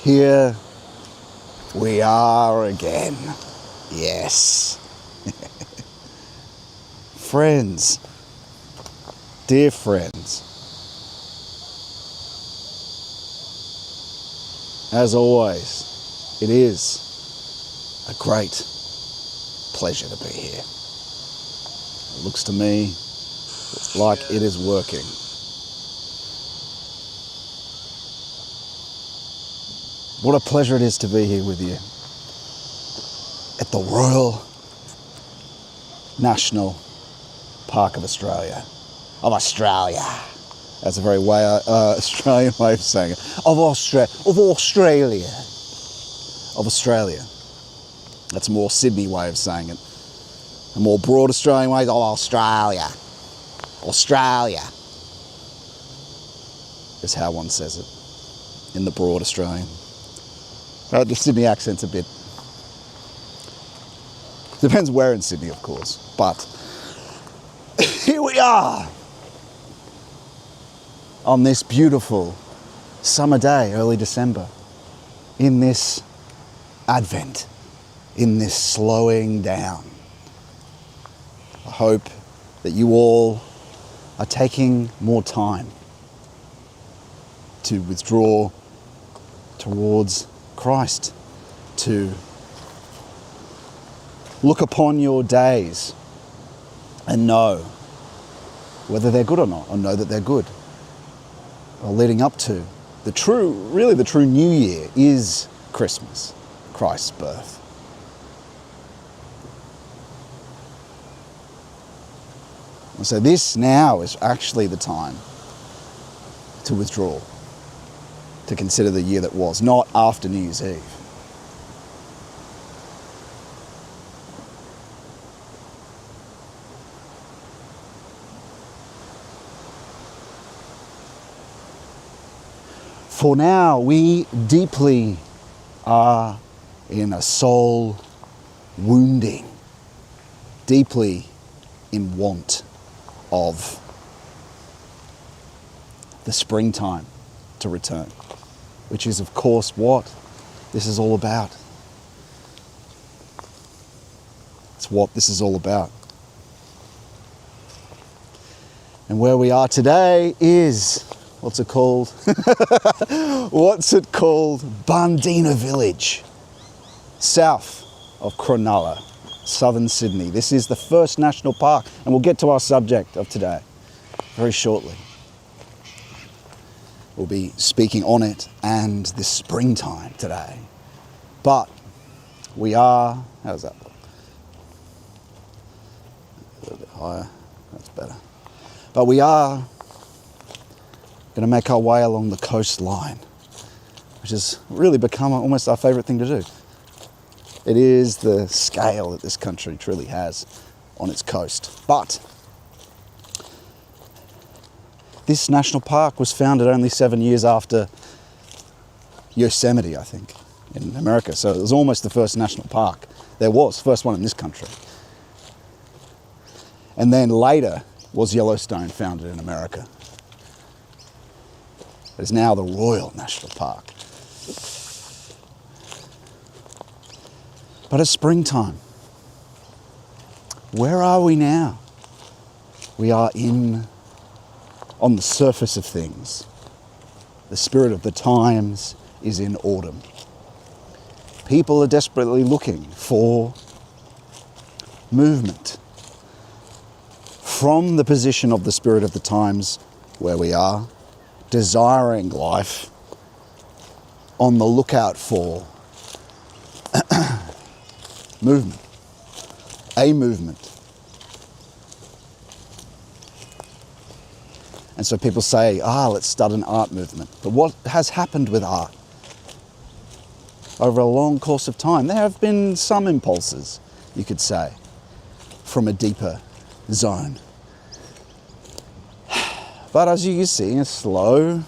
Here we are again. Yes. Friends, dear friends, as always, it is a great pleasure to be here. It looks to me like it is working. What a pleasure it is to be here with you at the Royal National Park of Australia. That's a very Australian way of saying it. Of Australia. That's a more Sydney way of saying it. A more broad Australian way is Australia is how one says it in the broad Australian. The Sydney accent's a bit... Depends where in Sydney, of course. But here we are on this beautiful summer day, early December, in this Advent, in this slowing down. I hope that you all are taking more time to withdraw towards Christ, to look upon your days and know whether they're good or not, or know that they're good. Or leading up to the true new year is Christmas, Christ's birth. And so this now is actually the time to withdraw, to consider the year that was, not after New Year's Eve. For now, we deeply are in a soul wounding, deeply in want of the springtime to return, which is, of course, what this is all about. It's what this is all about. And where we are today is, what's it called? Bundina Village, south of Cronulla, southern Sydney. This is the first national park, and we'll get to our subject of today very shortly. We'll be speaking on it and this springtime today. But we are, how's that look? A little bit higher, that's better. But we are going to make our way along the coastline, which has really become almost our favourite thing to do. It is the scale that this country truly has on its coast. But this national park was founded only 7 years after Yosemite, I think, in America. So it was almost the first national park there was, first one in this country. And then later was Yellowstone, founded in America. It is now the Royal National Park. But it's springtime. Where are we now? We are on the surface of things. The spirit of the times is in autumn. People are desperately looking for movement. From the position of the spirit of the times where we are, desiring life, on the lookout for movement, a movement. And so people say, let's start an art movement. But what has happened with art? Over a long course of time, there have been some impulses, you could say, from a deeper zone. But as you see, a slow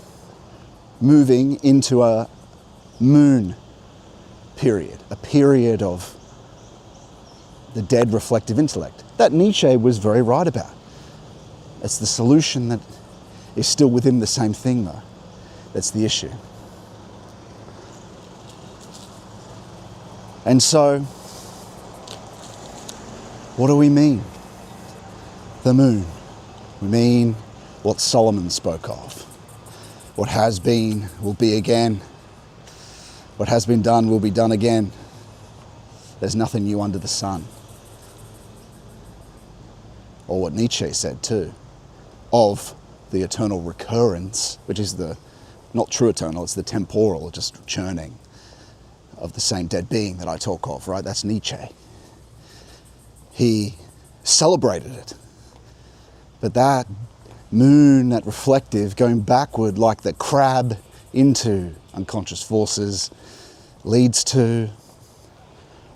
moving into a moon period, a period of the dead reflective intellect that Nietzsche was very right about. It's the solution that is still within the same thing, though. That's the issue. And so, what do we mean? The moon. We mean what Solomon spoke of. What has been will be again. What has been done will be done again. There's nothing new under the sun. Or what Nietzsche said too, of the eternal recurrence, which is the, not true eternal, it's the temporal, just churning of the same dead being that I talk of, right? That's Nietzsche. He celebrated it. But that moon, that reflective, going backward like the crab into unconscious forces, leads to,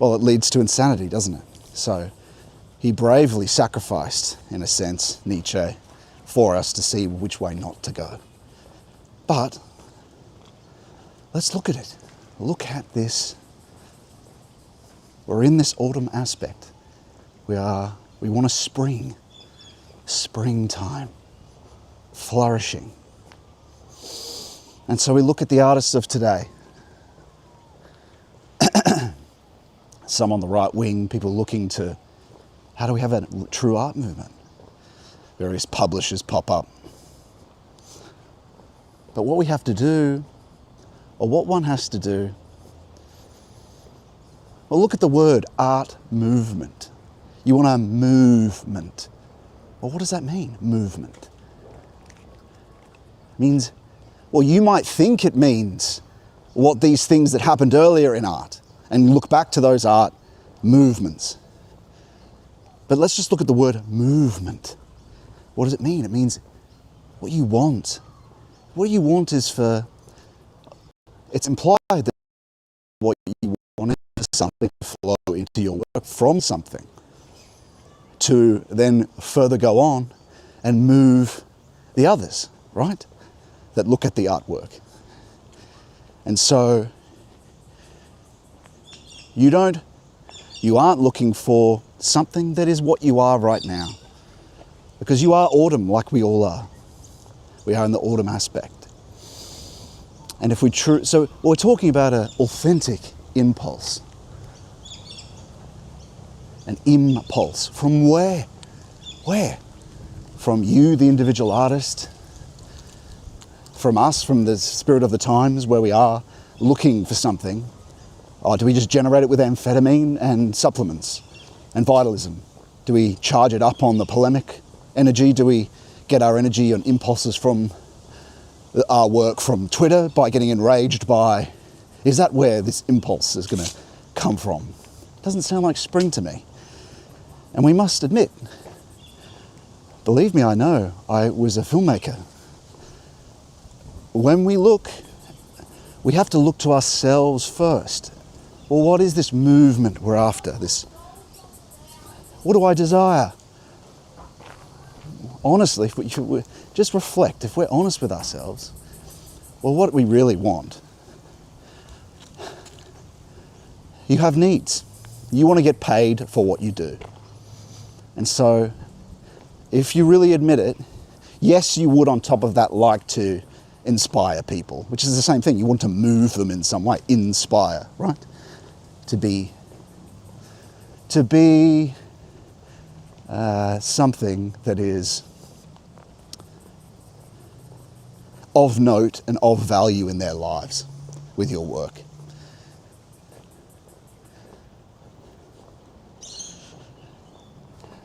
well, it leads to insanity, doesn't it? So he bravely sacrificed, in a sense, Nietzsche, for us to see which way not to go. But let's look at it. Look at this. We're in this autumn aspect. We want a springtime, flourishing. And so we look at the artists of today. Some on the right wing, people looking to, how do we have a true art movement? Various publishers pop up. But what we have to do, or what one has to do, well, look at the word art movement. You want a movement. Well, what does that mean, movement? It means, well, you might think it means what these things that happened earlier in art, and look back to those art movements. But let's just look at the word movement. What does it mean? It means what you want. What you want is for, it's implied that what you want is for something to flow into your work from something, to then further go on and move the others, right? That look at the artwork. And so you aren't looking for something that is what you are right now. Because you are autumn, like we all are. We are in the autumn aspect. And if so we're talking about an authentic impulse. An impulse. From where? Where? From you, the individual artist. From us, from the spirit of the times where we are looking for something. Or do we just generate it with amphetamine and supplements and vitalism? Do we charge it up on the polemic energy? Do we get our energy and impulses from our work from Twitter by getting enraged by, is that where this impulse is going to come from? Doesn't sound like spring to me. And we must admit, believe me, I know, I was a filmmaker. When we look, we have to look to ourselves first. Well, what is this movement we're after? What do I desire? Honestly, if we just reflect, if we're honest with ourselves, well, what do we really want? You have needs. You want to get paid for what you do. And so, if you really admit it, yes, you would on top of that like to inspire people, which is the same thing. You want to move them in some way, inspire, right? To be something that is of note and of value in their lives with your work.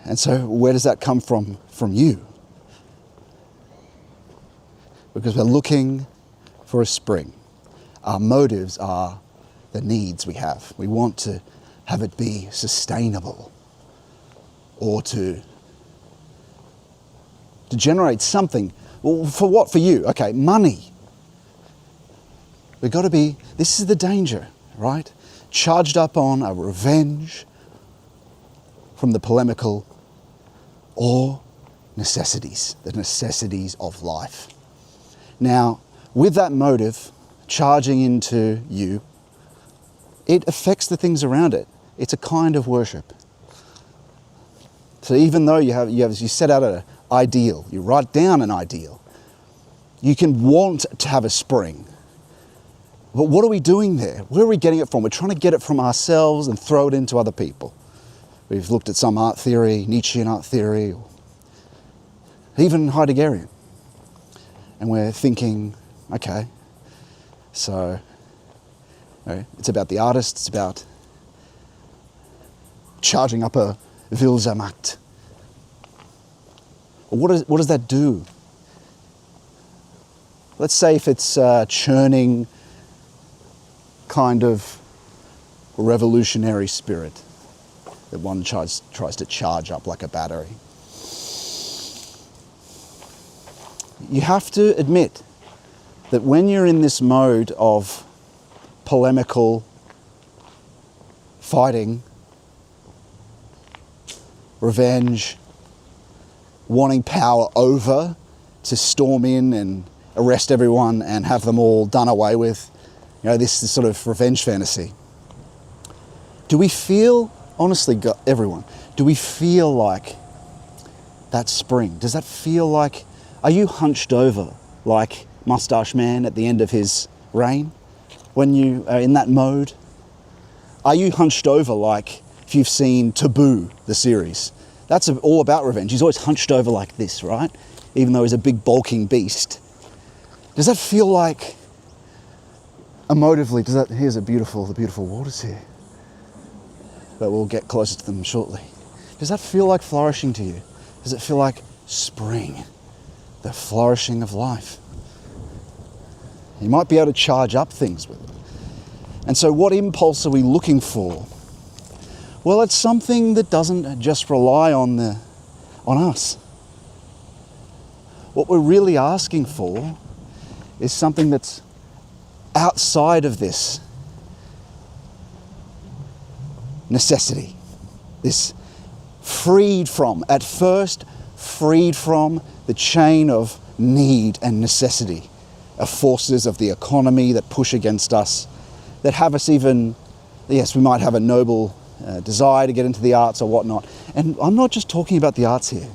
And so where does that come from you? Because we're looking for a spring. Our motives are the needs we have. We want to have it be sustainable, or to generate something. Well, for what? For you? Okay, money. We've got to be, this is the danger, right? Charged up on a revenge from the polemical, or necessities, the necessities of life. Now, with that motive charging into you, it affects the things around it. It's a kind of worship. So even though you set out an ideal, you write down an ideal, you can want to have a spring But what are we doing there? Where are we getting it from? We're trying to get it from ourselves and throw it into other people. We've looked at some art theory, Nietzschean art theory, or even Heideggerian. And we're thinking, okay, so it's about the artist, it's about charging up a Wilsamacht. What does that do? Let's say if it's churning kind of revolutionary spirit that one tries to charge up like a battery. You have to admit that when you're in this mode of polemical fighting, revenge, wanting power over to storm in and arrest everyone and have them all done away with, this sort of revenge fantasy. Do we feel, honestly, everyone, do we feel like that spring? Does that feel like, are you hunched over like Mustache Man at the end of his reign when you are in that mode? Are you hunched over like, if you've seen Taboo, the series? That's all about revenge. He's always hunched over like this, right? Even though he's a big bulking beast. Does that feel like, emotively, here's the beautiful waters here. But we'll get closer to them shortly. Does that feel like flourishing to you? Does it feel like spring, the flourishing of life? You might be able to charge up things with it. And so what impulse are we looking for? Well, it's something that doesn't just rely on us. What we're really asking for is something that's outside of this necessity, this freed from the chain of need and necessity, of forces of the economy that push against us, that have us even, yes, we might have a noble desire to get into the arts or whatnot. And I'm not just talking about the arts here.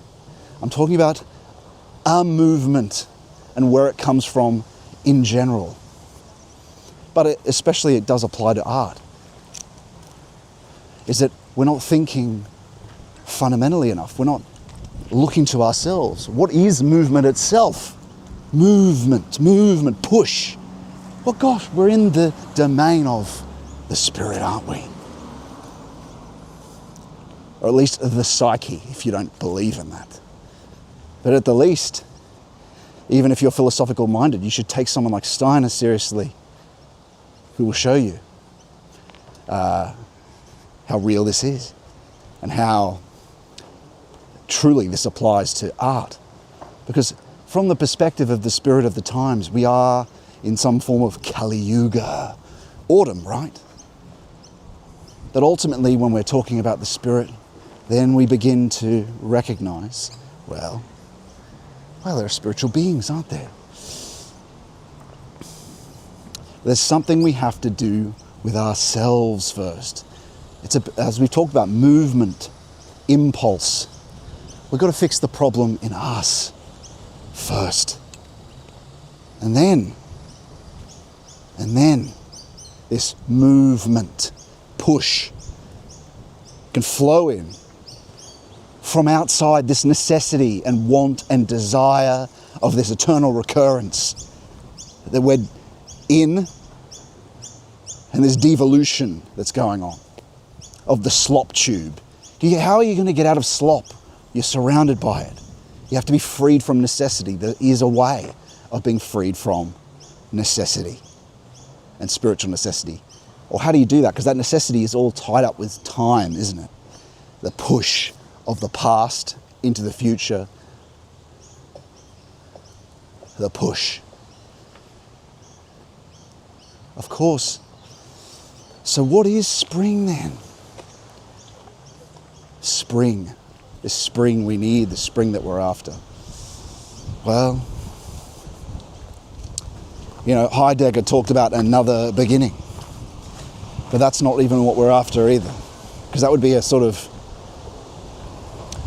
I'm talking about our movement and where it comes from in general. But especially it does apply to art. Is that we're not thinking fundamentally enough. We're not looking to ourselves. What is movement itself? Movement, push. Well, gosh, we're in the domain of the spirit, aren't we? Or at least the psyche, if you don't believe in that. But at the least, even if you're philosophical minded, you should take someone like Steiner seriously, who will show you how real this is and how truly this applies to art. Because from the perspective of the spirit of the times, we are in some form of Kali Yuga, autumn, right? That ultimately, when we're talking about the spirit, then we begin to recognize, well, there are spiritual beings, aren't there? There's something we have to do with ourselves first. As we've talked about, movement, impulse. We've got to fix the problem in us first. And then this movement, push, can flow in from outside this necessity and want and desire of this eternal recurrence that we're in, and this devolution that's going on of the slop tube. How are you going to get out of slop? You're surrounded by it. You have to be freed from necessity. There is a way of being freed from necessity and spiritual necessity. Or how do you do that? Because that necessity is all tied up with time, isn't it? The push of the past into the future. The push. Of course. So what is spring then? Spring. The spring we need, the spring that we're after. Well, Heidegger talked about another beginning. But that's not even what we're after either. Because that would be a sort of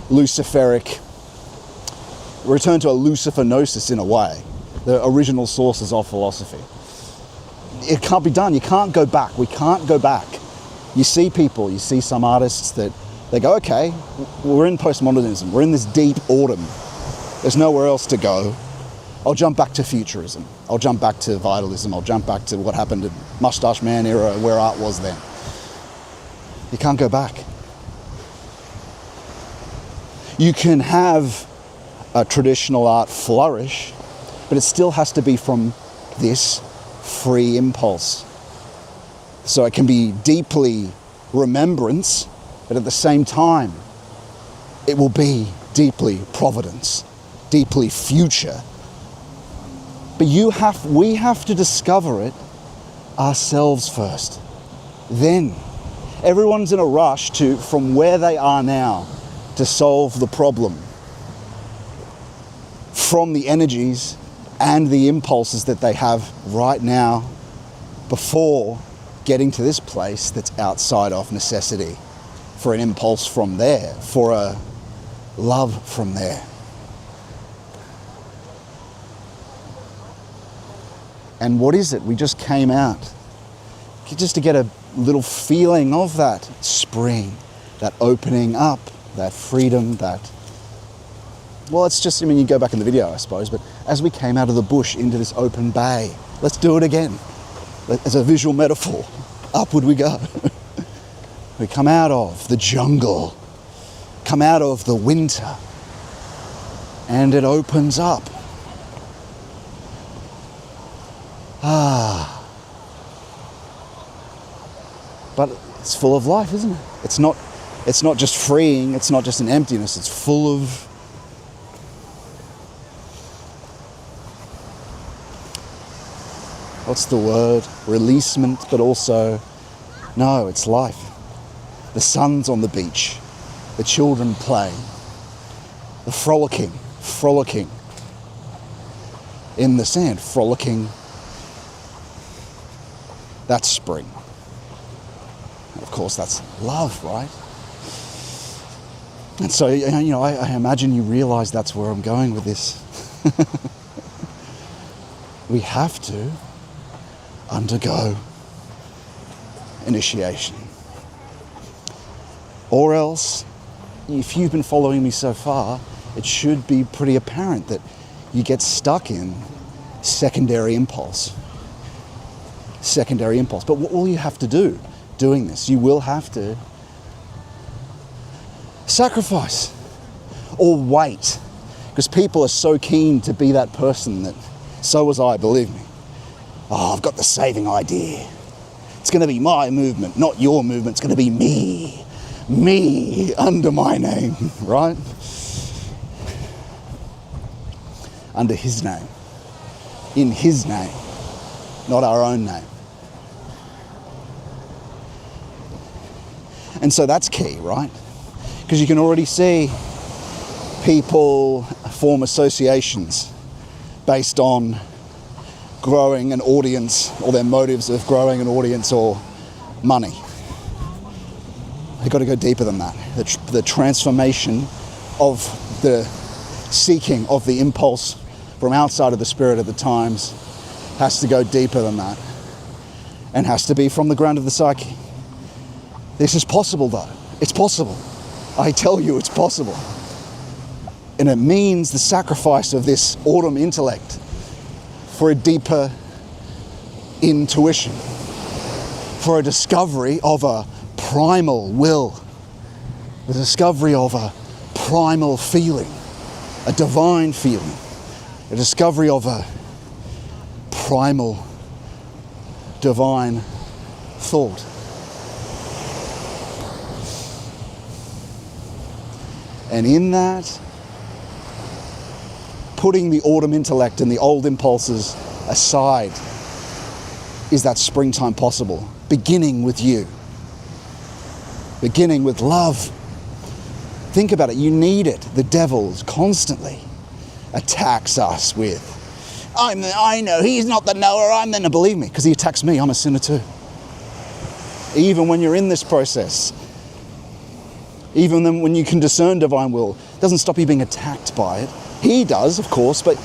Luciferic return to a Lucifer gnosis in a way. The original sources of philosophy. it can't be done. You can't go back. We can't go back. You see people, you see some artists that they go, okay, we're in postmodernism. We're in this deep autumn. There's nowhere else to go. I'll jump back to futurism. I'll jump back to vitalism. I'll jump back to what happened in Mustache Man era, where art was then. You can't go back. You can have a traditional art flourish, but it still has to be from this free impulse. So it can be deeply remembrance, but at the same time, it will be deeply providence, deeply future. But we have to discover it ourselves first. Then, everyone's in a rush from where they are now to solve the problem from the energies and the impulses that they have right now before getting to this place that's outside of necessity, for an impulse from there, for a love from there. And what is it? We just came out just to get a little feeling of that spring, that opening up, that freedom, that... Well, it's just, you go back in the video, I suppose, but as we came out of the bush into this open bay, let's do it again. As a visual metaphor, upward we go. We come out of the jungle, come out of the winter, and it opens up. But it's full of life, isn't it? It's not just freeing, it's not just an emptiness, it's full of what's the word? Releasement, but also, no, it's life. The sun's on the beach, the children playing, the frolicking in the sand, frolicking. That's spring. Of course, that's love, right? And so, I imagine you realize that's where I'm going with this. We have to undergo initiation. Or else, if you've been following me so far, it should be pretty apparent that you get stuck in secondary impulse. But what will you have to do doing this? You will have to sacrifice or wait, because people are so keen to be that person that, so was I, believe me. Oh, I've got the saving idea. It's going to be my movement, not your movement. It's going to be me under my name, right? Under his name, in his name, not our own name. And so that's key, right? Because you can already see people form associations based on growing an audience, or their motives of growing an audience, or money. You've got to go deeper than that. The transformation of the seeking of the impulse from outside of the spirit of the times has to go deeper than that, and has to be from the ground of the psyche. This is possible, though. It's possible. I tell you, it's possible. And it means the sacrifice of this autumn intellect for a deeper intuition, for a discovery of a primal will, the discovery of a primal feeling, a divine feeling, a discovery of a primal divine thought. And in that, putting the autumn intellect and the old impulses aside is that springtime possible, beginning with you, beginning with love. Think about it, you need it. The devil constantly attacks us with, I know, he's not the knower, I'm the knower. Believe me, because he attacks me, I'm a sinner too. Even when you're in this process, even then when you can discern divine will, it doesn't stop you being attacked by it. He does, of course, but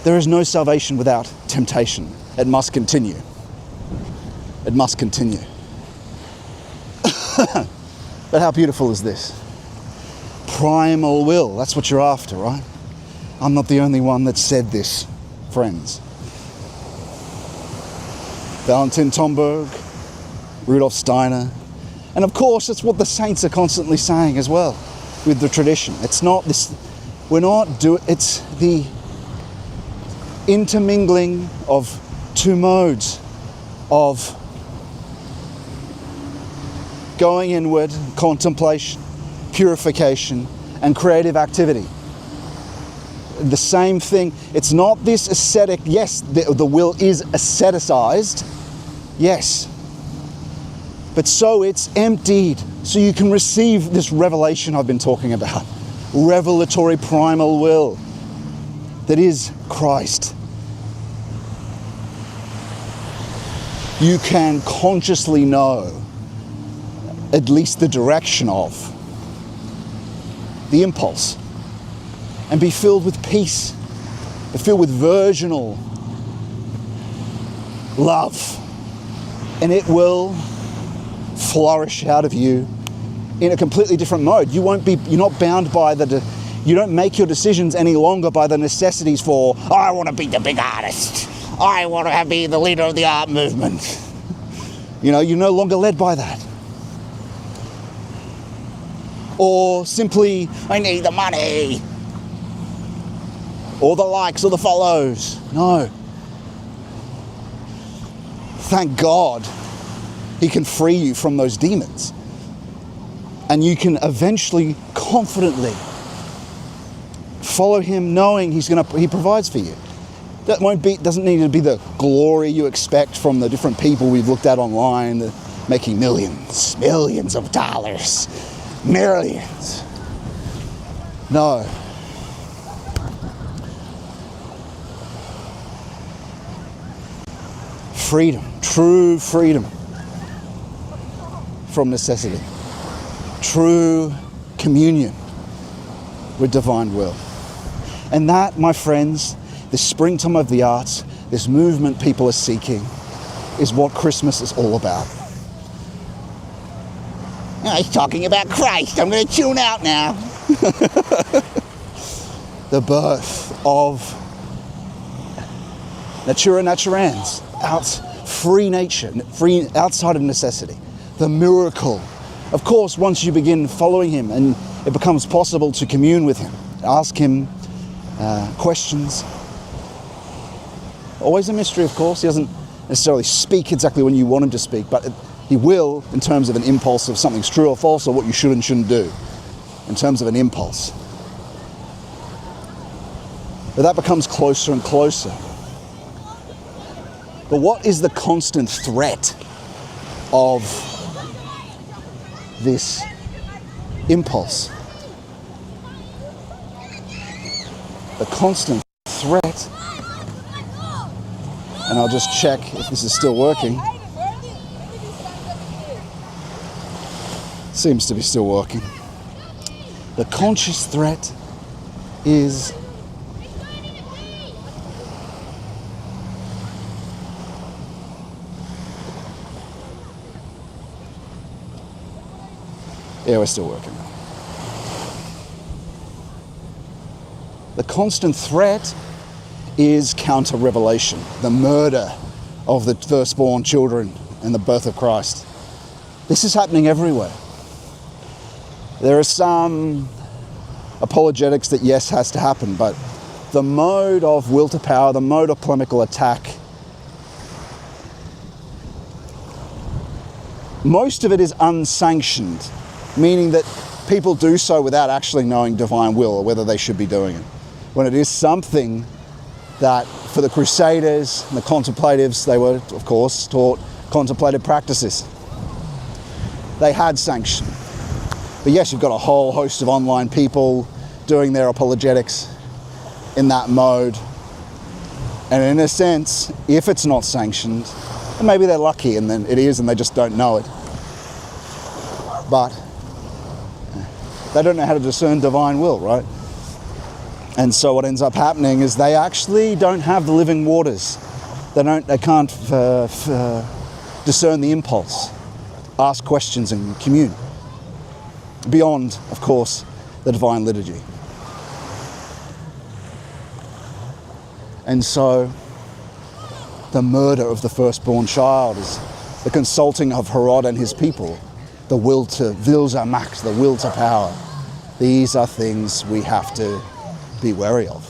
there is no salvation without temptation. It must continue. It must continue. But how beautiful is this? Primal will, that's what you're after, right? I'm not the only one that said this, friends. Valentin Tomberg, Rudolf Steiner, and of course it's what the saints are constantly saying as well with the tradition. It's not this, it's the intermingling of two modes of going inward, contemplation, purification, and creative activity. The same thing. It's not this ascetic, yes, the will is asceticized, yes, but so it's emptied, so you can receive this revelation I've been talking about. Revelatory primal will that is Christ. You can consciously know at least the direction of the impulse and be filled with peace, be filled with virginal love, and it will flourish out of you in a completely different mode. You're not bound by you don't make your decisions any longer by the necessities for, oh, I want to be the big artist, I want to be the leader of the art movement. You're no longer led by that. Or simply, I need the money, or the likes, or the follows. No. Thank God he can free you from those demons. And you can eventually, confidently follow him knowing he provides for you. That doesn't need to be the glory you expect from the different people we've looked at online, making millions of dollars. Millions. No. Freedom, true freedom from necessity. True communion with divine will. And that, my friends, this springtime of the arts, this movement people are seeking, is what Christmas is all about. He's talking about Christ. I'm going to tune out now. The birth of Natura Naturans, free nature, free outside of necessity. The miracle. Of course, once you begin following him and it becomes possible to commune with him, ask him questions. Always a mystery, of course. He doesn't necessarily speak exactly when you want him to speak, but he will in terms of an impulse of something's true or false, or what you should and shouldn't do, in terms of an impulse. But that becomes closer and closer. But what is the constant threat of this impulse? The constant threat, and I'll just check if this is still working. Seems to be still working. The conscious threat is we're still working. The constant threat is counter-revelation, the murder of the firstborn children and the birth of Christ. This is happening everywhere. There are some apologetics that yes, has to happen, but the mode of will to power, the mode of polemical attack, most of it is unsanctioned, meaning that people do so without actually knowing divine will or whether they should be doing it. When it is something that for the Crusaders and the contemplatives, they were, of course, taught contemplative practices. They had sanction. But yes, you've got a whole host of online people doing their apologetics in that mode. And in a sense, if it's not sanctioned, then maybe they're lucky and then it is and they just don't know it. But they don't know how to discern divine will, right? And so what ends up happening is they actually don't have the living waters. They can't discern the impulse, ask questions and commune. Beyond, of course, the divine liturgy. And so the murder of the firstborn child is the consulting of Herod and his people, the will to max, the will to power. These are things we have to be wary of.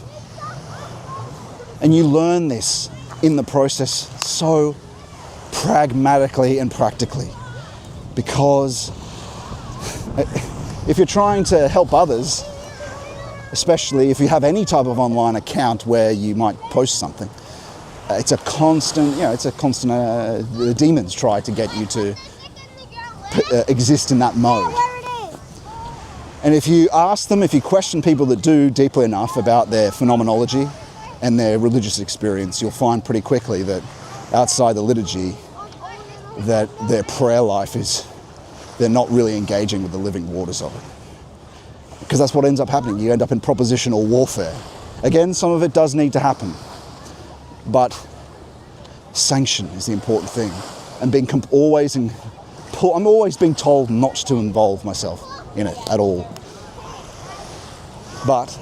And you learn this in the process so pragmatically and practically, because if you're trying to help others, especially if you have any type of online account where you might post something, it's a constant, the demons try to get you to exist in that mode. And if you ask them, if you question people that do deeply enough about their phenomenology and their religious experience, you'll find pretty quickly that outside the liturgy, that their prayer life is, they're not really engaging with the living waters of it. Because that's what ends up happening. You end up in propositional warfare. Again, some of it does need to happen, but sanction is the important thing. And I'm always being told not to involve myself in it at all. But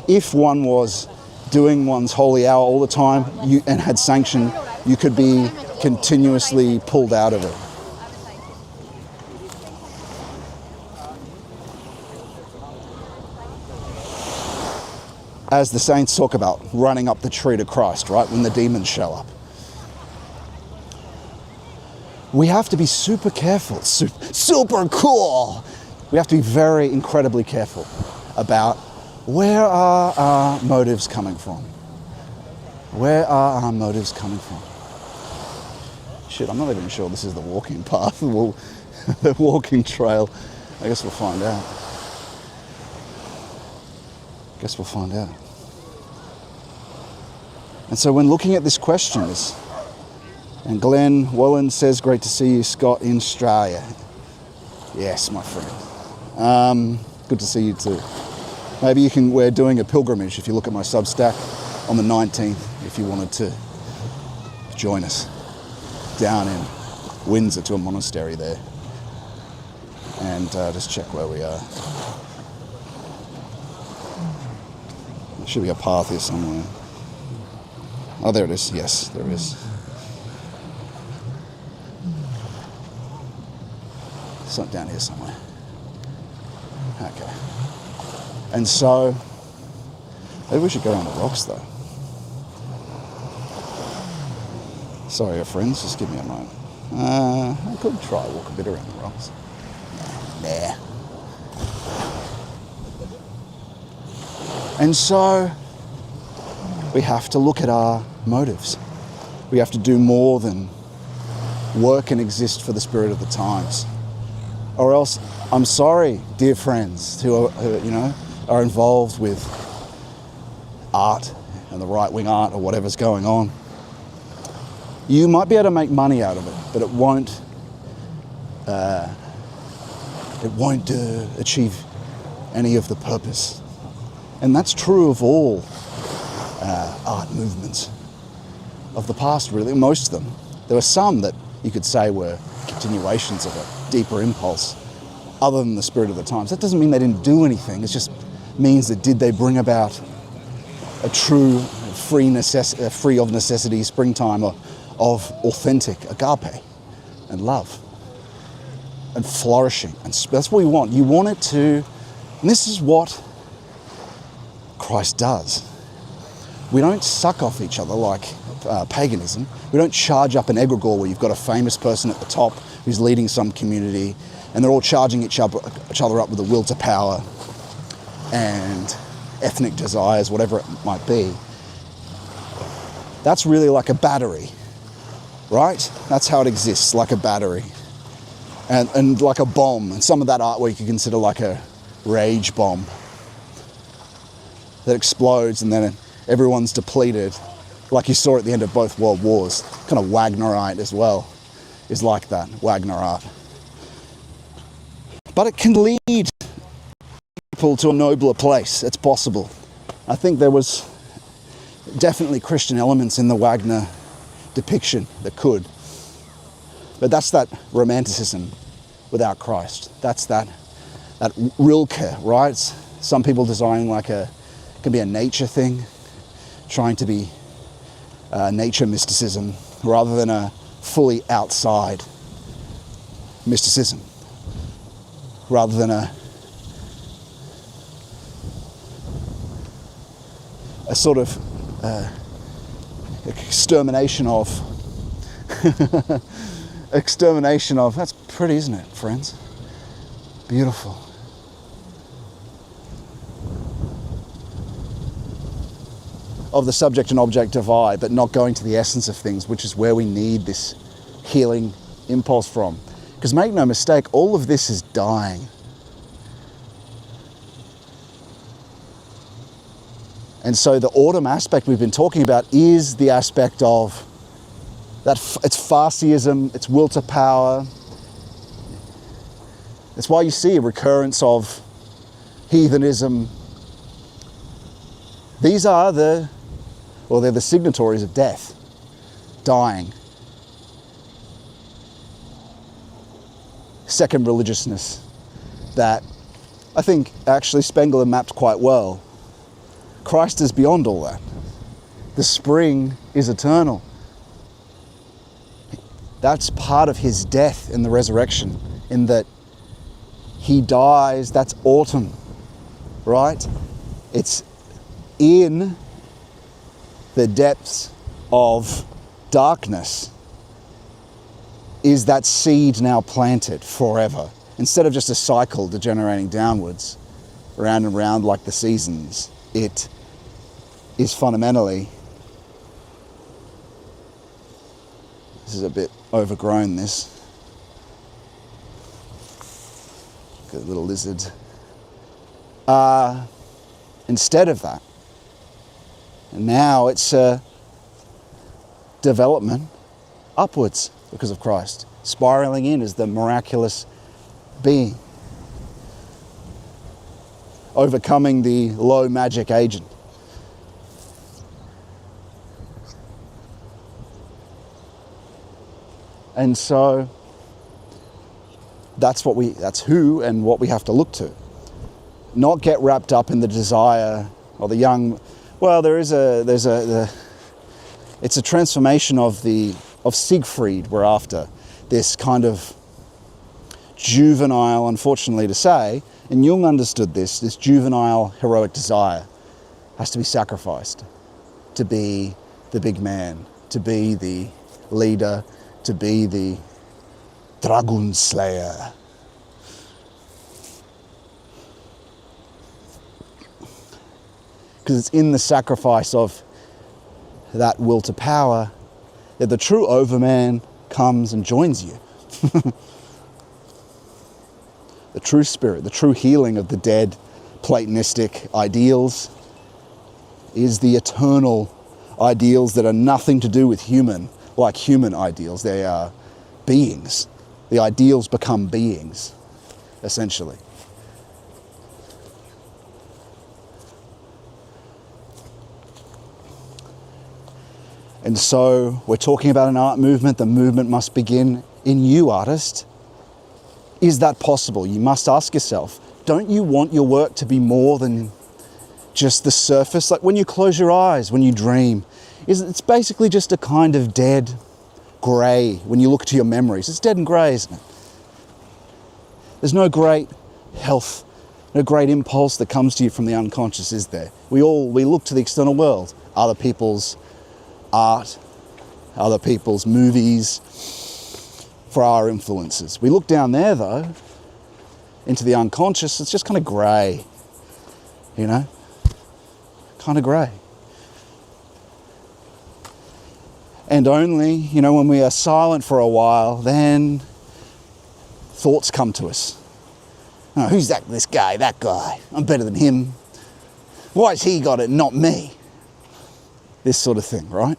if one was doing one's holy hour all the time and had sanction, you could be continuously pulled out of it. As the saints talk about, running up the tree to Christ, right, when the demons show up. We have to be super careful, super cool. We have to be very incredibly careful about where are our motives coming from? Where are our motives coming from? Shit, I'm not even sure this is the walking path, the walking trail. I guess we'll find out. And so when looking at this question, and Glenn Wallen says, great to see you, Scott, in Australia. Yes, my friend. Good to see you too. Maybe we're doing a pilgrimage if you look at my Substack on the 19th, if you wanted to join us down in Windsor to a monastery there. And just check where we are. There should be a path here somewhere. Oh, there it is. Yes, there is. It's not down here somewhere. Okay. And so, maybe we should go around the rocks though. Sorry, friends, just give me a moment. I could try walk a bit around the rocks. Nah. And so, we have to look at our motives. We have to do more than work and exist for the spirit of the times. Or else, I'm sorry, dear friends who are involved with art and the right-wing art or whatever's going on. You might be able to make money out of it, but it won't achieve any of the purpose. And that's true of all art movements of the past, really, most of them. There were some that you could say were continuations of a deeper impulse other than the spirit of the times. That doesn't mean they didn't do anything. It just means that did they bring about a true free of necessity springtime of authentic agape and love and flourishing. And that's what we want. You want it to, and this is what Christ does. We don't suck off each other like paganism. We don't charge up an egregore where you've got a famous person at the top who's leading some community and they're all charging each other up with a will to power and ethnic desires, whatever it might be. That's really like a battery, right? That's how it exists, like a battery. And like a bomb. And some of that artwork you could consider like a rage bomb that explodes and then everyone's depleted, like you saw at the end of both World Wars. Kind of Wagnerite as well is like that, Wagner art. But it can lead people to a nobler place. It's possible. I think there was definitely Christian elements in the Wagner depiction that could. But that's that romanticism without Christ. That's that Rilke, right? Some people designing it can be a nature thing, trying to be nature mysticism rather than a fully outside mysticism, rather than a sort of extermination of that's pretty, isn't it, friends? Beautiful. Of the subject and object of I, but not going to the essence of things, which is where we need this healing impulse from. Because make no mistake, all of this is dying. And so the autumn aspect we've been talking about is the aspect of that it's Farsiism, it's will to power. That's why you see a recurrence of heathenism. These are they're the signatories of death, dying. Second religiousness that I think actually Spengler mapped quite well. Christ is beyond all that. The spring is eternal. That's part of his death in the resurrection, in that he dies, that's autumn, right? It's in the depths of darkness is that seed now planted forever. Instead of just a cycle degenerating downwards, round and round like the seasons, it is fundamentally, this is a bit overgrown, this. Got a little lizard. Instead of that, and now it's a development upwards because of Christ. Spiraling in as the miraculous being. Overcoming the low magic agent. And so that's who and what we have to look to. Not get wrapped up in the desire or the young. Well, it's a transformation of Siegfried we're after. This kind of juvenile, unfortunately to say, and Jung understood this juvenile heroic desire has to be sacrificed to be the big man, to be the leader, to be the dragon slayer. Because it's in the sacrifice of that will to power that the true overman comes and joins you. The true spirit, the true healing of the dead Platonistic ideals is the eternal ideals that are nothing to do with human, like human ideals. They are beings. The ideals become beings, essentially. And so we're talking about an art movement. The movement must begin in you, artist. Is that possible? You must ask yourself, don't you want your work to be more than just the surface? Like when you close your eyes, when you dream, it's basically just a kind of dead grey when you look to your memories. It's dead and grey, isn't it? There's no great health, no great impulse that comes to you from the unconscious, is there? We look to the external world, other people's art, other people's movies, for our influences. We look down there though, into the unconscious, it's just kind of grey, you know? Kind of grey. And only, when we are silent for a while, then thoughts come to us. Oh, who's that? This guy, that guy. I'm better than him. Why's he got it, not me? This sort of thing, right?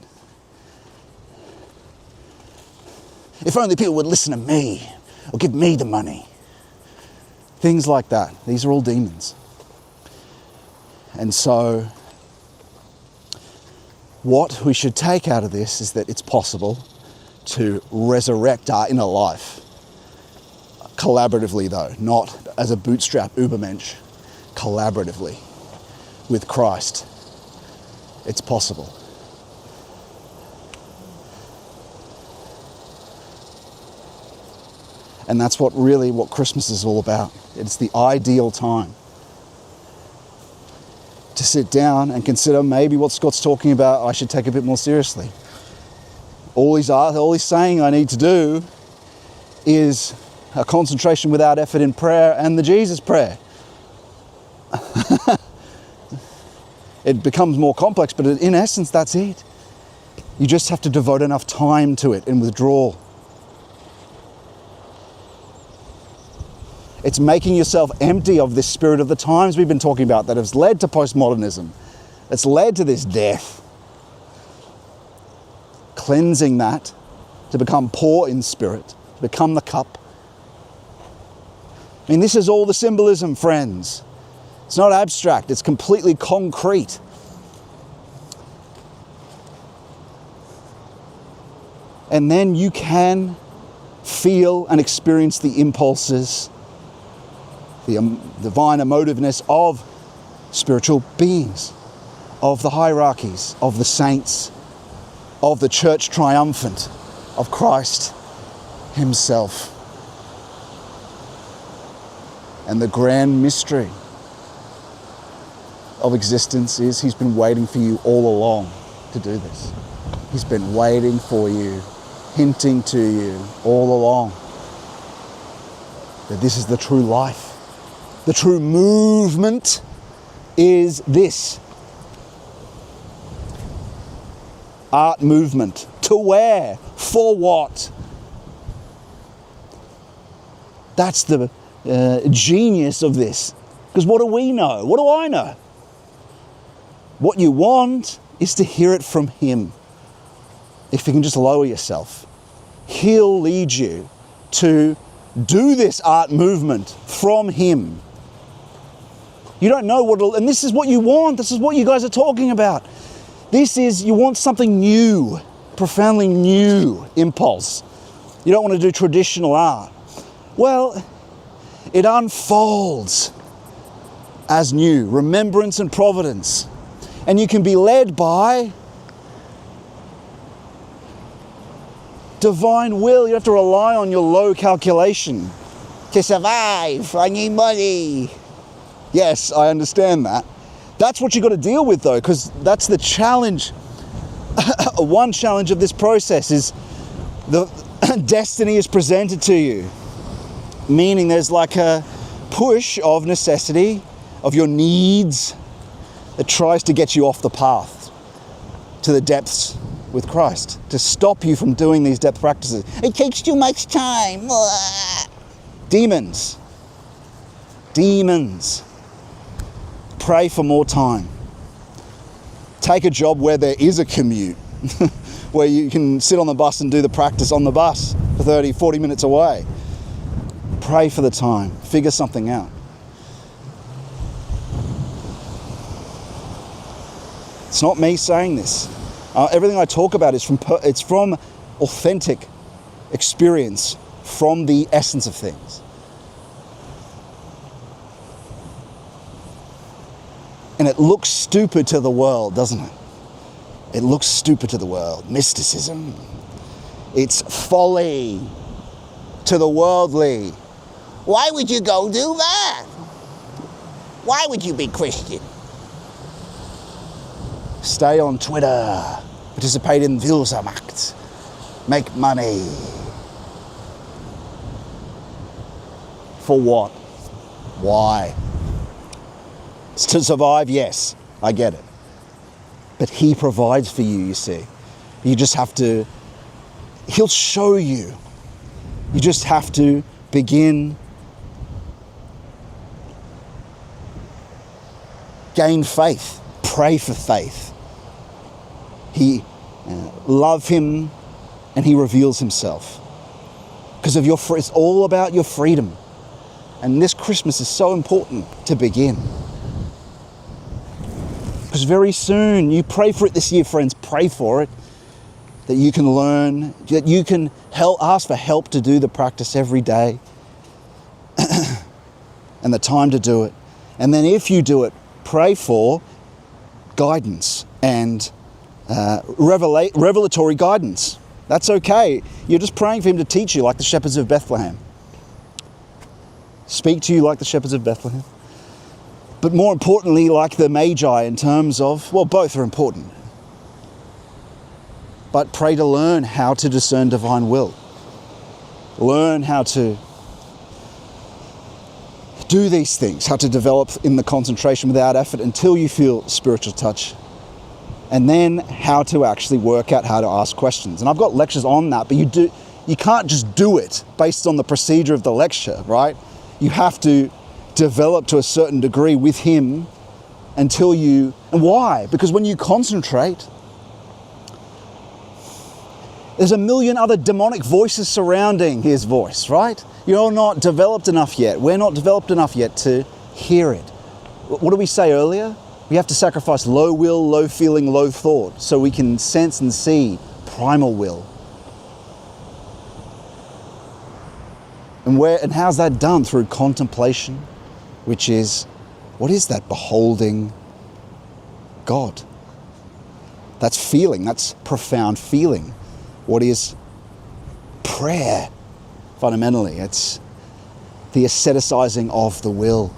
If only people would listen to me or give me the money. Things like that. These are all demons. And so what we should take out of this is that it's possible to resurrect our inner life. Collaboratively though, not as a bootstrap Ubermensch. Collaboratively with Christ. It's possible. And that's what Christmas is all about. It's the ideal time to sit down and consider maybe what Scott's talking about I should take a bit more seriously. All he's saying I need to do is a concentration without effort in prayer and the Jesus prayer. It becomes more complex, but in essence, that's it. You just have to devote enough time to it in withdrawal. It's making yourself empty of this spirit of the times we've been talking about that has led to postmodernism. It's led to this death. Cleansing that to become poor in spirit, to become the cup. I mean, this is all the symbolism, friends. It's not abstract, it's completely concrete. And then you can feel and experience the impulses, the divine emotiveness of spiritual beings, of the hierarchies, of the saints, of the church triumphant, of Christ himself. And the grand mystery of existence is he's been waiting for you all along to do this. He's been waiting for you, hinting to you all along that this is the true life. The true movement is this. Art movement. To where? For what? That's the genius of this. Because what do we know? What do I know? What you want is to hear it from him. If you can just lower yourself, he'll lead you to do this art movement from him. You don't know what and this is what you want. This is what you guys are talking about. This is, you want something new, profoundly new impulse. You don't want to do traditional art. Well, it unfolds as new, remembrance and providence. And you can be led by divine will. You have to rely on your low calculation. To survive, I need money. Yes, I understand that. That's what you've got to deal with though, because that's the challenge. One challenge of this process is the destiny is presented to you. Meaning there's like a push of necessity, of your needs, that tries to get you off the path to the depths with Christ, to stop you from doing these depth practices. It takes too much time. Demons. Demons. Pray for more time. Take a job where there is a commute, where you can sit on the bus and do the practice on the bus for 30, 40 minutes away. Pray for the time. Figure something out. It's not me saying this. Everything I talk about is from authentic experience, from the essence of things. And it looks stupid to the world, doesn't it? It looks stupid to the world. Mysticism. It's folly to the worldly. Why would you go do that? Why would you be Christian? Stay on Twitter. Participate in Wilsermarkt. Make money. For what? Why? To survive, yes, I get it. But he provides for you, you see. You just have to, he'll show you. You just have to begin, gain faith, pray for faith. Love him and he reveals himself. Because of it's all about your freedom. And this Christmas is so important to begin. Because very soon, you pray for it this year, friends, pray for it. that you can learn, that you can ask for help to do the practice every day and the time to do it. And then if you do it, pray for guidance and revelatory guidance. That's okay. You're just praying for him to teach you like the shepherds of Bethlehem. Speak to you like the shepherds of Bethlehem. But more importantly, like the Magi in terms of, well, both are important. But pray to learn how to discern divine will. Learn how to do these things, how to develop in the concentration without effort until you feel spiritual touch. And then how to actually work out how to ask questions. And I've got lectures on that, but you can't just do it based on the procedure of the lecture, right? You have to develop to a certain degree with him until you... And why? Because when you concentrate, there's a million other demonic voices surrounding his voice, right? You're not developed enough yet. We're not developed enough yet to hear it. What did we say earlier? We have to sacrifice low will, low feeling, low thought so we can sense and see primal will. And how's that done? Through contemplation, which is, what is that? Beholding God. That's feeling, that's profound feeling. What is prayer? Fundamentally, it's the asceticizing of the will.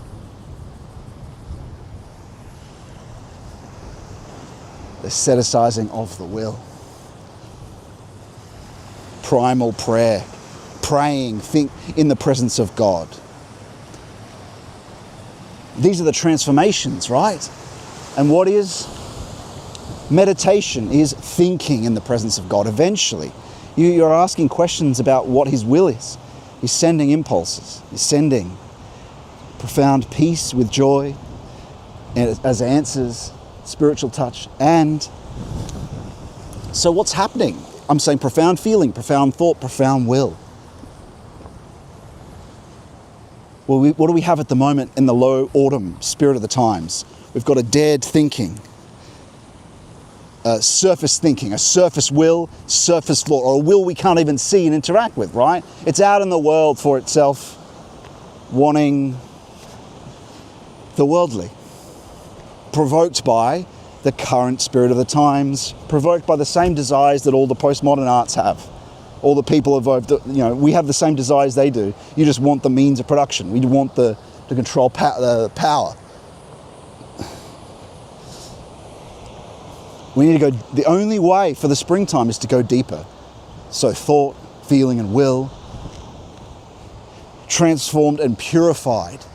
The asceticizing of the will. Primal prayer. Praying, think in the presence of God. These are the transformations, right? And what is meditation? Is thinking in the presence of God. Eventually, you're asking questions about what his will is. He's sending impulses. He's sending profound peace with joy as answers, spiritual touch. And so what's happening? I'm saying profound feeling, profound thought, profound will. Well, what do we have at the moment in the low autumn spirit of the times? We've got a dead thinking, a surface thinking, a surface will, surface thought, or a will we can't even see and interact with, right? It's out in the world for itself, wanting the worldly, provoked by the current spirit of the times, provoked by the same desires that all the postmodern arts have. All the people evolved, we have the same desires they do. You just want the means of production. We want to control power. We need to go, the only way for the springtime is to go deeper. So thought, feeling and will, transformed and purified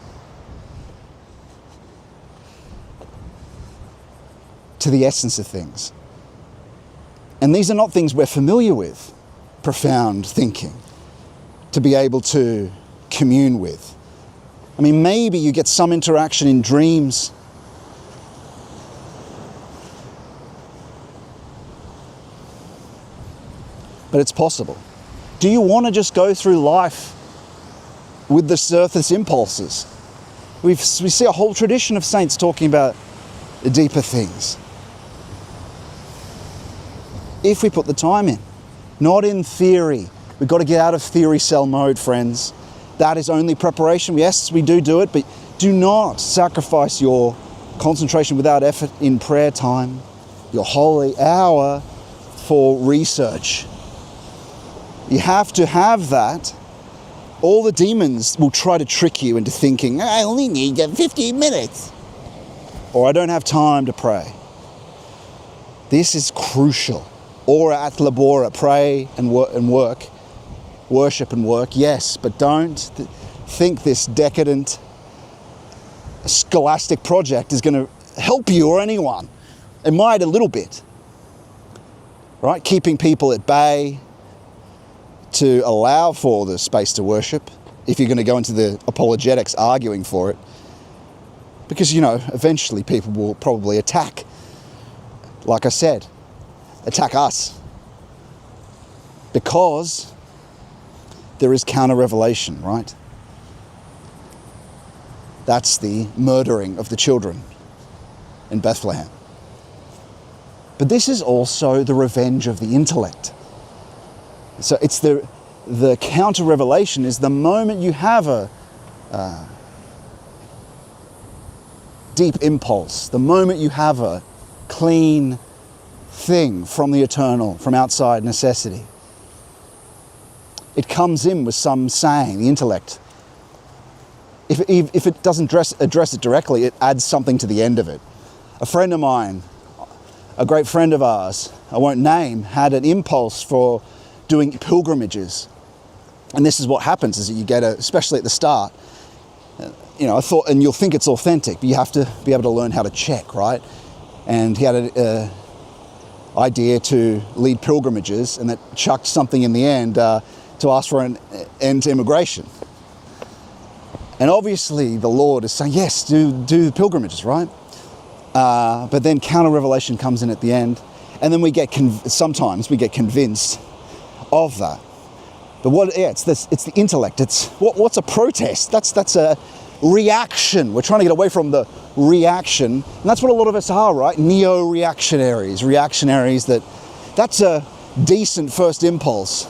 to the essence of things. And these are not things we're familiar with. Profound thinking, to be able to commune with. I mean, maybe you get some interaction in dreams. But it's possible. Do you want to just go through life with the surface impulses? We see a whole tradition of saints talking about the deeper things. If we put the time in. Not in theory. We've got to get out of theory cell mode, friends. That is only preparation. Yes, we do it, but do not sacrifice your concentration without effort in prayer time, your holy hour for research. You have to have that. All the demons will try to trick you into thinking, I only need 15 minutes. Or I don't have time to pray. This is crucial. Ora et labora, pray and work, worship and work, yes, but don't think this decadent scholastic project is going to help you or anyone. It might a little bit, right? Keeping people at bay to allow for the space to worship, if you're going to go into the apologetics arguing for it, because, eventually people will probably attack, like I said, attack us, because there is counter-revelation, right? That's the murdering of the children in Bethlehem. But this is also the revenge of the intellect. So it's the counter-revelation is the moment you have a deep impulse, the moment you have a clean thing from the eternal, from outside necessity. It comes in with some saying, the intellect. If it doesn't address it directly, it adds something to the end of it. A friend of mine, a great friend of ours, I won't name, had an impulse for doing pilgrimages. And this is what happens, is that you get especially at the start, I thought, and you'll think it's authentic, but you have to be able to learn how to check, right? And he had an idea to lead pilgrimages, and that chucked something in the end to ask for an end to immigration. And obviously the Lord is saying, yes, do the pilgrimages, right? But then counter-revelation comes in at the end, and then sometimes we get convinced of that. But it's the intellect. It's what's a protest? That's a reaction. We're trying to get away from the reaction, and that's what a lot of us are, right? Neo-reactionaries, reactionaries. That's a decent first impulse,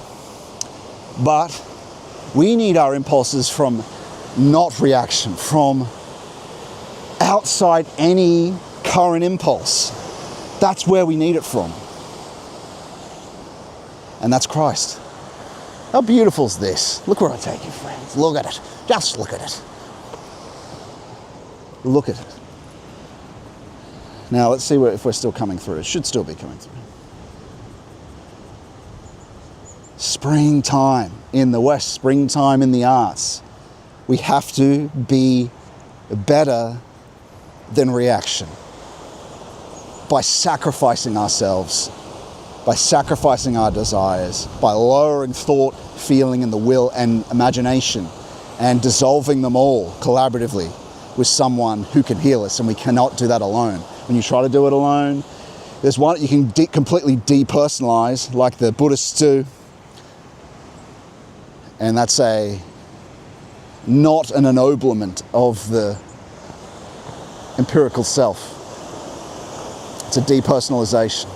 but we need our impulses from not reaction, from outside any current impulse. That's where we need it from, and that's Christ. How beautiful is this? Look where I take you, friends. Look at it. Just look at it. Look at it. Now let's see if we're still coming through. It should still be coming through. Springtime in the West, springtime in the arts. We have to be better than reaction by sacrificing ourselves, by sacrificing our desires, by lowering thought, feeling, and the will and imagination, and dissolving them all collaboratively with someone who can heal us. And we cannot do that alone. When you try to do it alone, there's one you can completely depersonalize, like the Buddhists do, and that's not an ennoblement of the empirical self. It's a depersonalization.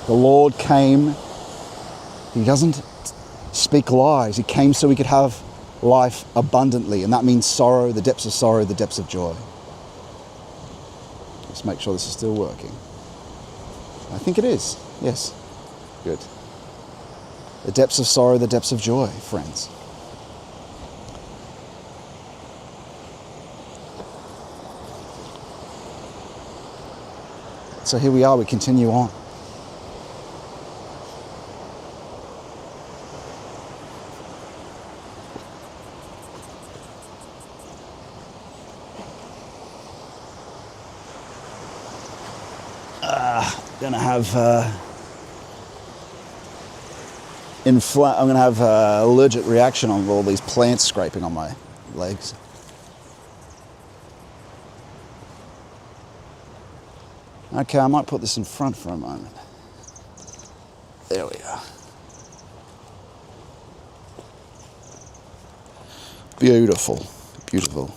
The Lord came, He doesn't speak lies. He came so we could have life abundantly, and that means sorrow, the depths of sorrow, the depths of joy. Let's make sure this is still working. I think it is. Yes. Good. The depths of sorrow, the depths of joy, friends. So here we are, we continue on. Gonna have I'm gonna have allergic reaction on all these plants scraping on my legs. Okay, I might put this in front for a moment. There we are. Beautiful, beautiful,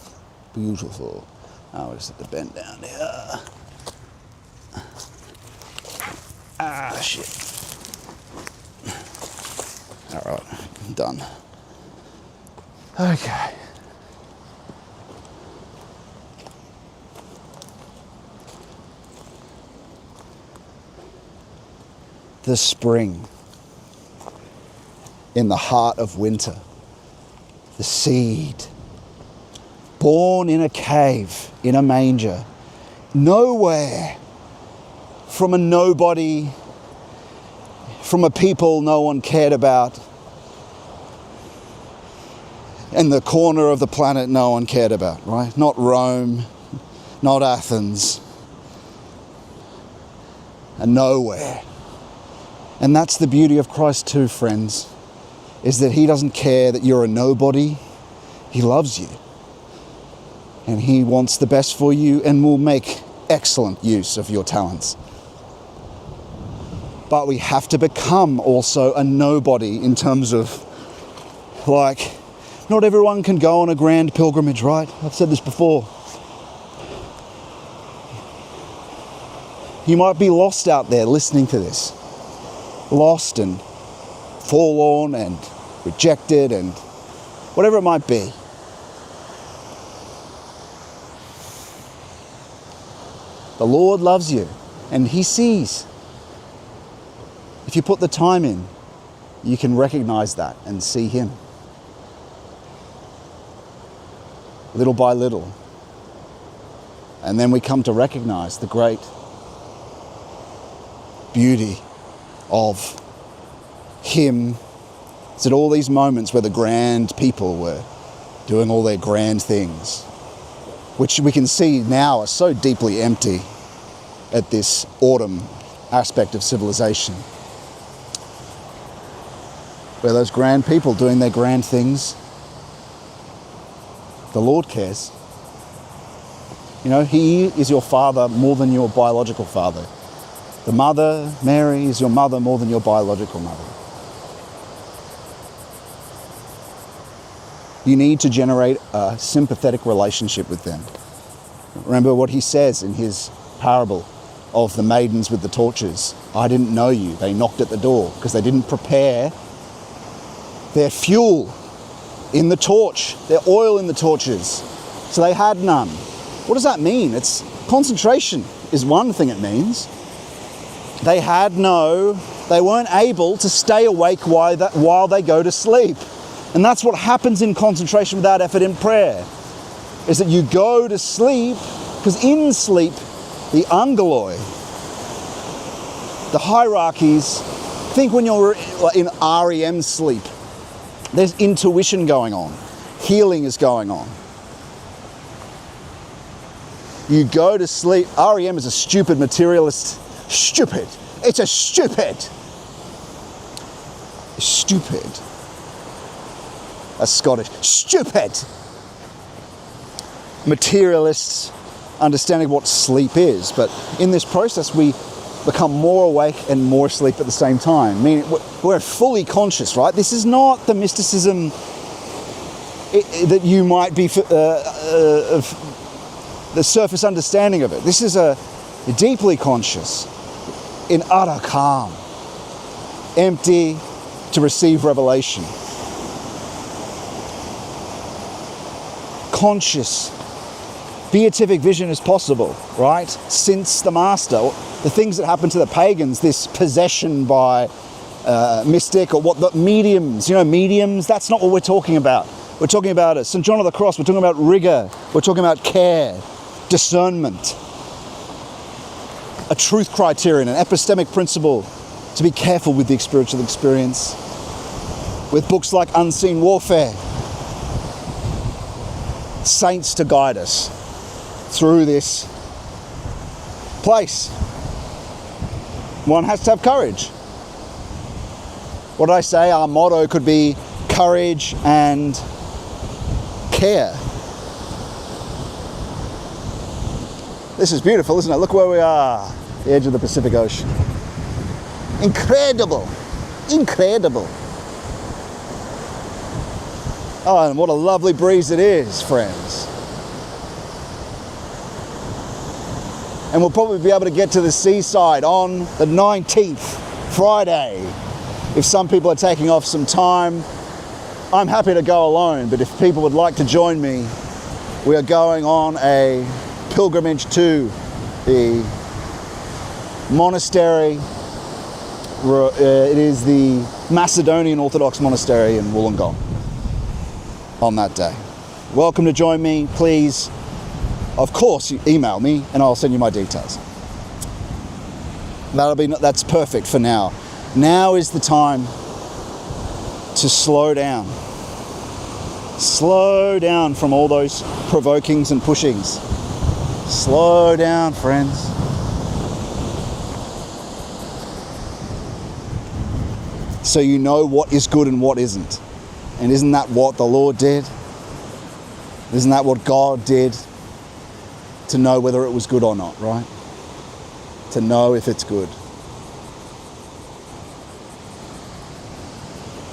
beautiful. Oh, I just have to bend down here. Ah, shit. All right, I'm done. Okay. The spring in the heart of winter. The seed born in a cave, in a manger, nowhere, from a nobody, from a people no one cared about, in the corner of the planet no one cared about, right? Not Rome, not Athens, and nowhere. And that's the beauty of Christ too, friends, is that He doesn't care that you're a nobody. He loves you. And He wants the best for you and will make excellent use of your talents. But we have to become also a nobody in terms of, like, not everyone can go on a grand pilgrimage, right? I've said this before. You might be lost out there listening to this. Lost and forlorn and rejected and whatever it might be. The Lord loves you and He sees. If you put the time in, you can recognize that and see Him. Little by little. And then we come to recognize the great beauty of Him. It's at all these moments where the grand people were doing all their grand things, which we can see now are so deeply empty at this autumn aspect of civilization. Where those grand people doing their grand things, the Lord cares. You know, He is your father more than your biological father. The mother, Mary, is your mother more than your biological mother. You need to generate a sympathetic relationship with them. Remember what He says in His parable of the maidens with the torches. I didn't know you. They knocked at the door because they didn't prepare their fuel in the torch, their oil in the torches. So they had none. What does that mean? It's concentration is one thing it means. They weren't able to stay awake while they go to sleep. And that's what happens in concentration without effort in prayer, is that you go to sleep, because in sleep, the angeloi, the hierarchies, think when you're in REM sleep, there's intuition going on. Healing is going on. You go to sleep. REM is a stupid materialist. Stupid. It's a stupid. Stupid. That's Scottish. Stupid. Materialists understanding what sleep is. But in this process, we become more awake and more asleep at the same time. Meaning we're fully conscious, right? This is not the mysticism that you might be the surface understanding of it. This is a deeply conscious, in utter calm, empty to receive revelation. Conscious, beatific vision is possible, right? Since the Master, the things that happen to the pagans, this possession by mystic or what the mediums, mediums, that's not what we're talking about. We're talking about St. John of the Cross, we're talking about rigor, we're talking about care, discernment, a truth criterion, an epistemic principle to be careful with the spiritual experience. With books like Unseen Warfare, saints to guide us through this place. One has to have courage. What did I say? Our motto could be courage and care. This is beautiful, isn't it? Look where we are, the edge of the Pacific Ocean. Incredible, incredible. Oh, and what a lovely breeze it is, friends. And we'll probably be able to get to the seaside on the 19th, Friday. If some people are taking off some time, I'm happy to go alone, but if people would like to join me, we are going on a pilgrimage to the monastery. It is the Macedonian Orthodox monastery in Wollongong on that day. Welcome to join me. Please, of course, you email me and I'll send you my details. That's perfect for now. Now is the time to slow down. Slow down from all those provokings and pushings. Slow down, friends. So you know what is good and what isn't. And isn't that what the Lord did? Isn't that what God did? To know whether it was good or not, right? To know if it's good.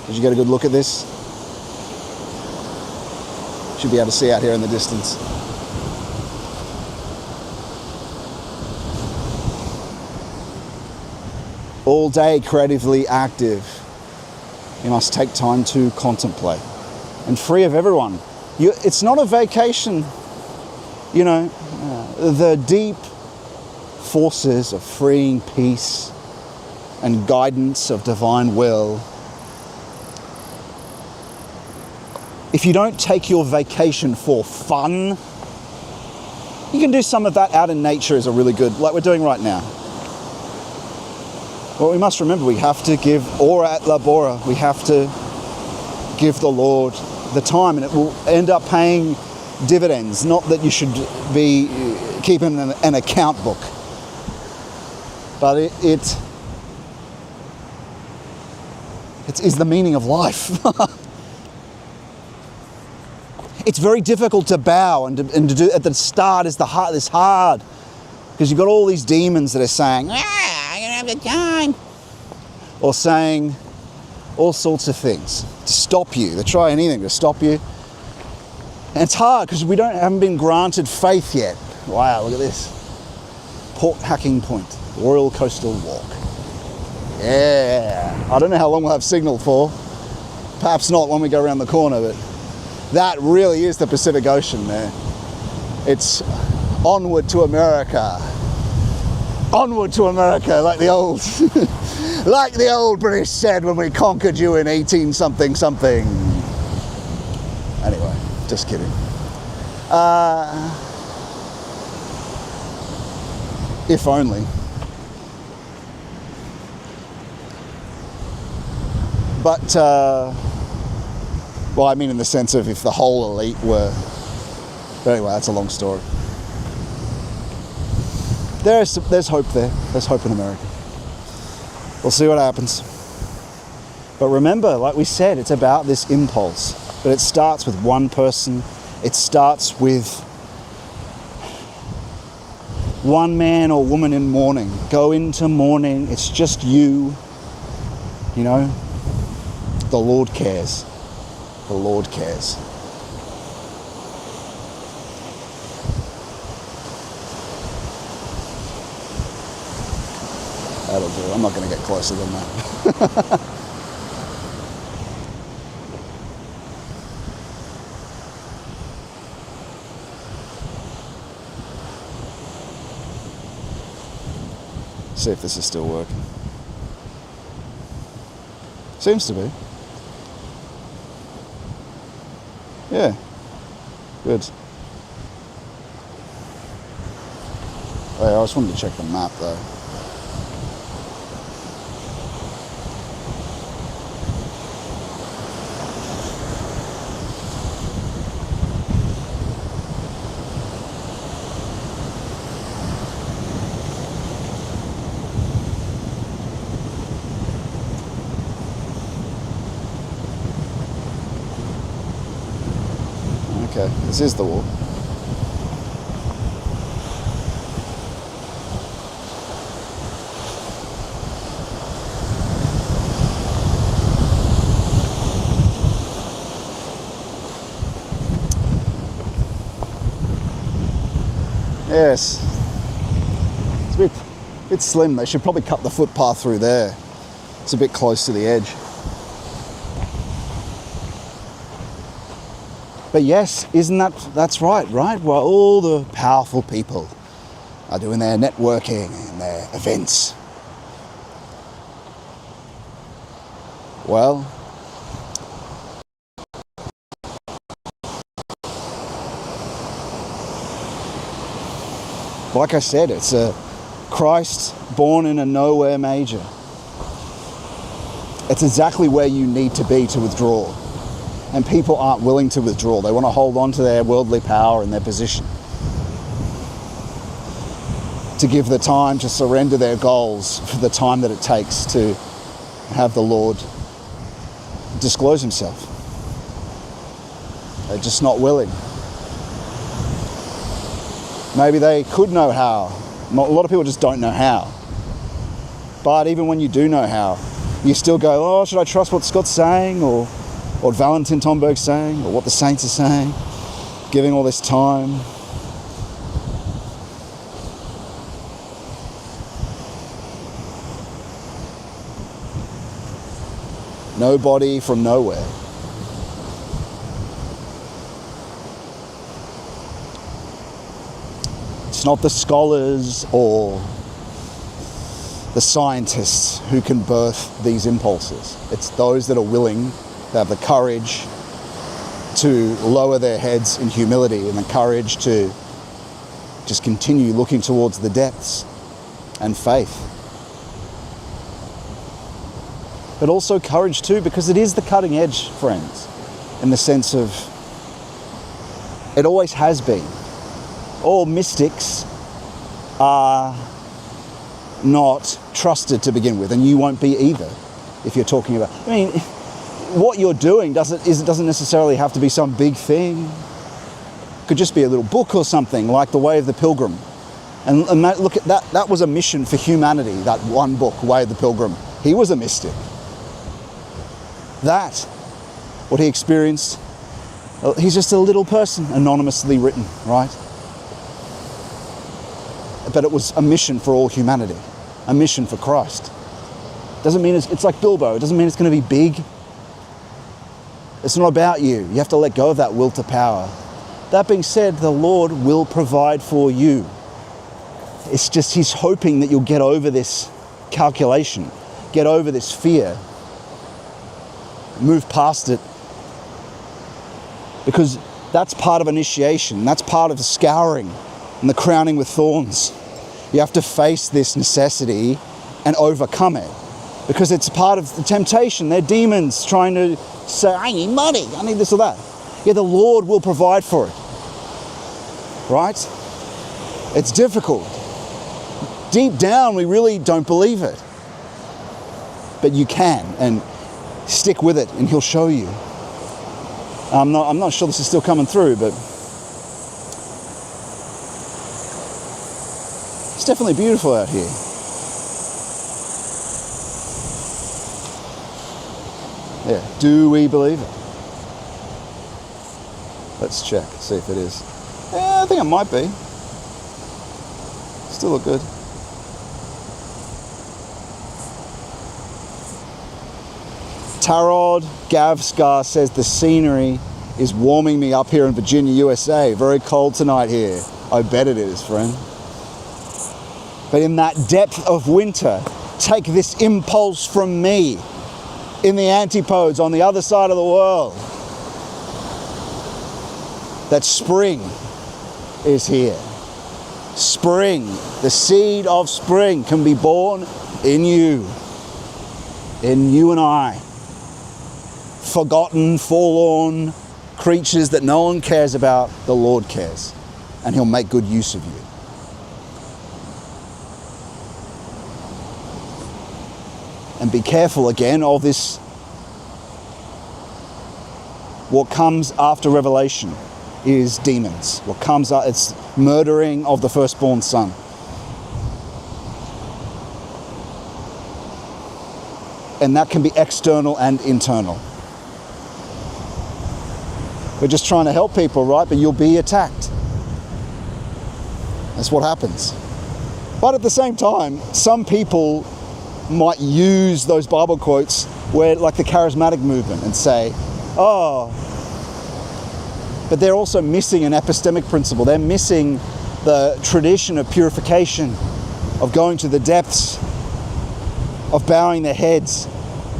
Did you get a good look at this? Should be able to see out here in the distance. all day creatively active. You must take time to contemplate. And free of everyone. It's not a vacation. You know, the deep forces of freeing peace and guidance of divine will. If you don't take your vacation for fun, you can do some of that out in nature is a really good, like we're doing right now. Well, we must remember we have to give ora et labora. We have to give the Lord the time, and it will end up paying dividends. Not that you should be keeping an account book, but it is the meaning of life. It's very difficult to bow and to do at the start is hard because you've got all these demons that are saying, I don't have the time, or saying all sorts of things to stop you. They try anything to stop you. And it's hard because we haven't been granted faith yet. Wow, look at this. Port Hacking Point, Royal Coastal Walk. Yeah. I don't know how long we'll have signal for. Perhaps not when we go around the corner, but that really is the Pacific Ocean there. It's onward to America. Onward to America, like the old like the old British said when we conquered you in 18 something something. Anyway, just kidding. If only. But well, I mean in the sense of if the whole elite were, but anyway, that's a long story. There's hope there. There's hope in America. We'll see what happens. But remember, like we said, it's about this impulse. But it starts with one person. It starts with one man or woman in mourning. Go into mourning. It's just you. You know, the Lord cares. The Lord cares. That'll do. I'm not going to get closer than that. See if this is still working. Seems to be. Yeah. Good. Oh, yeah, I just wanted to check the map though. Okay, this is the wall. Yes, it's a bit slim. They should probably cut the footpath through there. It's a bit close to the edge. But yes, that's right? Well, all the powerful people are doing their networking and their events. Well, like I said, it's a Christ born in a nowhere major. It's exactly where you need to be to withdraw. And people aren't willing to withdraw. They want to hold on to their worldly power and their position. To give the time to surrender their goals for the time that it takes to have the Lord disclose himself. They're just not willing. Maybe they could know how. A lot of people just don't know how. But even when you do know how, you still go, oh, should I trust what Scott's saying? Or what Valentin Tomberg's saying, or what the saints are saying, giving all this time. Nobody from nowhere. It's not the scholars or the scientists who can birth these impulses. It's those that are willing, to have the courage to lower their heads in humility and the courage to just continue looking towards the depths and faith. But also courage too, because it is the cutting edge, friends, in the sense of it always has been. All mystics are not trusted to begin with, and you won't be either if you're talking about, I mean, what you're doing doesn't necessarily have to be some big thing. It could just be a little book or something like The Way of the Pilgrim. And look at that, that was a mission for humanity, that one book, Way of the Pilgrim. He was a mystic. That, what he experienced, he's just a little person, anonymously written, right? But it was a mission for all humanity, a mission for Christ. Doesn't mean it's like Bilbo, it doesn't mean it's going to be big. It's not about you. You have to let go of that will to power. That being said, the Lord will provide for you. It's just he's hoping that you'll get over this calculation, get over this fear, move past it. Because that's part of initiation. That's part of the scouring and the crowning with thorns. You have to face this necessity and overcome it. Because it's part of the temptation. They're demons trying to say, I need money, I need this or that. Yeah, the Lord will provide for it. Right? It's difficult. Deep down, we really don't believe it. But you can, and stick with it, and he'll show you. I'm not sure this is still coming through, but it's definitely beautiful out here. Yeah, do we believe it? Let's check, see if it is. Yeah, I think it might be. Still look good. Tarod Gavskar says the scenery is warming me up here in Virginia, USA. Very cold tonight here. I bet it is, friend. But in that depth of winter, take this impulse from me. In the antipodes on the other side of the world, that spring is here. Spring, the seed of spring can be born in you and I. Forgotten, forlorn creatures that no one cares about, the Lord cares, and he'll make good use of you. And be careful again of this, what comes after Revelation is demons. What comes out, it's murdering of the firstborn son. And that can be external and internal. We're just trying to help people, right? But you'll be attacked. That's what happens. But at the same time, some people might use those Bible quotes where, like the charismatic movement, and say, oh, but they're also missing an epistemic principle. They're missing the tradition of purification, of going to the depths, of bowing their heads,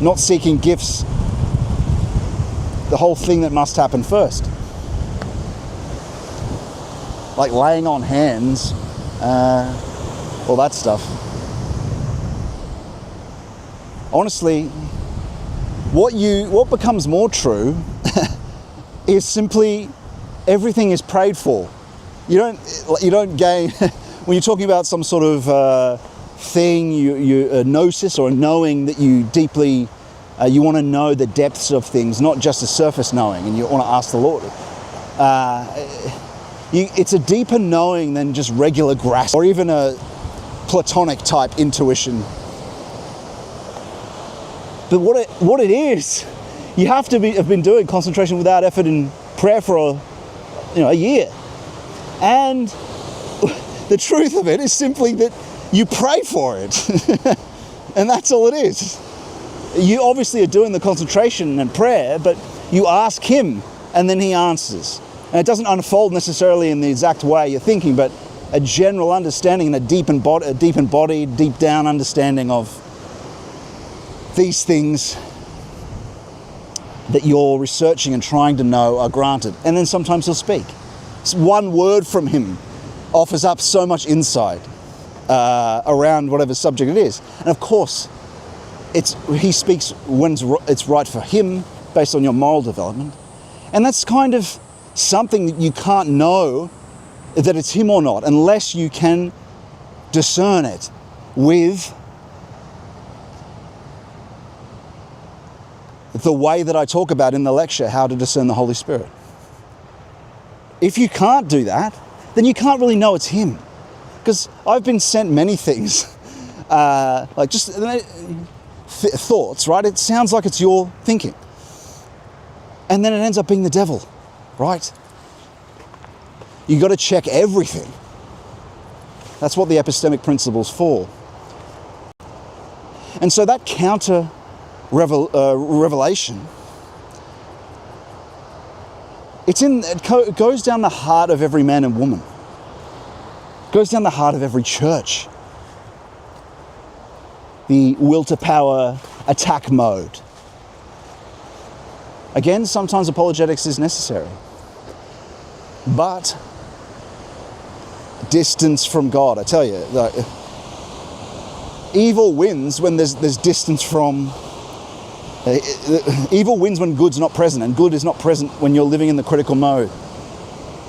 not seeking gifts. The whole thing that must happen first. Like laying on hands, all that stuff. Honestly, what becomes more true is simply everything is prayed for. You don't gain when you're talking about some sort of thing, a gnosis or a knowing that you deeply you want to know the depths of things, not just a surface knowing, and you want to ask the Lord. It's a deeper knowing than just regular grasp or even a Platonic type intuition. But what it is, you have to have been doing concentration without effort in prayer for a year. And the truth of it is simply that you pray for it. And that's all it is. You obviously are doing the concentration and prayer, but you ask him and then he answers. And it doesn't unfold necessarily in the exact way you're thinking, but a general understanding and a deep embodied, deep down understanding of these things that you're researching and trying to know are granted. And then sometimes he'll speak. One word from him offers up so much insight around whatever subject it is. And of course, he speaks when it's right for him, based on your moral development. And that's kind of something that you can't know that it's him or not unless you can discern it with the way that I talk about in the lecture, how to discern the Holy Spirit. If you can't do that, then you can't really know it's him. Because I've been sent many things, like just thoughts, right? It sounds like it's your thinking. And then it ends up being the devil, right? You got to check everything. That's what the epistemic principle's for. And so that counter revelation, it goes down the heart of every man and woman. It goes down the heart of every church. The will to power attack mode. Again, sometimes apologetics is necessary. But distance from God, I tell you, evil wins when there's distance from... evil wins when good's not present, and good is not present when you're living in the critical mode.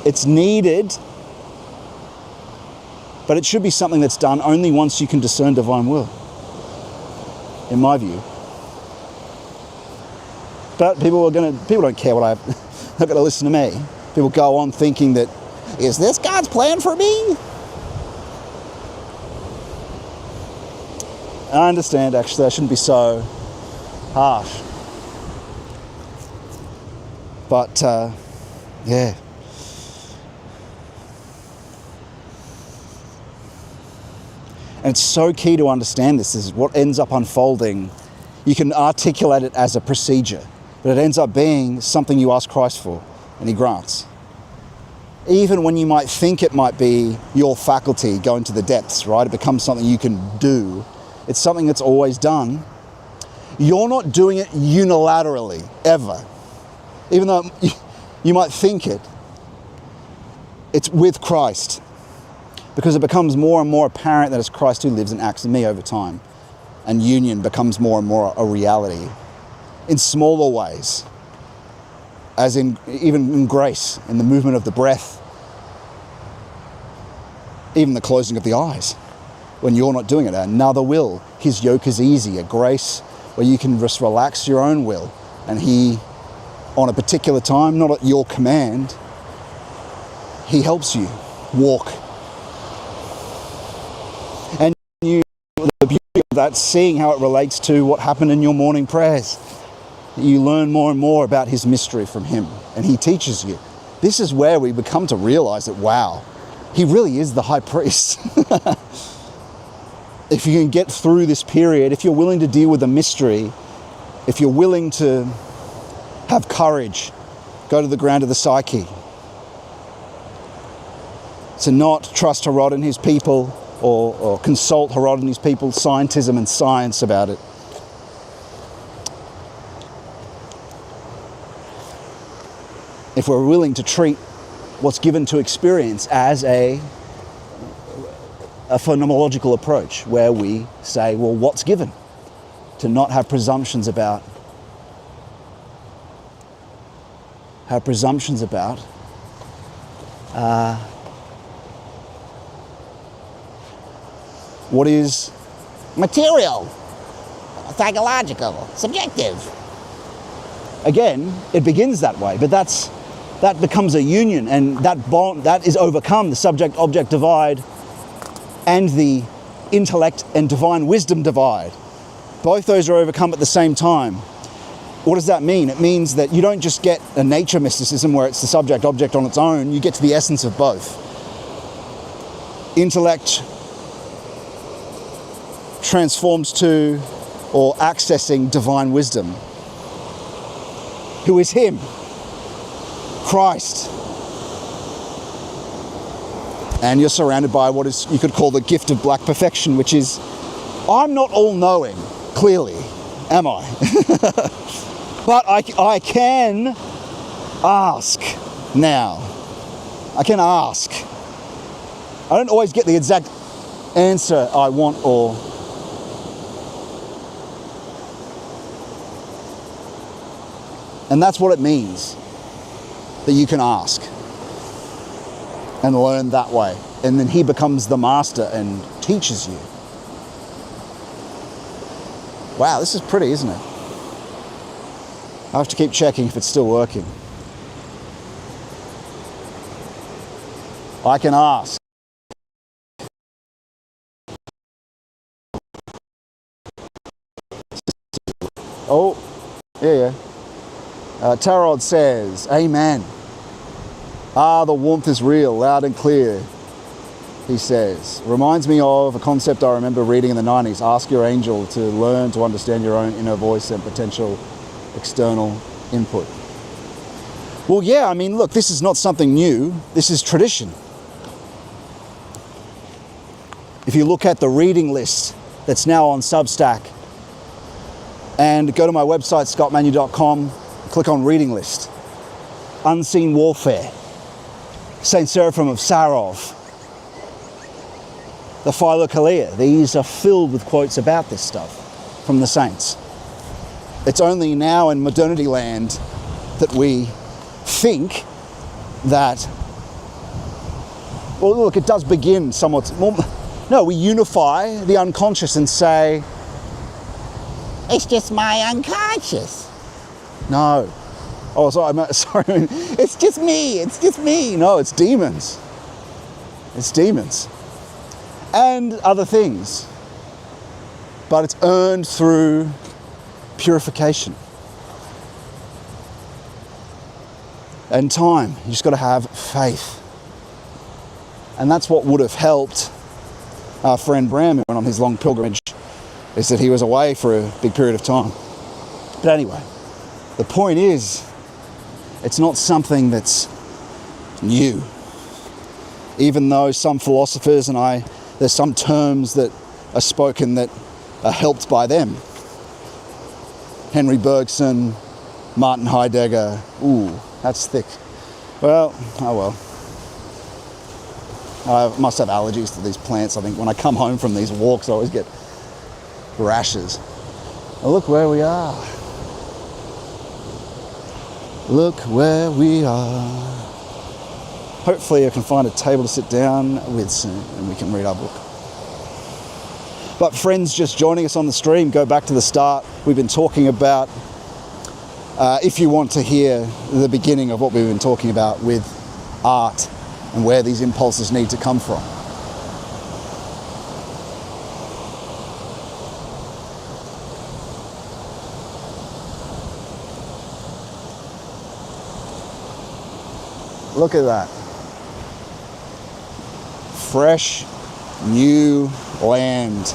It's needed, but it should be something that's done only once you can discern divine will, in my view. But people don't care what they're going to listen to me. People go on thinking that, is this God's plan for me? I understand, actually, I shouldn't be so harsh. But, yeah. And it's so key to understand this. This is what ends up unfolding. You can articulate it as a procedure, but it ends up being something you ask Christ for, and he grants. Even when you might think it might be your faculty going to the depths, right? It becomes something you can do. It's something that's always done. You're not doing it unilaterally, ever. Even though you might think it, it's with Christ. Because it becomes more and more apparent that it's Christ who lives and acts in me over time. And union becomes more and more a reality. In smaller ways. As in, even in grace, in the movement of the breath. Even the closing of the eyes. When you're not doing it. Another will. His yoke is easy. A grace where you can just relax your own will. And he, on a particular time, not at your command, he helps you walk. And the beauty of that, seeing how it relates to what happened in your morning prayers. You learn more and more about his mystery from him, and he teaches you. This is where we become to realize that, wow, he really is the high priest. If you can get through this period, if you're willing to deal with the mystery, if you're willing to have courage, go to the ground of the psyche, to not trust Herod and his people, or consult Herod and his people, scientism and science about it. If we're willing to treat what's given to experience as a phenomenological approach, where we say, well, what's given? To not have presumptions about what is material, psychological, subjective. Again, it begins that way, but that becomes a union, and that bond, that is overcome, the subject-object divide and the intellect and divine wisdom divide. Both those are overcome at the same time. What does that mean? It means that you don't just get a nature mysticism where it's the subject-object on its own, you get to the essence of both. Intellect transforms to or accessing divine wisdom, who is him, Christ. And you're surrounded by what is, you could call, the gift of black perfection, which is, I'm not all-knowing, clearly, am I? But I can ask now. I can ask. I don't always get the exact answer I want, and that's what it means, that you can ask and learn that way. And then he becomes the master and teaches you. Wow, this is pretty, isn't it? I have to keep checking if it's still working. I can ask. Oh, yeah. Tarod says, amen. The warmth is real, loud and clear, he says. Reminds me of a concept I remember reading in the 90s. Ask your angel to learn to understand your own inner voice and potential external input. Well, yeah, I mean, look, this is not something new. This is tradition. If you look at the reading list that's now on Substack, and go to my website, scottmanu.com, click on reading list. Unseen Warfare, Saint Seraphim of Sarov, the Philokalia. These are filled with quotes about this stuff from the saints. It's only now in modernity land that we think that, well, look, it does begin somewhat more. No, we unify the unconscious and say, it's just my unconscious. No. Oh, sorry. It's just me. It's just me. No, it's demons. It's demons. And other things. But it's earned through purification. And time. You just got to have faith. And that's what would have helped our friend Bram, who went on his long pilgrimage, is that he was away for a big period of time. But anyway, the point is, it's not something that's new. Even though some philosophers there's some terms that are spoken that are helped by them. Henry Bergson, Martin Heidegger. Ooh, that's thick. Well, oh well. I must have allergies to these plants. I think when I come home from these walks, I always get rashes. Oh, look where we are. Look where we are. Hopefully I can find a table to sit down with soon and we can read our book. But friends just joining us on the stream, go back to the start. We've been talking about, if you want to hear the beginning of what we've been talking about with art and where these impulses need to come from. Look at that. Fresh, new land.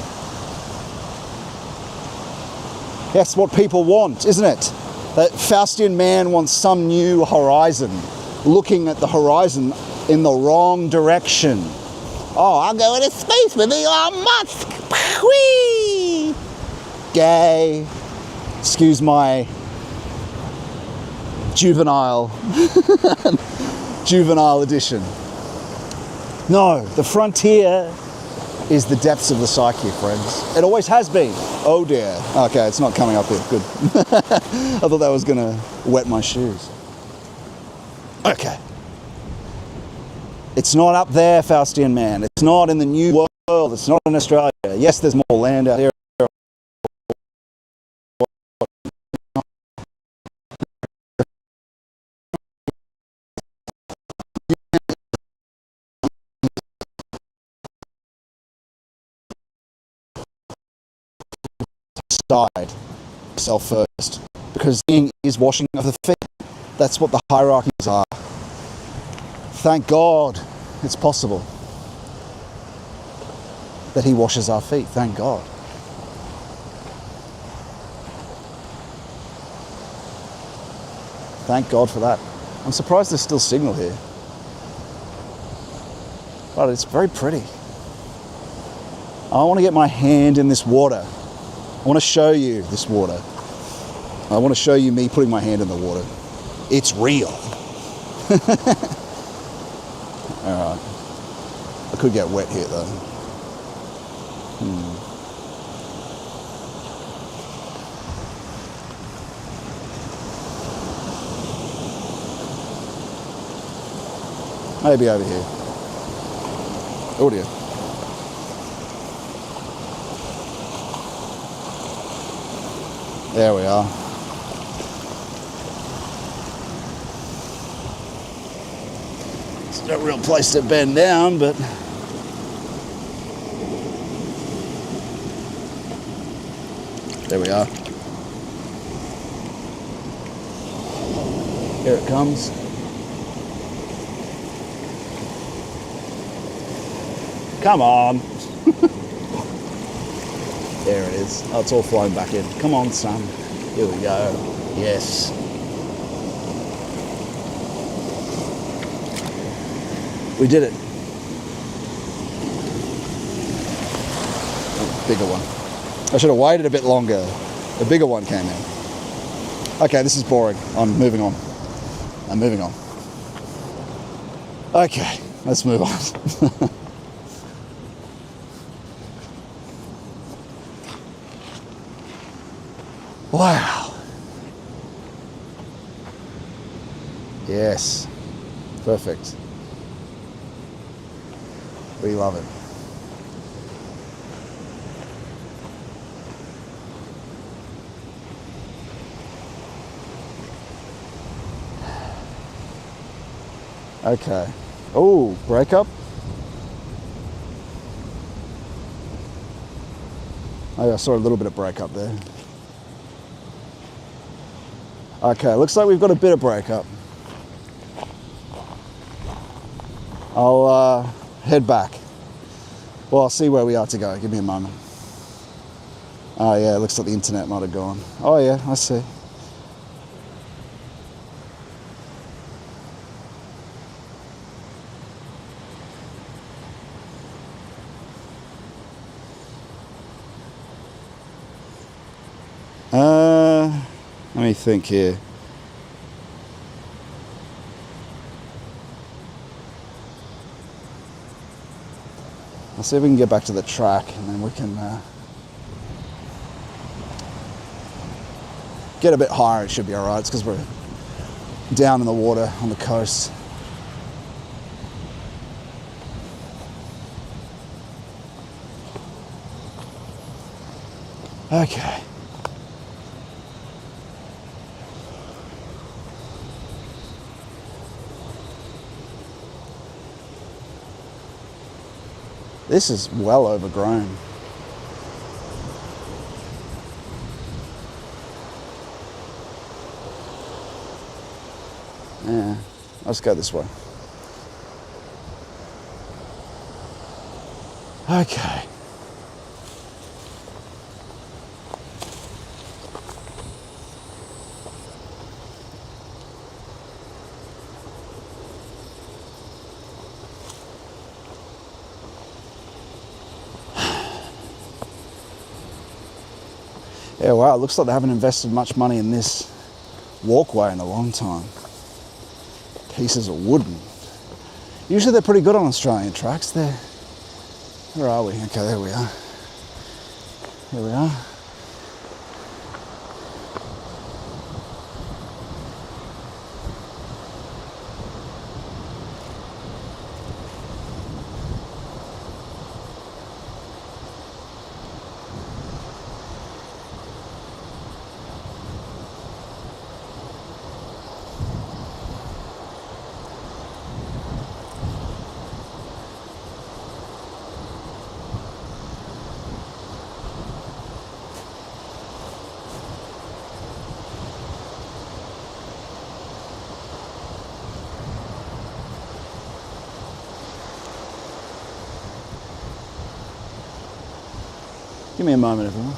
That's what people want, isn't it? That Faustian man wants some new horizon, looking at the horizon in the wrong direction. Oh, I'll go into space with Elon Musk. Whee! Gay. Excuse my juvenile edition. No, the frontier is the depths of the psyche, friends. It always has been. Oh dear. Okay, it's not coming up here. Good. I thought that was going to wet my shoes. Okay. It's not up there, Faustian man. It's not in the New World. It's not in Australia. Yes, there's more land out here. Side self first, because seeing is washing of the feet. That's what the hierarchies are. Thank God it's possible that he washes our feet. Thank God. Thank God for that. I'm surprised there's still signal here. But it's very pretty. I want to get my hand in this water. I want to show you this water. I want to show you me putting my hand in the water. It's real. All right. I could get wet here though. Maybe over here. Audio. There we are. It's no real place to bend down, but there we are. Here it comes. Come on. There it is. Oh, it's all flowing back in. Come on, son. Here we go. Yes. We did it. Oh, bigger one. I should have waited a bit longer. The bigger one came in. Okay, this is boring. I'm moving on. Okay, let's move on. Wow. Yes. Perfect. We love it. Okay. Oh, break up. Oh, I saw a little bit of break up there. Okay, looks like we've got a bit of breakup. I'll head back. Well, I'll see where we are to go. Give me a moment. Oh yeah, it looks like the internet might have gone. Oh yeah, I see. Let me think here. I'll see if we can get back to the track and then we can get a bit higher. It should be alright. It's because we're down in the water on the coast. Okay. This is well overgrown. Yeah, let's go this way. Okay. Yeah, wow, it looks like they haven't invested much money in this walkway in a long time. Pieces of wooden. Usually they're pretty good on Australian tracks. Where are we? Okay, there we are. Here we are. Give me a moment, everyone.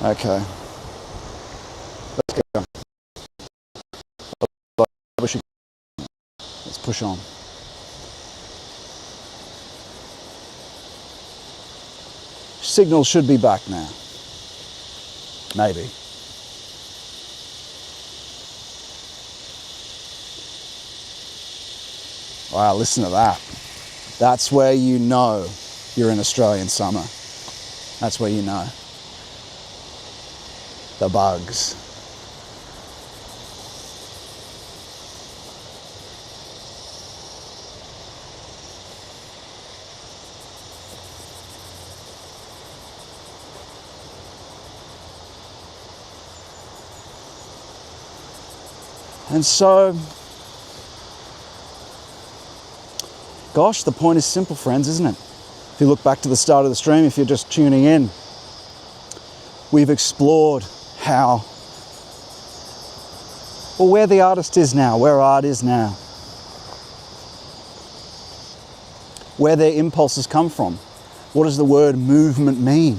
Okay. Let's go. Let's push on. Signal should be back now. Maybe. Wow, listen to that. That's where you know you're in Australian summer. That's where you know. The bugs. And so, gosh, the point is simple, friends, isn't it? If you look back to the start of the stream, if you're just tuning in, we've explored how, well, where the artist is now, where art is now, where their impulses come from. What does the word movement mean?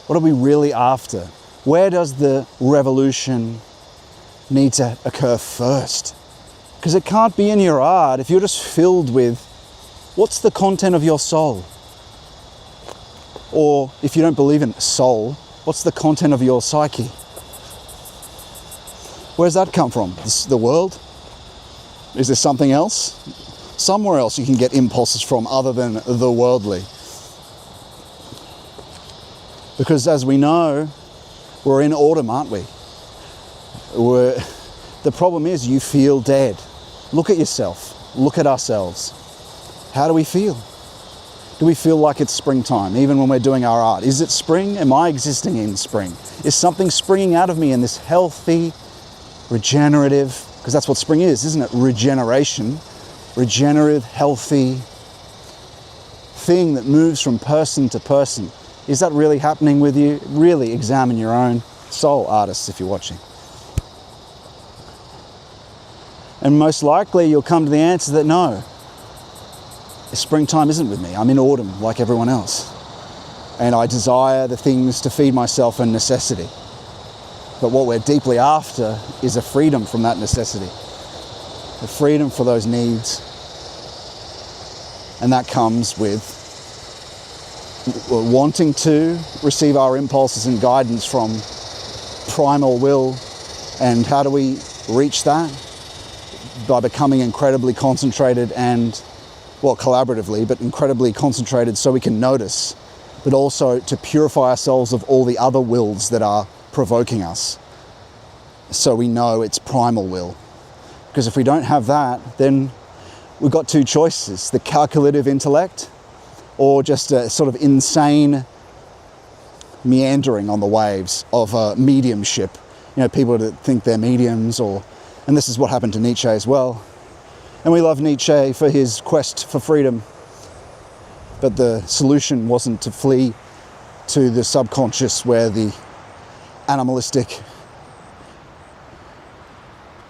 What are we really after? Where does the revolution need to occur first? Because it can't be in your art if you're just filled with, what's the content of your soul? Or if you don't believe in soul, what's the content of your psyche? Where's that come from? The world? Is there something else? Somewhere else you can get impulses from other than the worldly. Because as we know, we're in autumn, aren't we? The problem is you feel dead. Look at yourself. Look at ourselves. How do we feel? Do we feel like it's springtime, even when we're doing our art? Is it spring? Am I existing in spring? Is something springing out of me in this healthy, regenerative, because that's what spring is, isn't it? Regeneration. Regenerative, healthy thing that moves from person to person. Is that really happening with you? Really examine your own soul, artists, if you're watching. And most likely you'll come to the answer that no, springtime isn't with me. I'm in autumn like everyone else. And I desire the things to feed myself and necessity. But what we're deeply after is a freedom from that necessity. A freedom for those needs. And that comes with wanting to receive our impulses and guidance from primal will. And how do we reach that? By becoming incredibly concentrated and, well, collaboratively, but incredibly concentrated so we can notice, but also to purify ourselves of all the other wills that are provoking us. So we know it's primal will. Because if we don't have that, then we've got two choices: the calculative intellect or just a sort of insane meandering on the waves of mediumship. You know, people that think they're mediums, and this is what happened to Nietzsche as well. And we love Nietzsche for his quest for freedom. But the solution wasn't to flee to the subconscious where the animalistic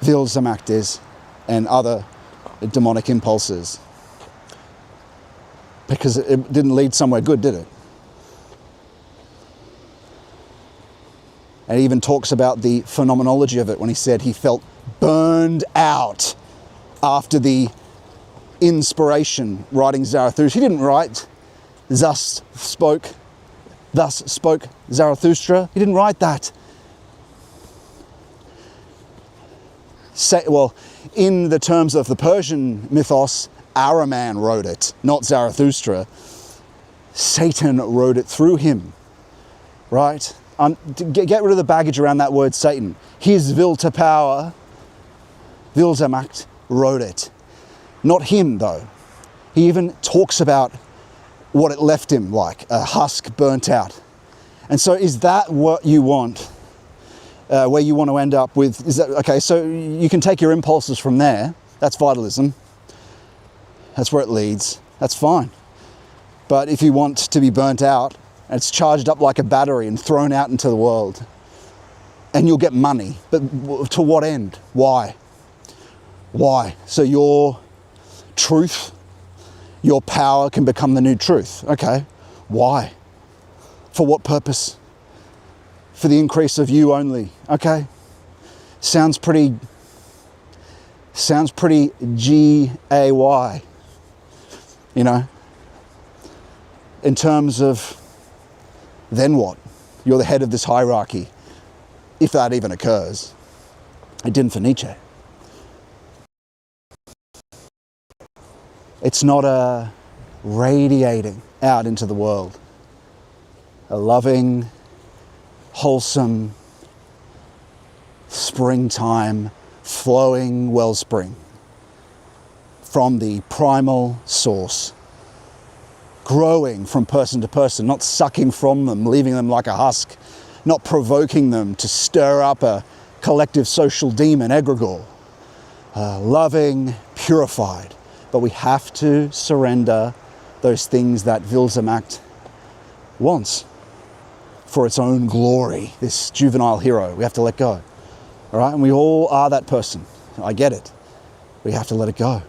Wildsamacht is and other demonic impulses. Because it didn't lead somewhere good, did it? And he even talks about the phenomenology of it when he said he felt burned out after the inspiration writing Zarathustra. He didn't write thus spoke Zarathustra. He didn't write that. Well, in the terms of the Persian mythos, Ahriman wrote it, not Zarathustra. Satan wrote it through him, right? Get rid of the baggage around that word Satan. His will to power, Wildsamacht, wrote it. Not him, though. He even talks about what it left him like, a husk burnt out. And so is that what you want? Where you want to end up with? Is that okay? So you can take your impulses from there. That's vitalism. That's where it leads. That's fine. But if you want to be burnt out, and it's charged up like a battery and thrown out into the world, and you'll get money, but to what end? Why? Why? So your truth, your power can become the new truth. Okay. Why? For what purpose? for the increase of you only. Okay? Sounds pretty G-A-Y, you know, in terms of then what? You're the head of this hierarchy, if that even occurs. It didn't for Nietzsche. It's not a radiating out into the world, a loving, wholesome, springtime, flowing wellspring from the primal source, growing from person to person, not sucking from them, leaving them like a husk, not provoking them to stir up a collective social demon, egregore. Loving, purified. But we have to surrender those things that Wilsemacht wants for its own glory, this juvenile hero. We have to let go. All right? And we all are that person. I get it. We have to let it go.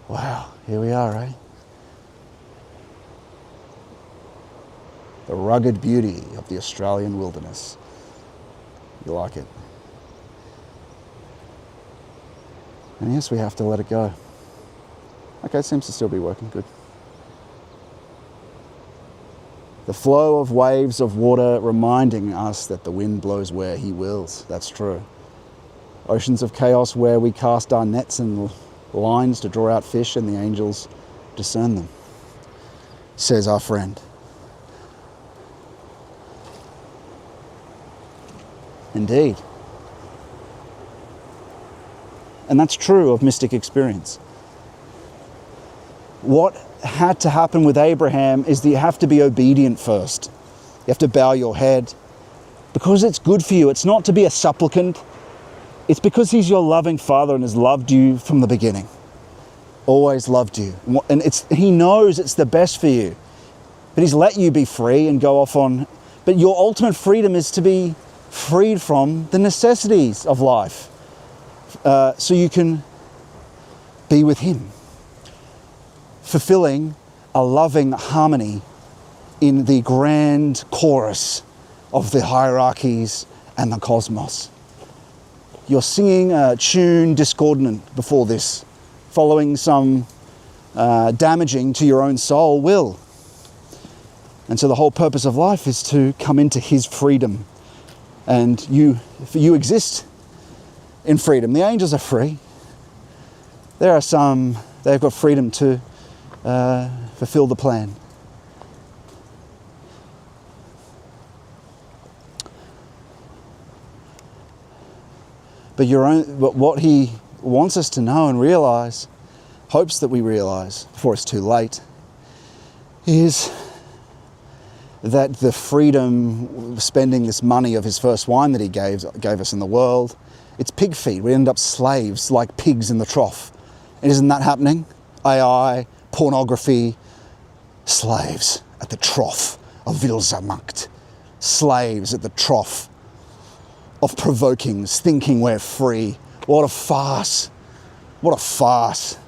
Wow, here we are, right? The rugged beauty of the Australian wilderness. You like it? And yes, we have to let it go. Okay, it seems to still be working good. The flow of waves of water reminding us that the wind blows where he wills. That's true. Oceans of chaos where we cast our nets and lines to draw out fish and the angels discern them, says our friend. Indeed. And that's true of mystic experience. What had to happen with Abraham is that you have to be obedient first. You have to bow your head because it's good for you. It's not to be a supplicant. It's because he's your loving father and has loved you from the beginning. Always loved you. And he knows it's the best for you. But he's let you be free and go off on... But your ultimate freedom is to be freed from the necessities of life. So you can be with him, fulfilling a loving harmony in the grand chorus of the hierarchies and the cosmos. You're singing a tune discordant before this, following some damaging to your own soul will. And so the whole purpose of life is to come into his freedom. And you exist in freedom. The angels are free. There are some, they've got freedom to fulfill the plan. But what he wants us to know and realize, hopes that we realize before it's too late, is that the freedom, spending this money of his first wine that he gave us in the world, it's pig feed. We end up slaves like pigs in the trough. And isn't that happening? AI, pornography, slaves at the trough of Wilsemacht. Slaves at the trough of provokings, thinking we're free. What a farce. What a farce.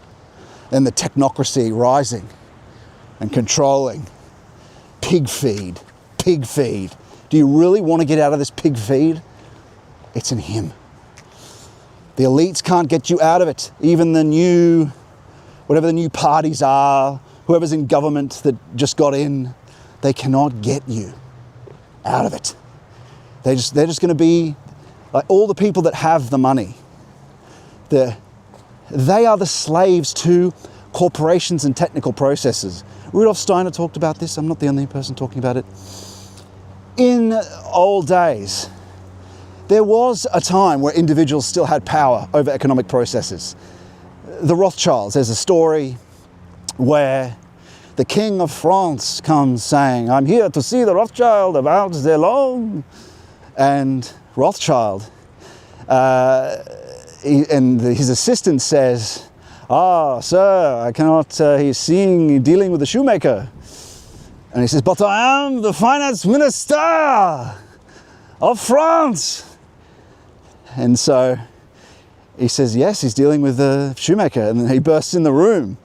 And the technocracy rising and controlling. Pig feed. Pig feed. Do you really want to get out of this pig feed? It's in him. The elites can't get you out of it. Even whatever the new parties are, whoever's in government that just got in, they cannot get you out of it. They're just going to be like all the people that have the money. They are the slaves to corporations and technical processes. Rudolf Steiner talked about this. I'm not the only person talking about it. In old days, there was a time where individuals still had power over economic processes. The Rothschilds, there's a story where the King of France comes saying, "I'm here to see the Rothschild about the loan." And Rothschild, and his assistant says, "Ah, sir, I cannot, he's dealing with the shoemaker." And he says, "But I am the finance minister of France." And so he says, "Yes, he's dealing with the shoemaker." And then he bursts in the room.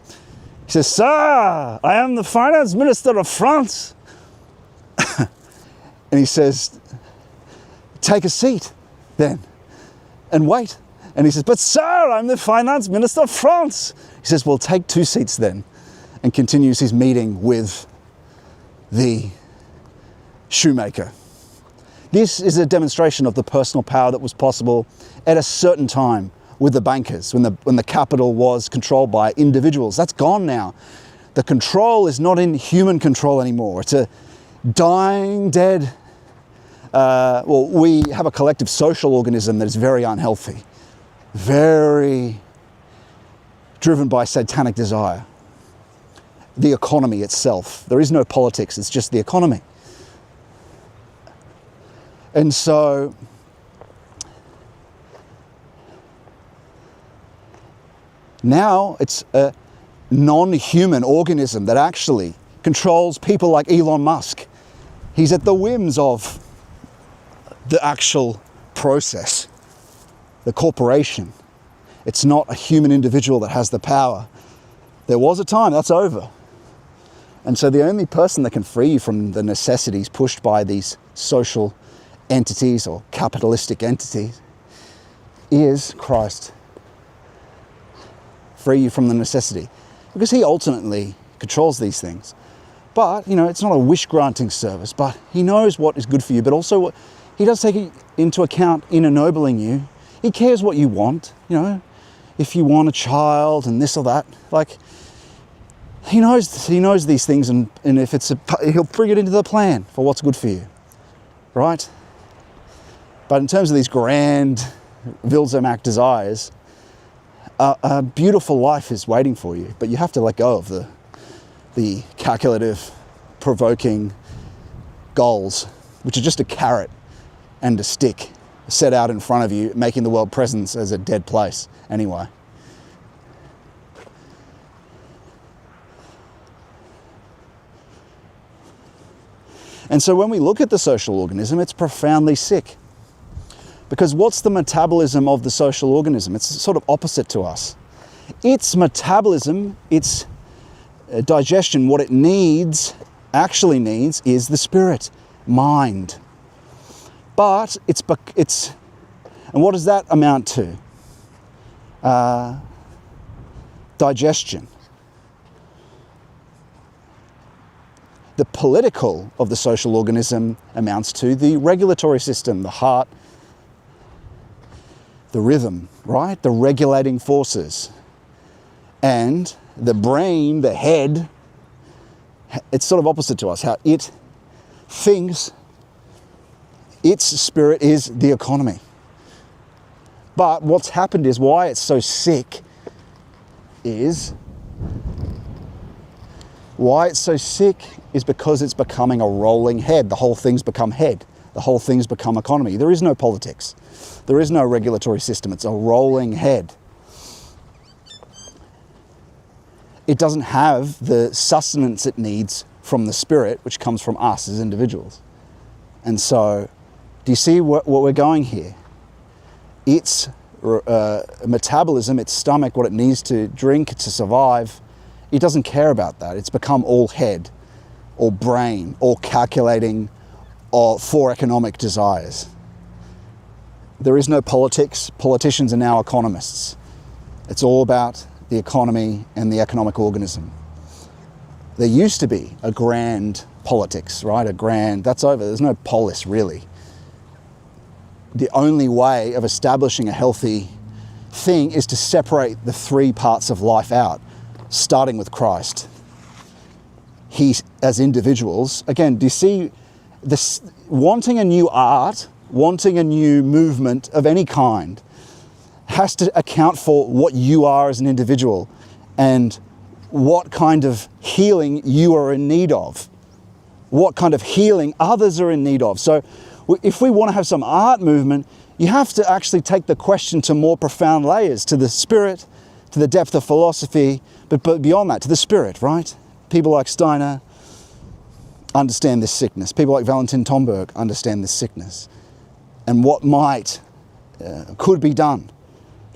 He He says, "Sir, I am the finance minister of France." And he says, "Take a seat then and wait." And he says, "But sir, I'm the finance minister of France." He says, "Well, take 2 seats then," and continues his meeting with the shoemaker. This is a demonstration of the personal power that was possible at a certain time with the bankers, when the capital was controlled by individuals. That's gone now. The control is not in human control anymore. It's a dying, dead. We have a collective social organism that is very unhealthy, very driven by satanic desire. The economy itself. There is no politics, it's just the economy. And so now it's a non-human organism that actually controls people like Elon Musk. He's at the whims of the actual process, the corporation. It's not a human individual that has the power. There was a time, that's over. And so the only person that can free you from the necessities pushed by these social entities or capitalistic entities is Christ. Free you from the necessity. Because he ultimately controls these things. But, it's not a wish-granting service, but he knows what is good for you, but also what he does take it into account in ennobling you. He cares what you want, if you want a child and this or that. Like, he knows these things, and if he'll bring it into the plan for what's good for you, right? But in terms of these grand Wilzermack desires, a beautiful life is waiting for you, but you have to let go of the calculative, provoking goals, which are just a carrot and a stick set out in front of you, making the world present as a dead place anyway. And so when we look at the social organism, it's profoundly sick. Because what's the metabolism of the social organism? It's sort of opposite to us. Its metabolism, its digestion, what it actually needs is the spirit, mind. But and what does that amount to? Digestion. The political of the social organism amounts to the regulatory system, the heart, the rhythm, right? The regulating forces. And the brain, the head, it's sort of opposite to us, how it thinks. Its spirit is the economy. But what's happened is, why it's so sick is because it's becoming a rolling head. The whole thing's become head. The whole thing's become economy. There is no politics. There is no regulatory system. It's a rolling head. It doesn't have the sustenance it needs from the spirit, which comes from us as individuals. And so, do you see what we're going here? Its metabolism, its stomach, what it needs to drink to survive, it doesn't care about that. It's become all head, all brain, all calculating for economic desires. There is no politics. Politicians are now economists. It's all about the economy and the economic organism. There used to be a grand politics, right? That's over. There's no polis, really. The only way of establishing a healthy thing is to separate the 3 parts of life out, starting with Christ. He, as individuals, again, do you see this? Wanting a new art, wanting a new movement of any kind, has to account for what you are as an individual and what kind of healing you are in need of, what kind of healing others are in need of. So if we want to have some art movement, you have to actually take the question to more profound layers, to the spirit, to the depth of philosophy, but beyond that, to the spirit, right? People like Steiner understand this sickness. People like Valentin Tomberg understand this sickness. And what could be done,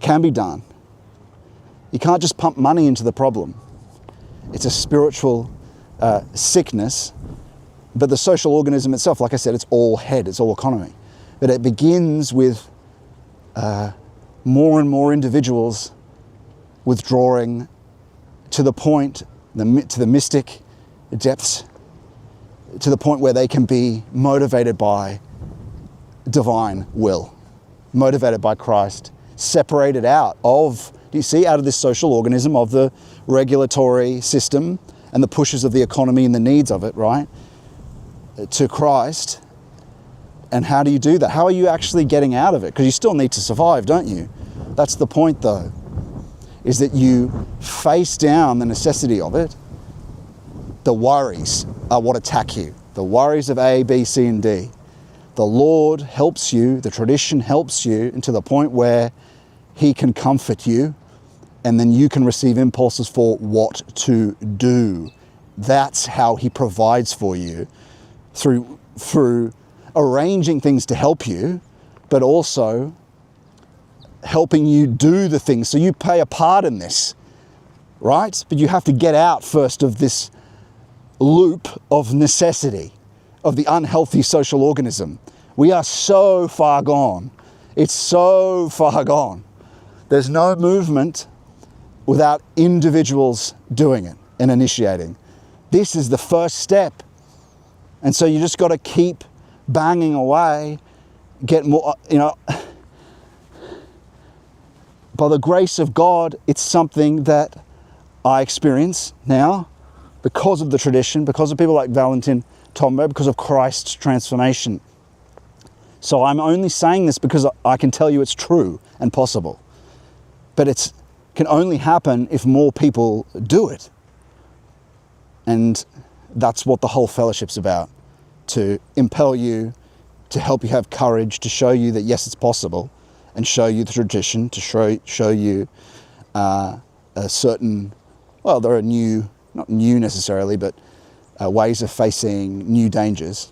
can be done. You can't just pump money into the problem. It's a spiritual sickness. But the social organism itself, like I said, it's all head, it's all economy. But it begins with more and more individuals withdrawing to the point, to the mystic depths, to the point where they can be motivated by divine will, motivated by Christ, separated out of, do you see, out of this social organism of the regulatory system and the pushes of the economy and the needs of it, right? To Christ. And how do you do that? How are you actually getting out of it? Because you still need to survive, don't you? That's the point, though, is that you face down the necessity of it. The worries are what attack you. The worries of A, B, C, and D. The Lord helps you, the tradition helps you, and to the point where He can comfort you, and then you can receive impulses for what to do. That's how He provides for you, through arranging things to help you, but also helping you do the things. So you play a part in this, right? But you have to get out first of this loop of necessity, of the unhealthy social organism. We are so far gone. It's so far gone. There's no movement without individuals doing it and initiating. This is the first step. And so you just got to keep banging away, get more, by the grace of God, it's something that I experience now because of the tradition, because of people like Valentin Tombo, because of Christ's transformation. So I'm only saying this because I can tell you it's true and possible. But it can only happen if more people do it. And that's what the whole fellowship's about. To impel you, to help you have courage, to show you that yes, it's possible, and show you the tradition, to show you a certain, well, there are new, not new necessarily, but ways of facing new dangers.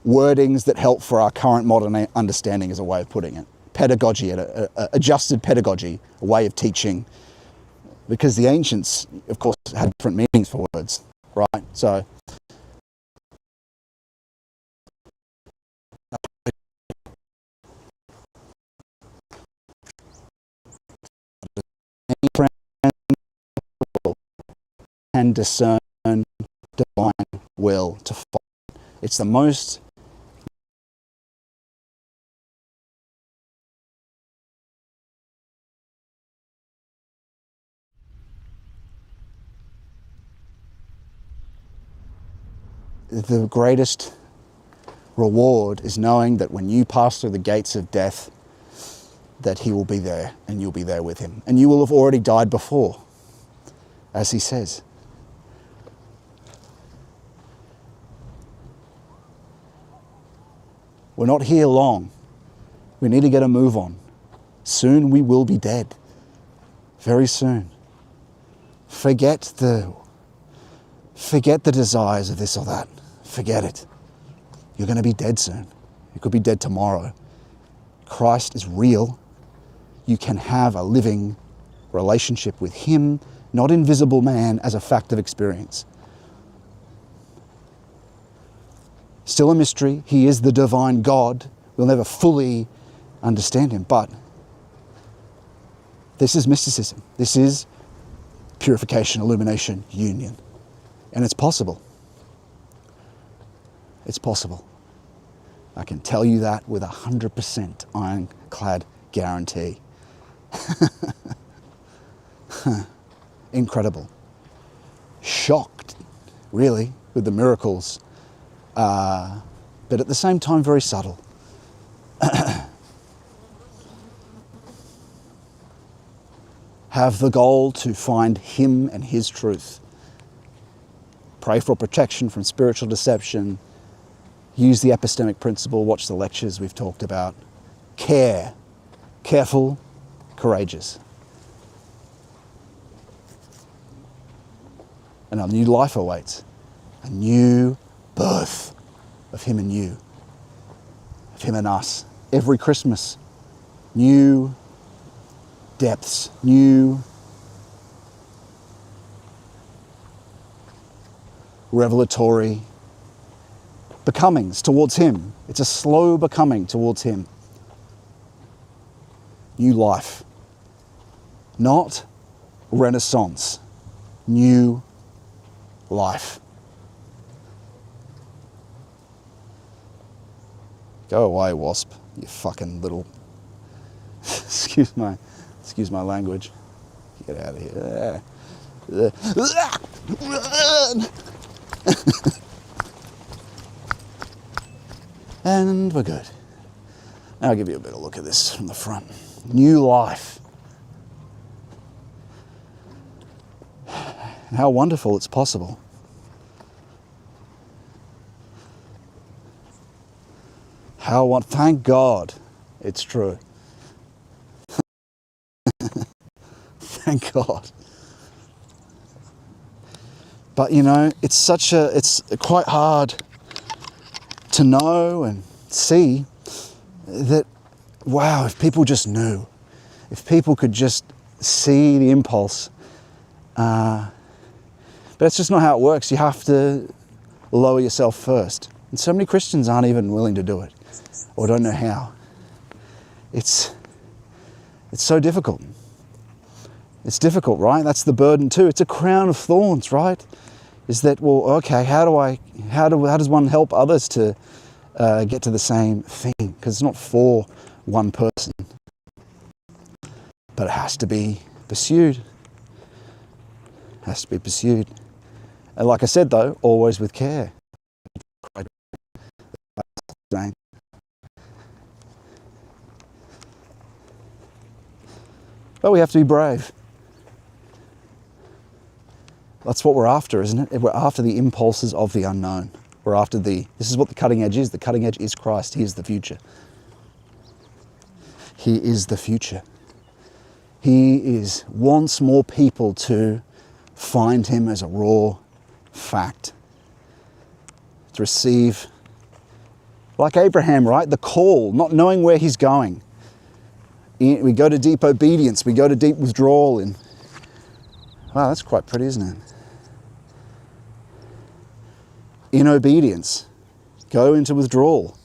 Wordings that help for our current modern understanding is a way of putting it. Pedagogy, adjusted pedagogy, a way of teaching. Because the ancients, of course, had different meanings for words, right? So any friend can discern divine will to follow. It's the most the greatest reward is knowing that when you pass through the gates of death, that He will be there and you'll be there with Him. And you will have already died before, as He says. We're not here long. We need to get a move on. Soon we will be dead. Very soon. Forget the desires of this or that. Forget it. You're going to be dead soon. You could be dead tomorrow. Christ is real. You can have a living relationship with Him, not invisible man, as a fact of experience. Still a mystery. He is the divine God. We'll never fully understand Him, but this is mysticism. This is purification, illumination, union. And it's possible. It's possible. I can tell you that with 100% ironclad guarantee. Incredible. Shocked, really, with the miracles. But at the same time, very subtle. Have the goal to find Him and His truth. Pray for protection from spiritual deception. Use the epistemic principle. Watch the lectures we've talked about. Care. Careful, courageous. And a new life awaits. A new birth of Him and you. Of Him and us. Every Christmas. New depths. New revelatory becomings towards Him. It's a slow becoming towards Him. New life. Not renaissance. New life. Go away, wasp, you fucking little... excuse my language. Get out of here. And we're good. Now I'll give you a better look at this from the front. New life. How wonderful it's possible. Thank God it's true. Thank God. But you know, it's quite hard to know and see that, wow, if people just knew, if people could just see the impulse. But it's just not how it works. You have to lower yourself first. And so many Christians aren't even willing to do it or don't know how. It's so difficult. It's difficult, right? That's the burden too. It's a crown of thorns, right? Is that, well, okay, how does one help others to get to the same thing? Because it's not for one person, but it has to be pursued. It has to be pursued. And like I said though, always with care. But we have to be brave. That's what we're after, isn't it? We're after the impulses of the unknown. We're after this is what the cutting edge is. The cutting edge is Christ. He is the future. He is the future. He wants more people to find Him as a raw fact. To receive, like Abraham, right? The call, not knowing where he's going. We go to deep obedience. We go to deep withdrawal. And wow, that's quite pretty, isn't it? In obedience, go into withdrawal.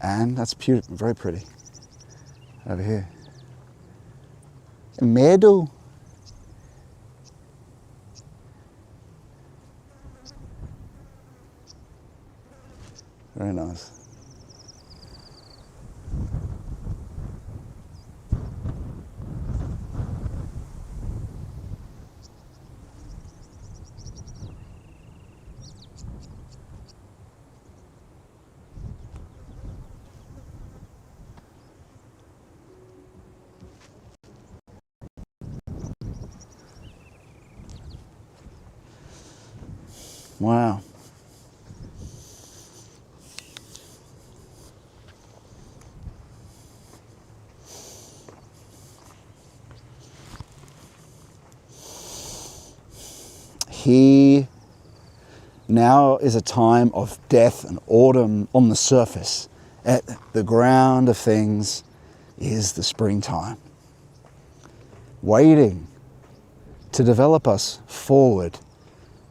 And that's very pretty. Over here. A meadow. Very nice. Wow. He now is a time of death and autumn on the surface. At the ground of things is the springtime, waiting to develop us forward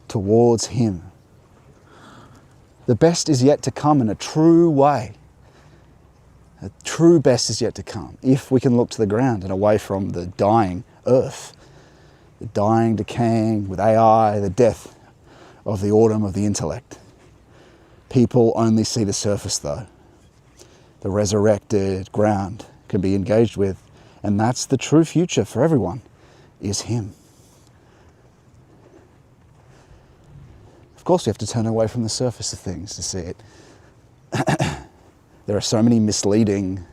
towards Him. The best is yet to come in a true way. A true best is yet to come if we can look to the ground and away from the dying earth, the dying, decaying with AI, the death of the autumn of the intellect. People only see the surface though. The resurrected ground can be engaged with, and that's the true future for everyone, is Him. Of course, we have to turn away from the surface of things to see it. There are so many misleading,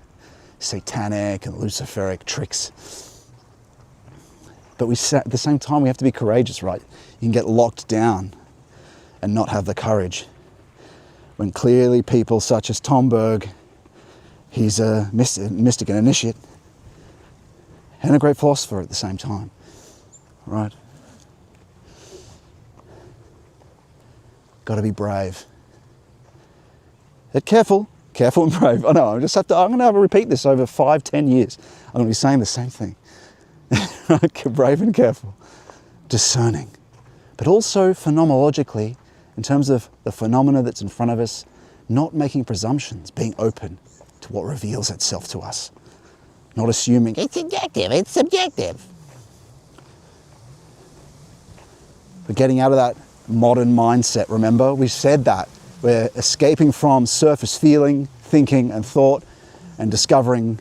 satanic and luciferic tricks. But at the same time, we have to be courageous, right? You can get locked down and not have the courage. When clearly people such as Tom Berg, he's a mystic and initiate, and a great philosopher at the same time, right? Got to be brave. Careful and brave. I know. I'm going to have to repeat this over 5-10 years. I'm going to be saying the same thing. Brave and careful, discerning, but also phenomenologically in terms of the phenomena that's in front of us, not making presumptions, being open to what reveals itself to us. Not assuming it's objective, it's subjective. But getting out of that modern mindset, remember? We said that. We're escaping from surface feeling, thinking and thought, and discovering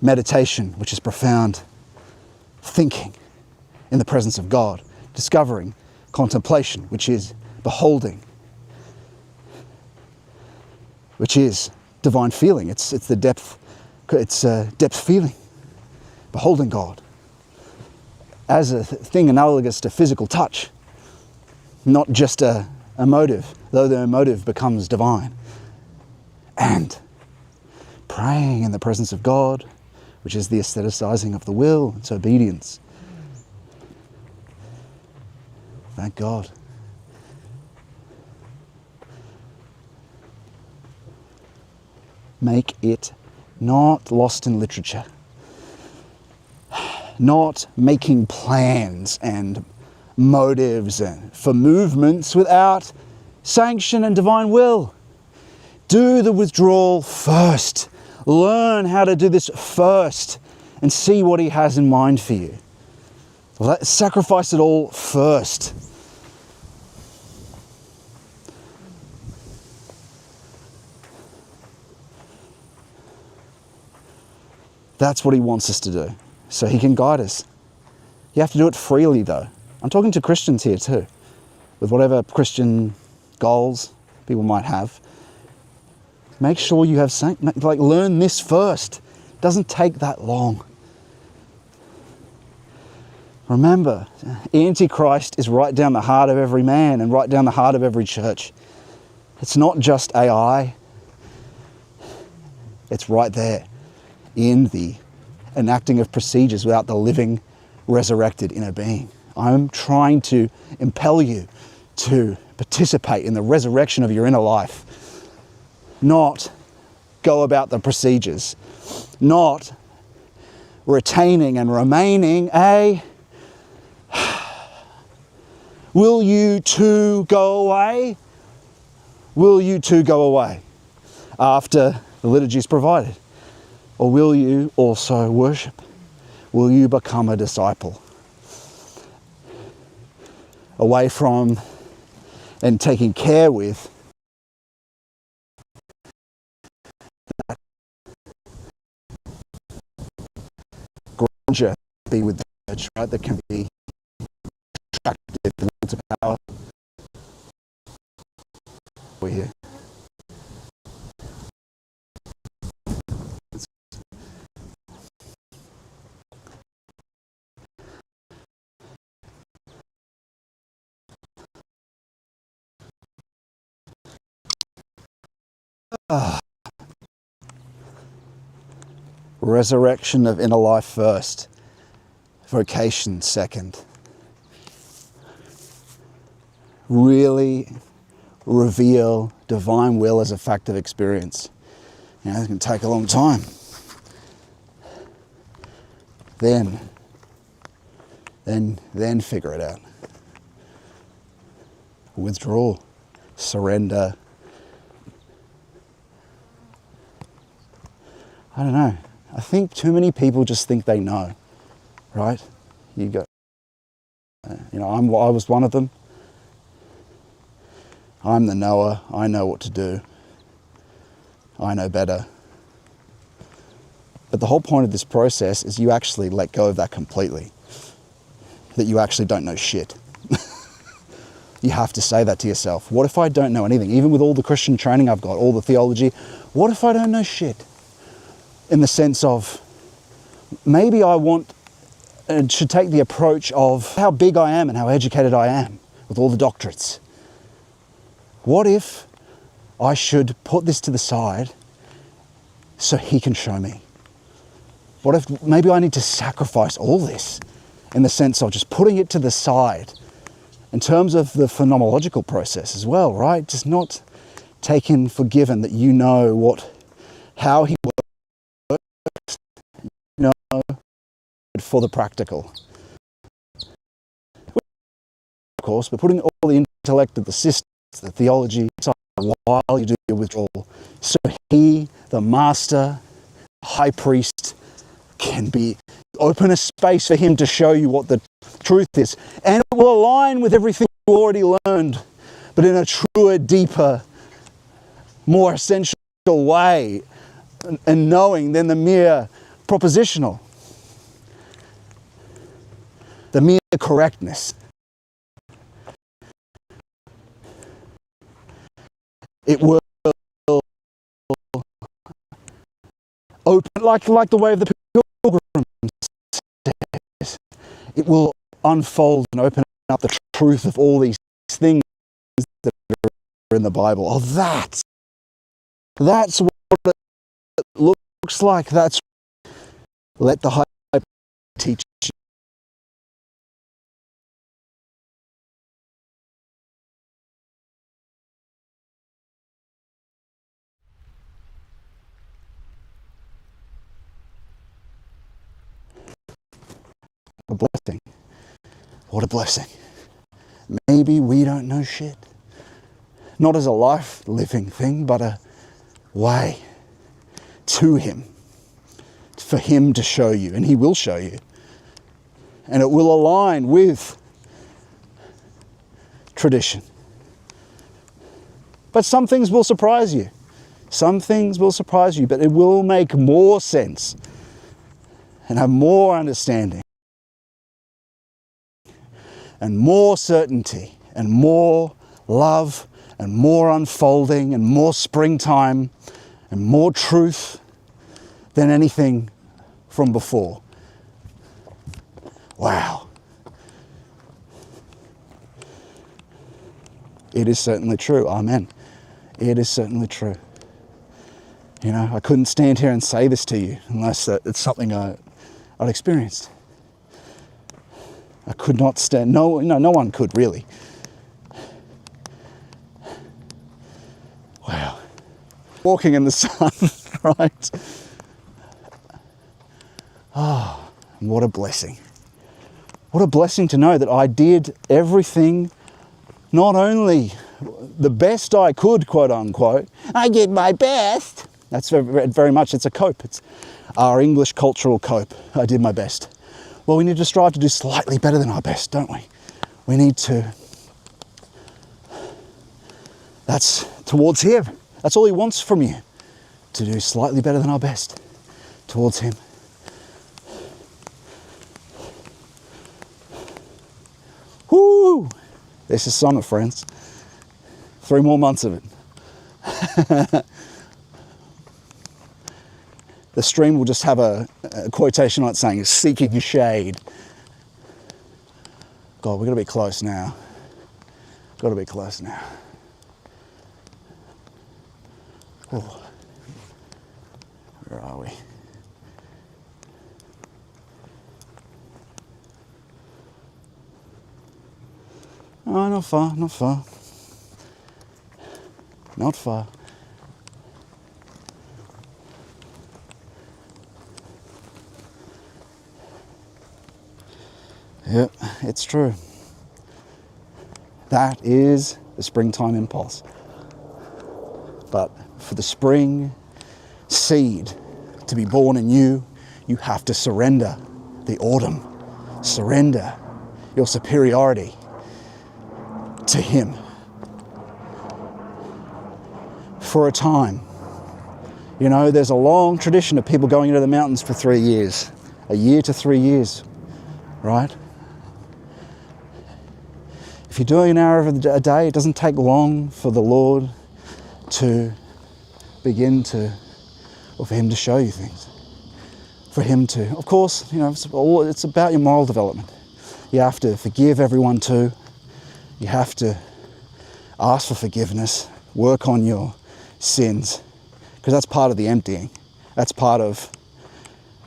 meditation, which is profound thinking in the presence of God. Discovering contemplation, which is beholding, which is divine feeling. It's the depth, it's depth feeling, beholding God as a thing analogous to physical touch, not just a emotive, though the emotive becomes divine. And praying in the presence of God, which is the aestheticizing of the will, it's obedience. Thank God. Make it not lost in literature, not making plans and motives and for movements without sanction and divine will. Do the withdrawal first. Learn how to do this first and see what he has in mind for you. Sacrifice it all first. That's what he wants us to do, so he can guide us. You have to do it freely, though. I'm talking to Christians here too, with whatever Christian goals people might have. Make sure you have, learn this first. It doesn't take that long. Remember, Antichrist is right down the heart of every man and right down the heart of every church. It's not just AI. It's right there in the enacting of procedures without the living resurrected inner being. I'm trying to impel you to participate in the resurrection of your inner life, not go about the procedures, not retaining and remaining a will you too go away? Will you too go away after the liturgy is provided? Or will you also worship? Will you become a disciple? Away from and taking care with that grandeur, be with the church, right? That can be attractive to power. We're here. Resurrection of inner life first, vocation second. Really reveal divine will as a fact of experience. You know, it's going to take a long time. Then figure it out. Withdraw, surrender. I don't know. I think too many people just think they know, right? You go, I was one of them. I'm the knower. I know what to do. I know better. But the whole point of this process is you actually let go of that completely. That you actually don't know shit. You have to say that to yourself. What if I don't know anything? Even with all the Christian training I've got, all the theology, what if I don't know shit? In the sense of, maybe I want and should take the approach of how big I am and how educated I am with all the doctorates. What if I should put this to the side so he can show me? What if maybe I need to sacrifice all this in the sense of just putting it to the side in terms of the phenomenological process as well, right? Just not taking for given that you know how he works, for the practical. Of course, but putting all the intellect of the system the theology side while you do your withdrawal. So he, the master, high priest, can be open a space for him to show you what the truth is. And it will align with everything you already learned, but in a truer, deeper, more essential way and knowing than the mere propositional, the mere correctness. It will open, like the way of the pilgrim says, it will unfold and open up the truth of all these things that are in the Bible. Oh, that's what it looks like. That's let the high teach you. A blessing. What a blessing. Maybe we don't know shit. Not as a life living thing, but a way to him, for him to show you, and he will show you. And it will align with tradition. But some things will surprise you. Some things will surprise you, but it will make more sense and have more understanding and more certainty and more love and more unfolding and more springtime and more truth than anything from before. Wow. It is certainly true. Amen. It is certainly true. You know, I couldn't stand here and say this to you unless it's something I'd experienced. I could not stand, no one could really. Wow. Walking in the sun, right? Oh, what a blessing. What a blessing to know that I did everything, not only the best I could, quote unquote. I did my best. That's very much, it's a cope. It's our English cultural cope. I did my best. Well, we need to strive to do slightly better than our best, don't we? We need to. That's towards him. That's all he wants from you. To do slightly better than our best towards him. Whoo! This is summer, friends. 3 more months of it. The stream will just have a quotation on it saying, seeking shade. God, we've got to be close now. Got to be close now. Oh. Where are we? Oh, not far, not far. Not far. Yep, it's true. That is the springtime impulse. But for the spring seed to be born in you, you have to surrender the autumn. Surrender your superiority to him. For a time. You know, there's a long tradition of people going into the mountains for 3 years. A year to 3 years, right? If you're doing an hour a day, it doesn't take long for the Lord to begin to, or for him to show you things. For him to, of course, you know, it's about your moral development. You have to forgive everyone too. You have to ask for forgiveness, work on your sins, because that's part of the emptying. That's part of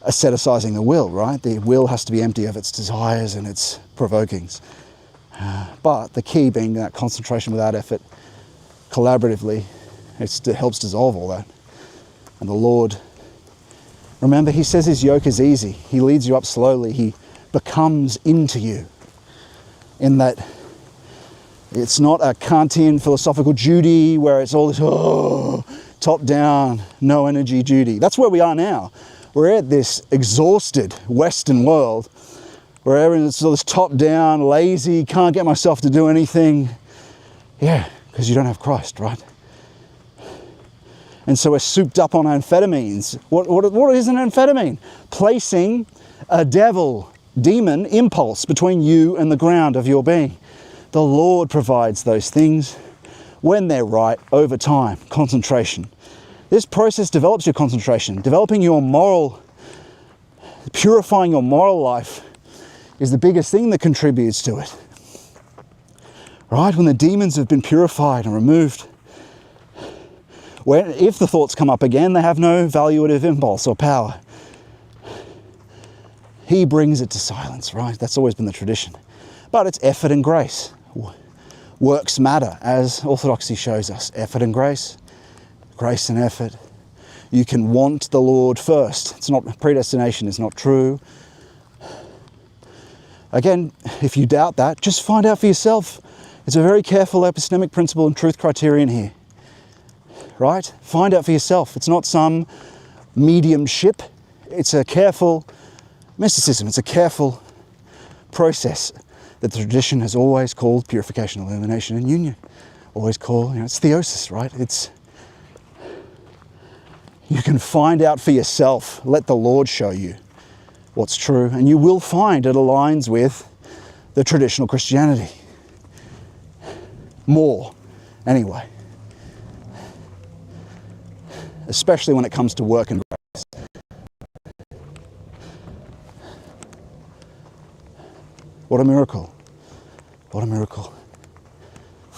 asceticizing the will, right? The will has to be empty of its desires and its provokings. But the key being that concentration without effort, collaboratively, it helps dissolve all that. And the Lord, remember, he says his yoke is easy. He leads you up slowly. He becomes into you in that It's not a Kantian philosophical duty where it's all this top down, no energy duty. That's where we are now. We're at this exhausted Western world where everyone's all this top down, lazy, can't get myself to do anything. Yeah, because you don't have Christ, right? And so we're souped up on amphetamines. What is an amphetamine? Placing a demon impulse between you and the ground of your being. The Lord provides those things when they're right over time. Concentration. This process develops your concentration. Developing your purifying your moral life is the biggest thing that contributes to it. Right? When the demons have been purified and removed, if the thoughts come up again, they have no valuative impulse or power. He brings it to silence, right? That's always been the tradition. But it's effort and grace. Works matter, as Orthodoxy shows us. Effort and grace, grace and effort. You can want the Lord first. It's not, predestination is not true. Again, if you doubt that, just find out for yourself. It's a very careful epistemic principle and truth criterion here. Right? Find out for yourself. It's not some mediumship. It's a careful mysticism. It's a careful process that the tradition has always called purification, illumination, and union. Always call, it's theosis, right? You can find out for yourself. Let the Lord show you what's true, and you will find it aligns with the traditional Christianity. More, anyway. Especially when it comes to work and grace. What a miracle. What a miracle.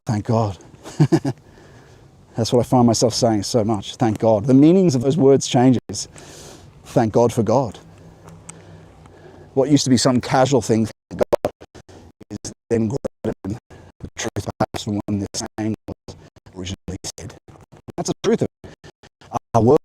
Thank God. That's what I find myself saying so much. Thank God. The meanings of those words changes. Thank God for God. What used to be some casual thing, thank God, is then greater than the truth perhaps from when the saying was originally said. That's the truth of it. Our word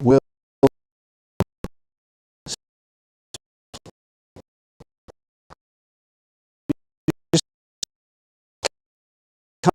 will just come.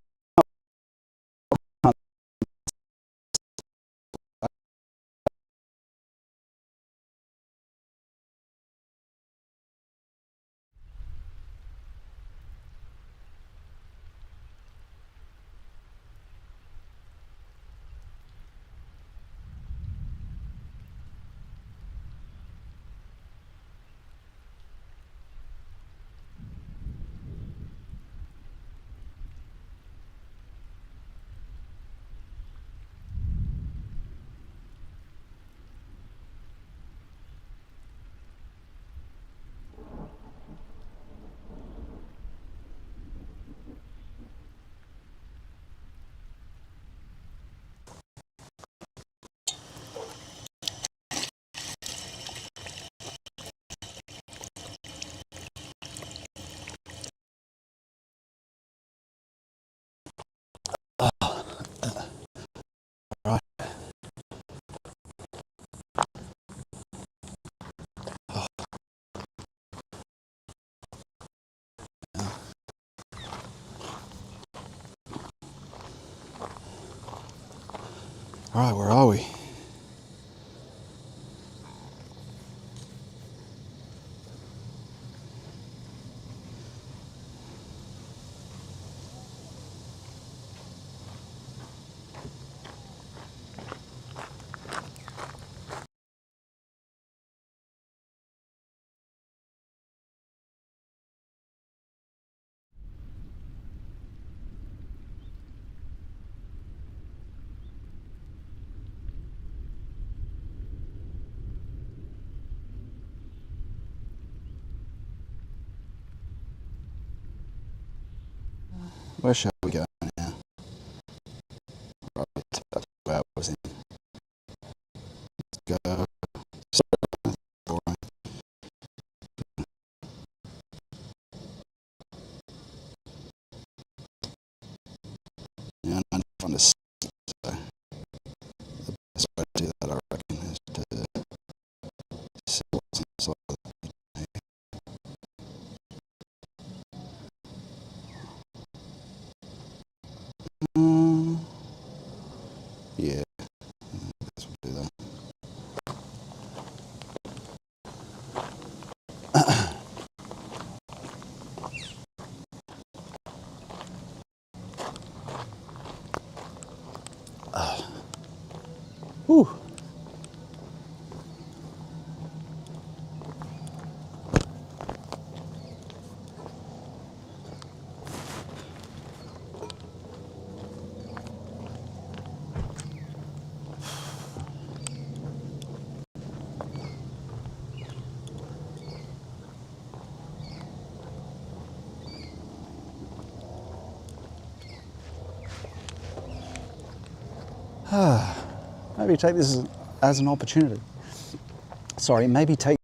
Right. All right, where are we? Where shall we go now? Right, about 2 hours in. Let's go. Sorry, boring. Yeah, I need to find a seat, so the best way to do that, I reckon, is to sit what's inside of the yeah, I guess we'll do that. Whew. Maybe take this as an opportunity. Sorry, maybe take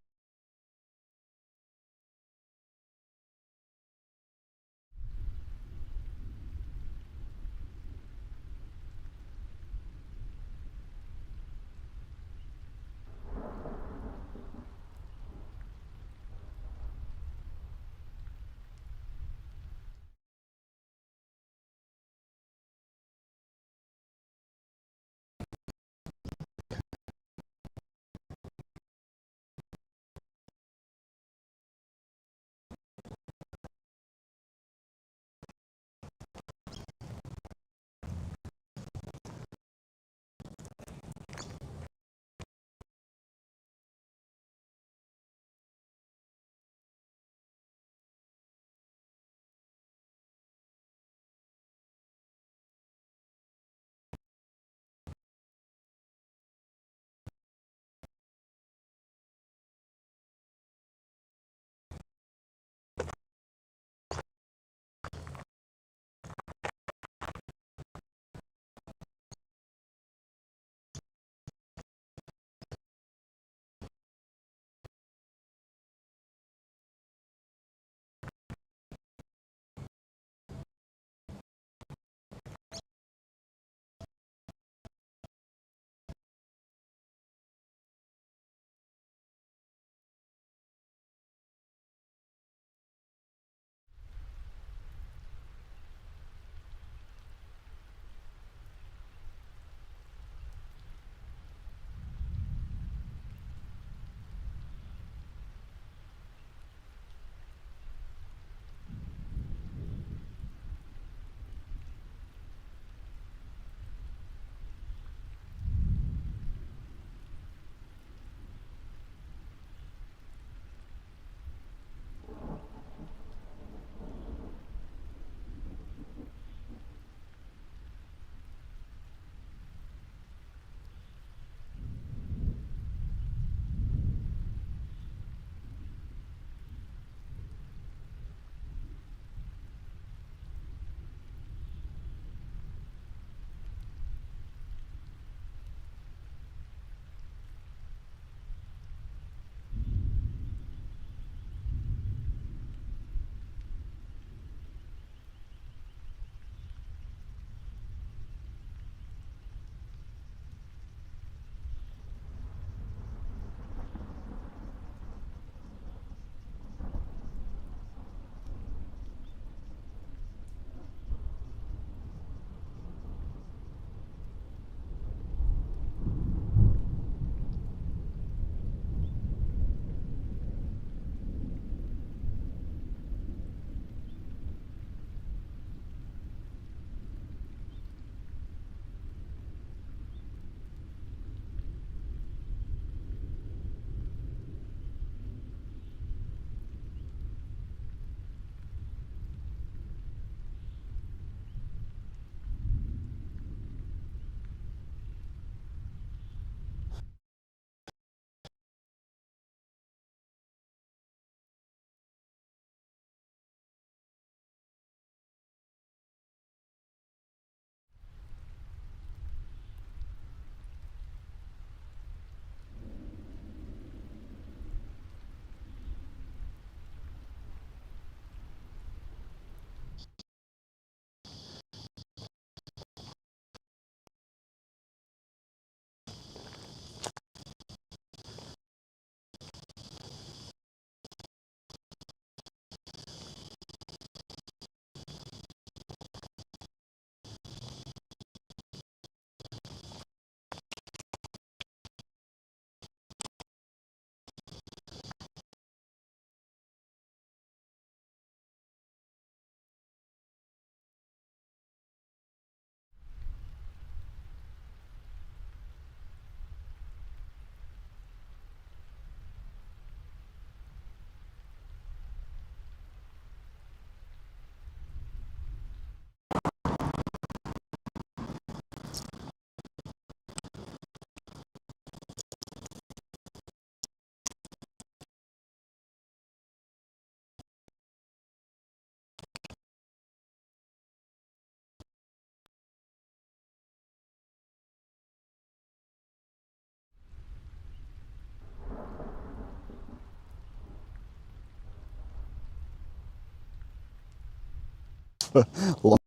for long.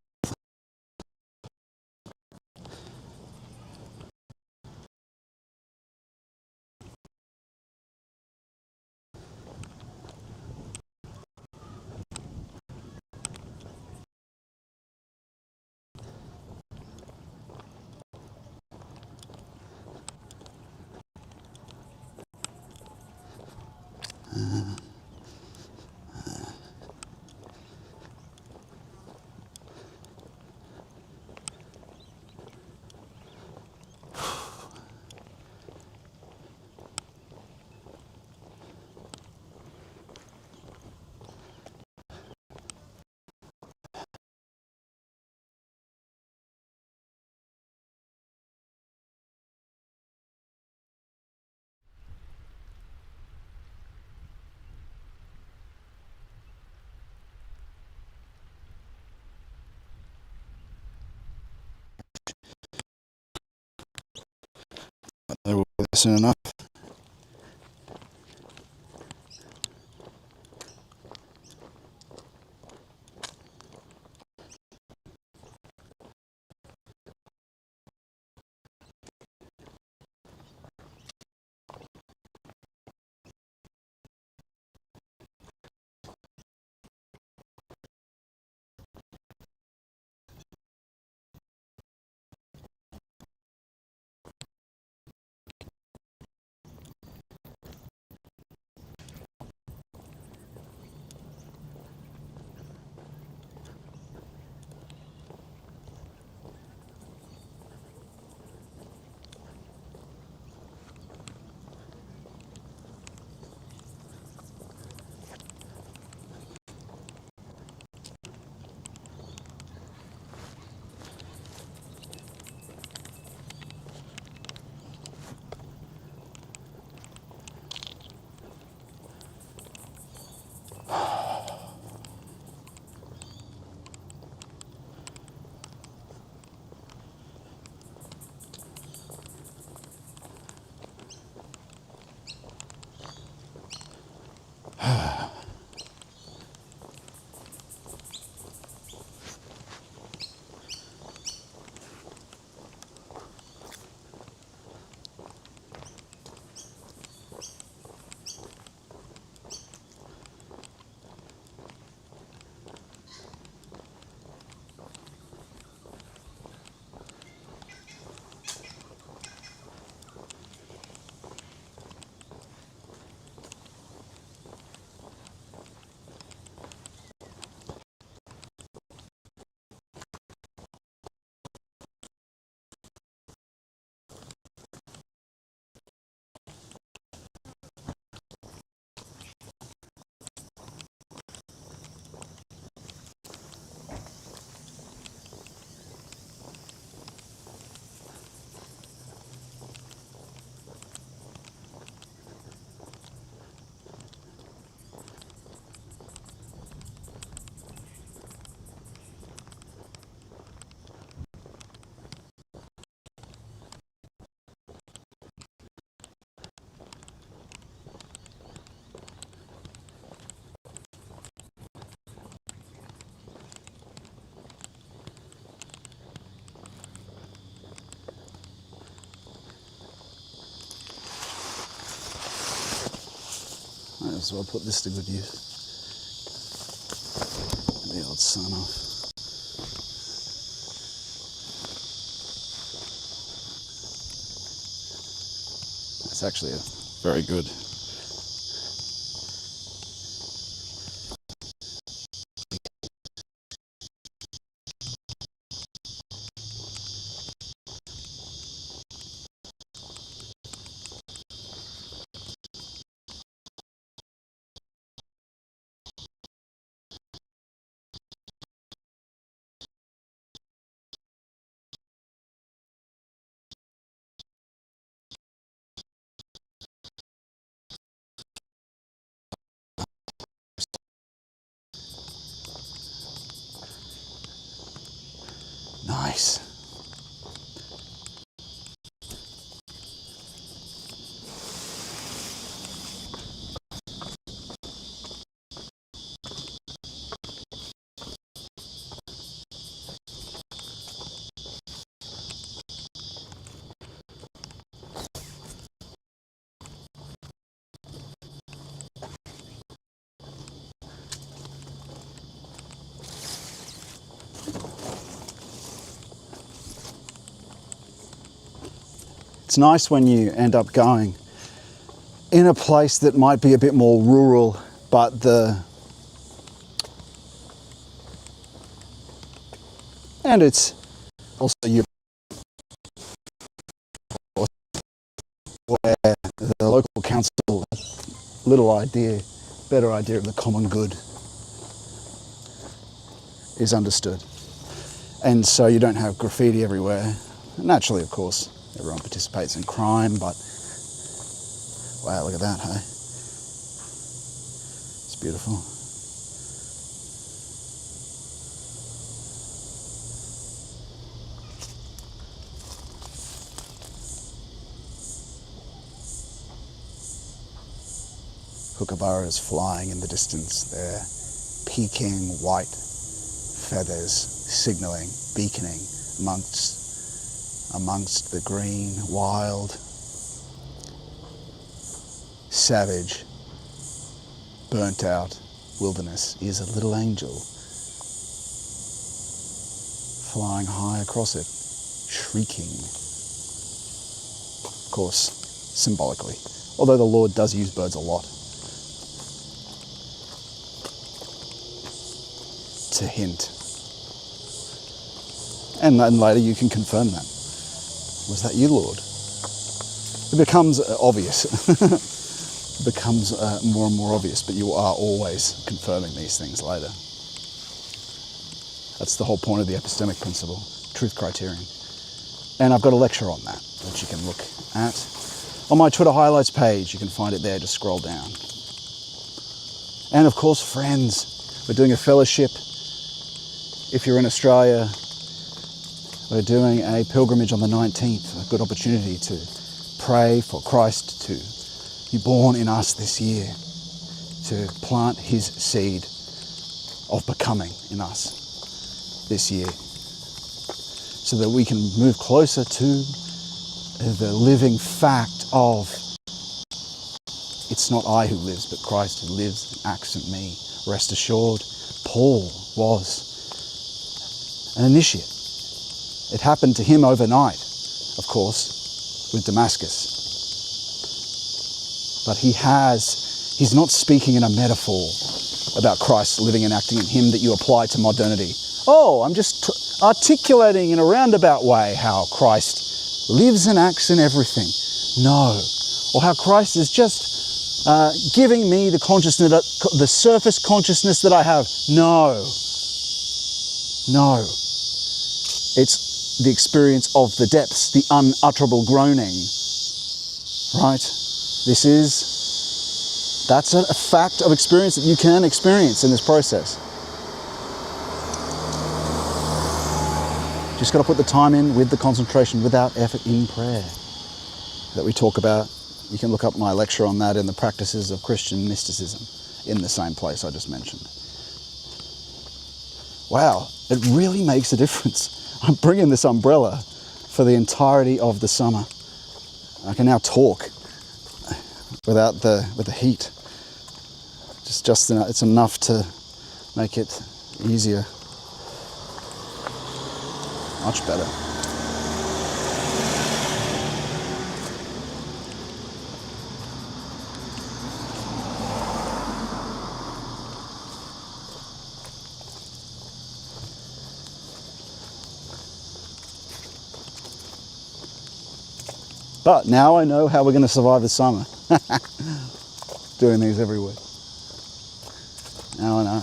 They will be there soon enough. Might as well put this to good use. Get the old sun off. It's actually very good. Nice. It's nice when you end up going in a place that might be a bit more rural, but and it's also you where the local council better idea of the common good is understood. And so you don't have graffiti everywhere. Naturally, of course, everyone participates in crime, but wow, look at that, hey? It's beautiful. Kookaburras flying in the distance there, peaking white feathers, signalling, beaconing amongst the green, wild, savage, burnt out wilderness is a little angel flying high across it, shrieking. Of course, symbolically, although the Lord does use birds a lot to hint. And then later you can confirm that. Was that you, Lord? It becomes obvious. It becomes more and more obvious, but you are always confirming these things later. That's the whole point of the epistemic principle, truth criterion. And I've got a lecture on that you can look at. On my Twitter highlights page, you can find it there, just scroll down. And of course, friends, we're doing a fellowship. If you're in Australia, we're doing a pilgrimage on the 19th, a good opportunity to pray for Christ to be born in us this year, to plant his seed of becoming in us this year, so that we can move closer to the living fact of it's not I who lives, but Christ who lives and acts in me. Rest assured, Paul was an initiate. It happened to him overnight, of course, with Damascus. But he's not speaking in a metaphor about Christ living and acting in him that you apply to modernity. Oh, I'm just articulating in a roundabout way how Christ lives and acts in everything. No. Or how Christ is just giving me the consciousness, the surface consciousness that I have. No. No. It's the experience of the depths, the unutterable groaning, right? That's a fact of experience that you can experience in this process. Just got to put the time in with the concentration, without effort, in prayer that we talk about. You can look up my lecture on that in the practices of Christian mysticism in the same place I just mentioned. Wow, it really makes a difference. I'm bringing this umbrella for the entirety of the summer. I can now talk with the heat. It's enough to make it easier. Much better. But now I know how we're going to survive the summer. Doing these every week. Now I know.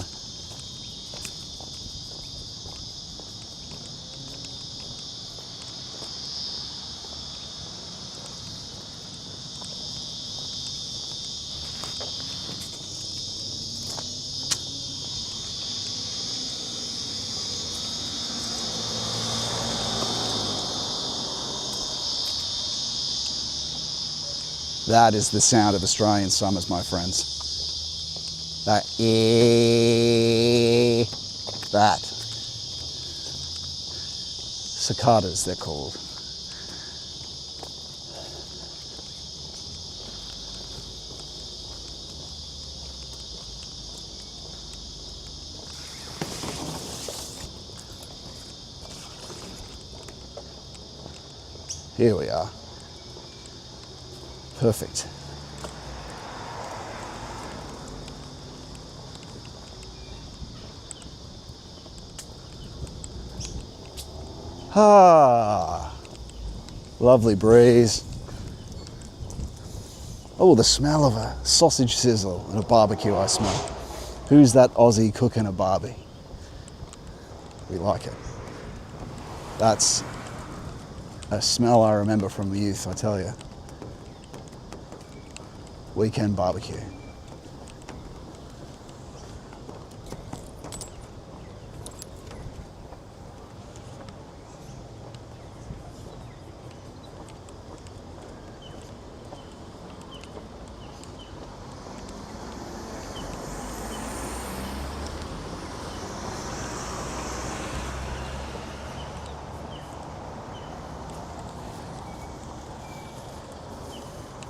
That is the sound of Australian summers, my friends. That. Cicadas, they're called. Here we are. Perfect. Ah, lovely breeze. Oh, the smell of a sausage sizzle and a barbecue I smell. Who's that Aussie cooking a barbie? We like it. That's a smell I remember from the youth, I tell you. Weekend barbecue.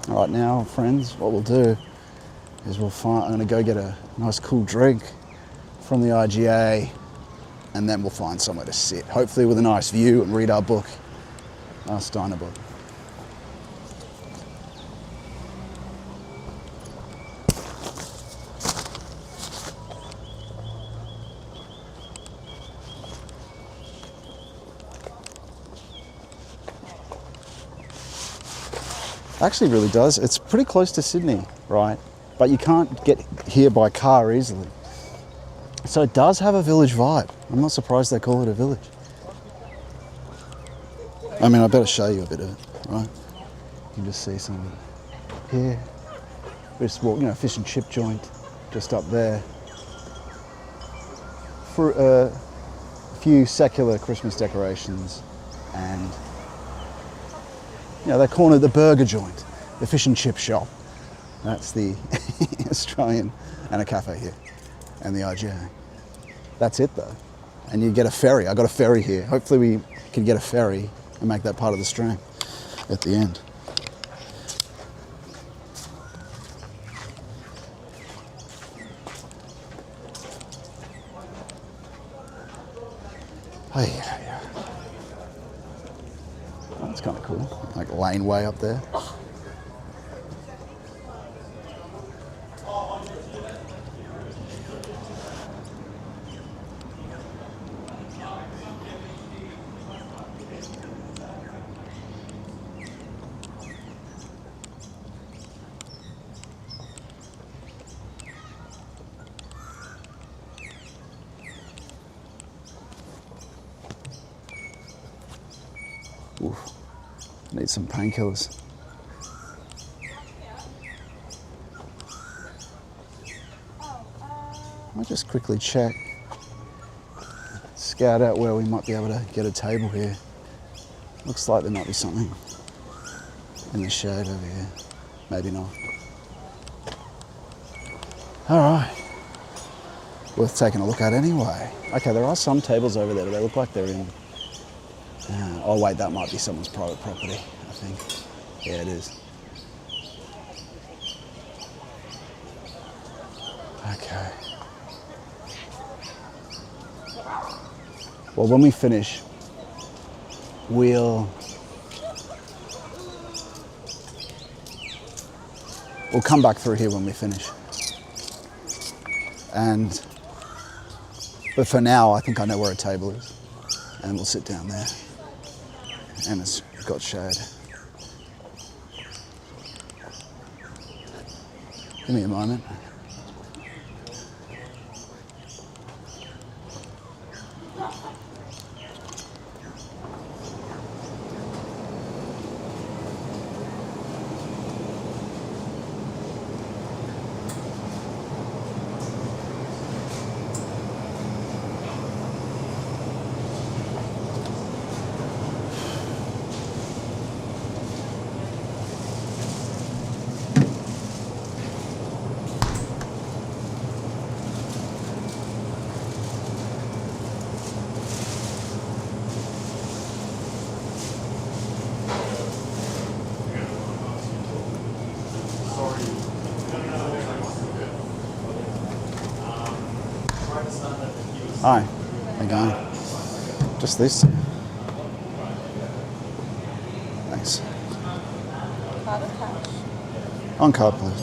All right, now, friends, what we'll do is I'm going to go get a nice cool drink from the IGA, and then we'll find somewhere to sit, hopefully with a nice view, and read our book, our Steiner book. Actually really does. It's pretty close to Sydney, right? But you can't get here by car easily. So it does have a village vibe. I'm not surprised they call it a village. I mean, I better show you a bit of it, right? You can just see some of it here. We just walk, fish and chip joint just up there. For a few secular Christmas decorations, and they cornered the burger joint, the fish and chip shop. That's the Australian, and a cafe here, and the IGA. That's it though. And you get a ferry. I got a ferry here. Hopefully we can get a ferry and make that part of the stream at the end. Oh yeah. Oh, that's kind of cool. Like a laneway up there. Oof. Need some painkillers. I'll just quickly check, scout out where we might be able to get a table here. Looks like there might be something in the shade over here. Maybe not. All right. Worth taking a look at anyway. Okay, there are some tables over there, but they look like they're in... oh wait, that might be someone's private property, I think. Yeah, it is. Okay. Well, when we finish, we'll come back through here when we finish. But for now, I think I know where a table is, and we'll sit down there. And it's got shade. Give me a moment. Hi, how you going? Just this. Thanks. Card or cash? On card, please.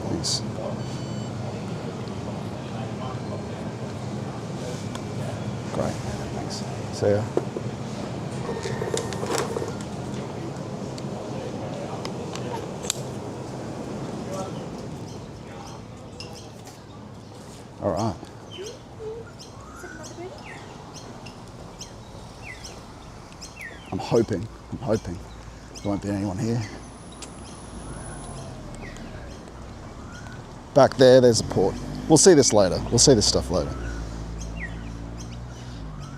Thanks. Great. Thanks. See ya. All right. I'm hoping there won't be anyone here. Back there's a port. We'll see this later. We'll see this stuff later.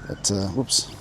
But, whoops.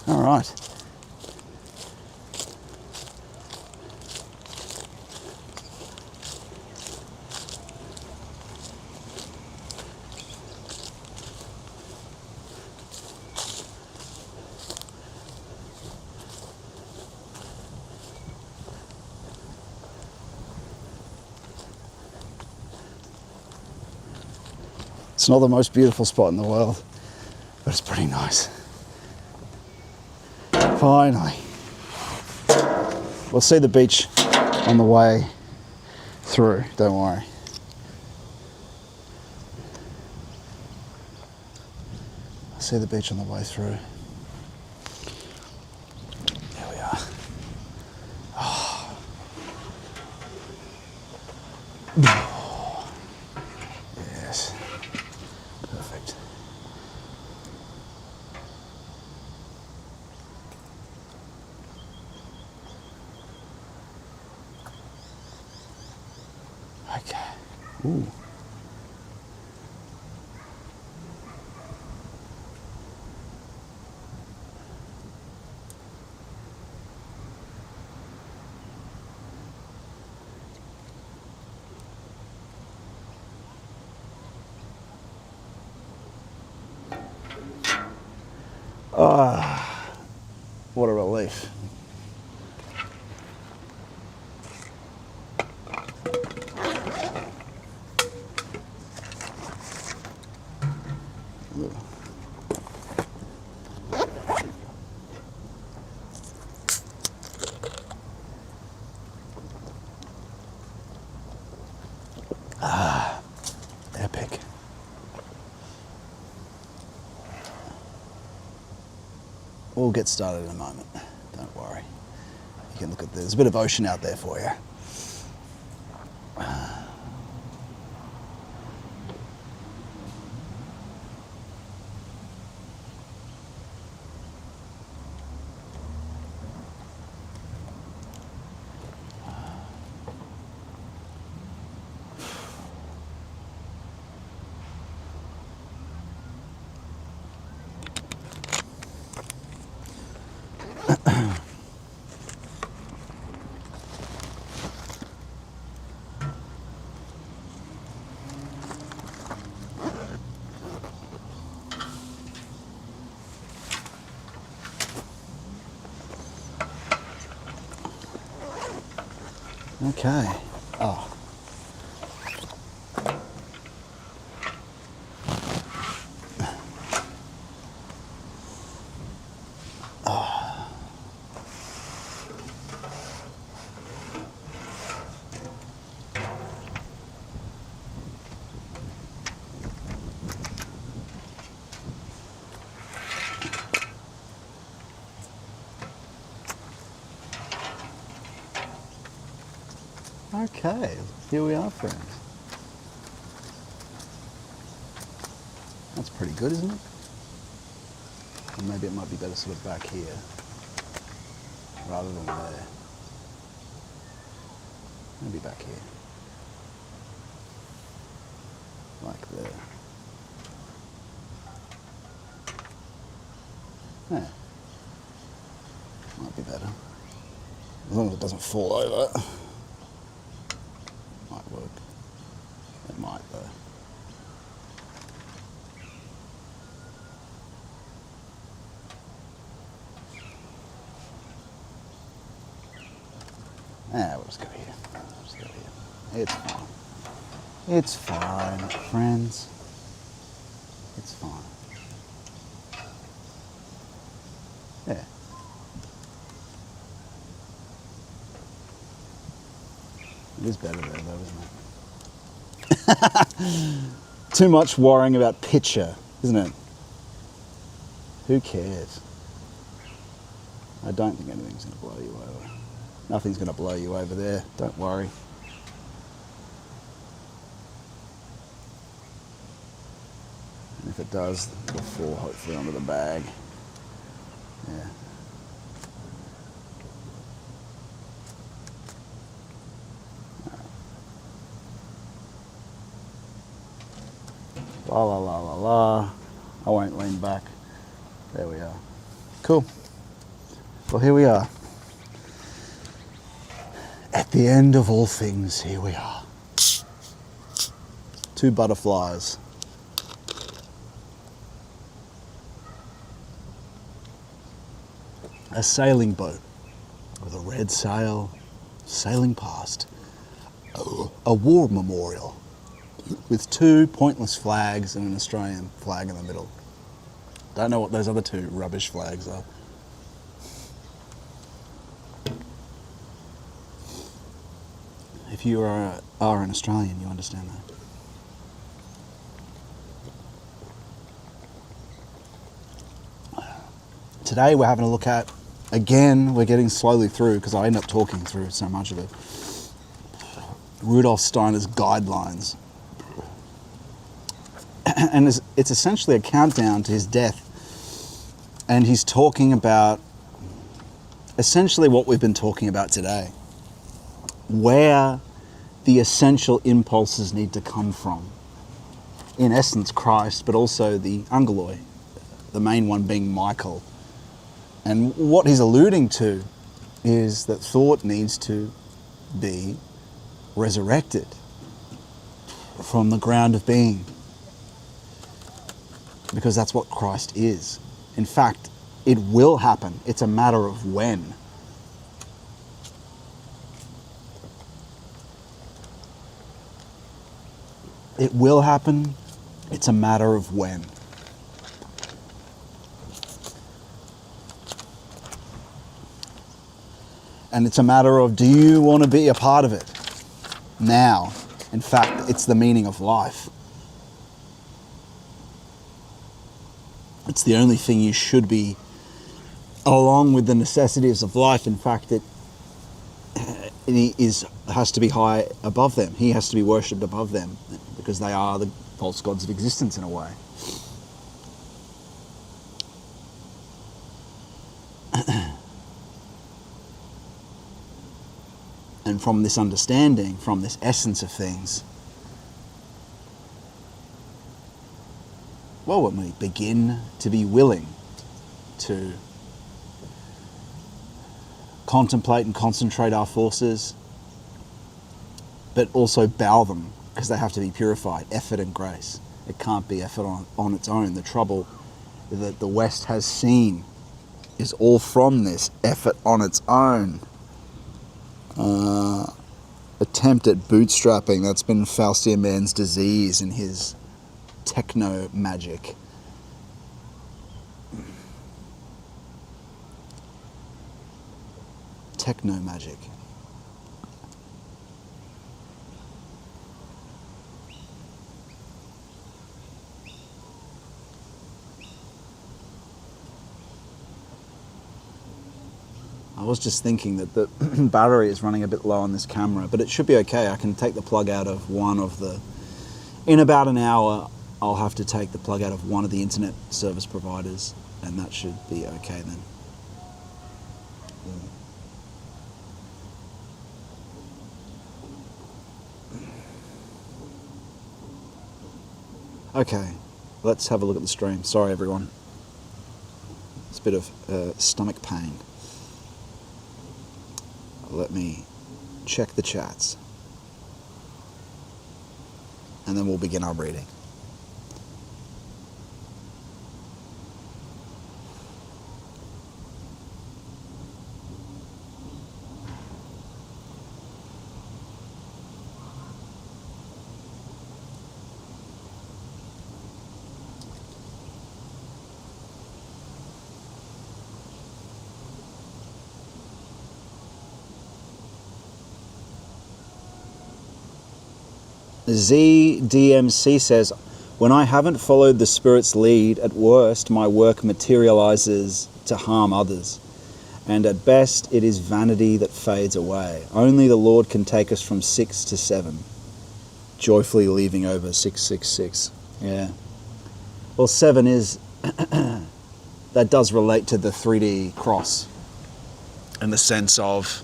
All right. It's not the most beautiful spot in the world, but it's pretty nice. Finally. We'll see the beach on the way through, don't worry. I'll see the beach on the way through. There we are. Oh. Yes. Perfect. Okay. Ooh. Ah, what a relief. Ah, epic. We'll get started in a moment, don't worry. You can look at, there's a bit of ocean out there for you. Okay. Oh. Okay, here we are, friends. That's pretty good, isn't it? Or maybe it might be better sort of back here rather than there. Maybe back here. Like there. Yeah. Might be better. As long as it doesn't fall over. Might work. It might though. We'll just go here. Just go here. It's fine. It's fine, friends. It's fine. Yeah. It is better there though, isn't it? Too much worrying about picture, isn't it? Who cares? I don't think anything's going to blow you over. Nothing's going to blow you over there. Don't worry. And if it does, it'll fall hopefully onto the bag. Yeah. La la la la la. I won't lean back. There we are. Cool. Well, here we are. At the end of all things, here we are. 2 butterflies. A sailing boat with a red sail sailing past. A war memorial with 2 pointless flags and an Australian flag in the middle. Don't know what those other 2 rubbish flags are. If you are an Australian, you understand that. Today we're having a look at, again, we're getting slowly through because I end up talking through so much of it, Rudolf Steiner's Guidelines. And it's essentially a countdown to his death. And he's talking about essentially what we've been talking about today. Where the essential impulses need to come from. In essence, Christ, but also the Angeloi, the main one being Michael. And what he's alluding to is that thought needs to be resurrected from the ground of being. Because that's what Christ is. In fact, it will happen. It's a matter of when. It will happen. It's a matter of when. And it's a matter of, do you want to be a part of it now? In fact, it's the meaning of life. It's the only thing you should be, along with the necessities of life. In fact, it has to be high above them. He has to be worshipped above them because they are the false gods of existence in a way. And from this understanding, from this essence of things, well, when we begin to be willing to contemplate and concentrate our forces, but also bow them, because they have to be purified, effort and grace. It can't be effort on its own. The trouble that the West has seen is all from this effort on its own. Attempt at bootstrapping, that's been Faustian man's disease in his techno magic. Techno magic. I was just thinking that the battery is running a bit low on this camera, but it should be okay. I can take the plug out of one of the... In about an hour, I'll have to take the plug out of one of the internet service providers, and that should be okay then. Okay, let's have a look at the stream. Sorry, everyone. It's a bit of stomach pain. Let me check the chats. And then we'll begin our reading. ZDMC says, when I haven't followed the Spirit's lead, at worst, my work materializes to harm others. And at best, it is vanity that fades away. Only the Lord can take us from 6 to 7, joyfully leaving over 666. Yeah. Well, 7 is, that does relate to the 3D cross, in the sense of,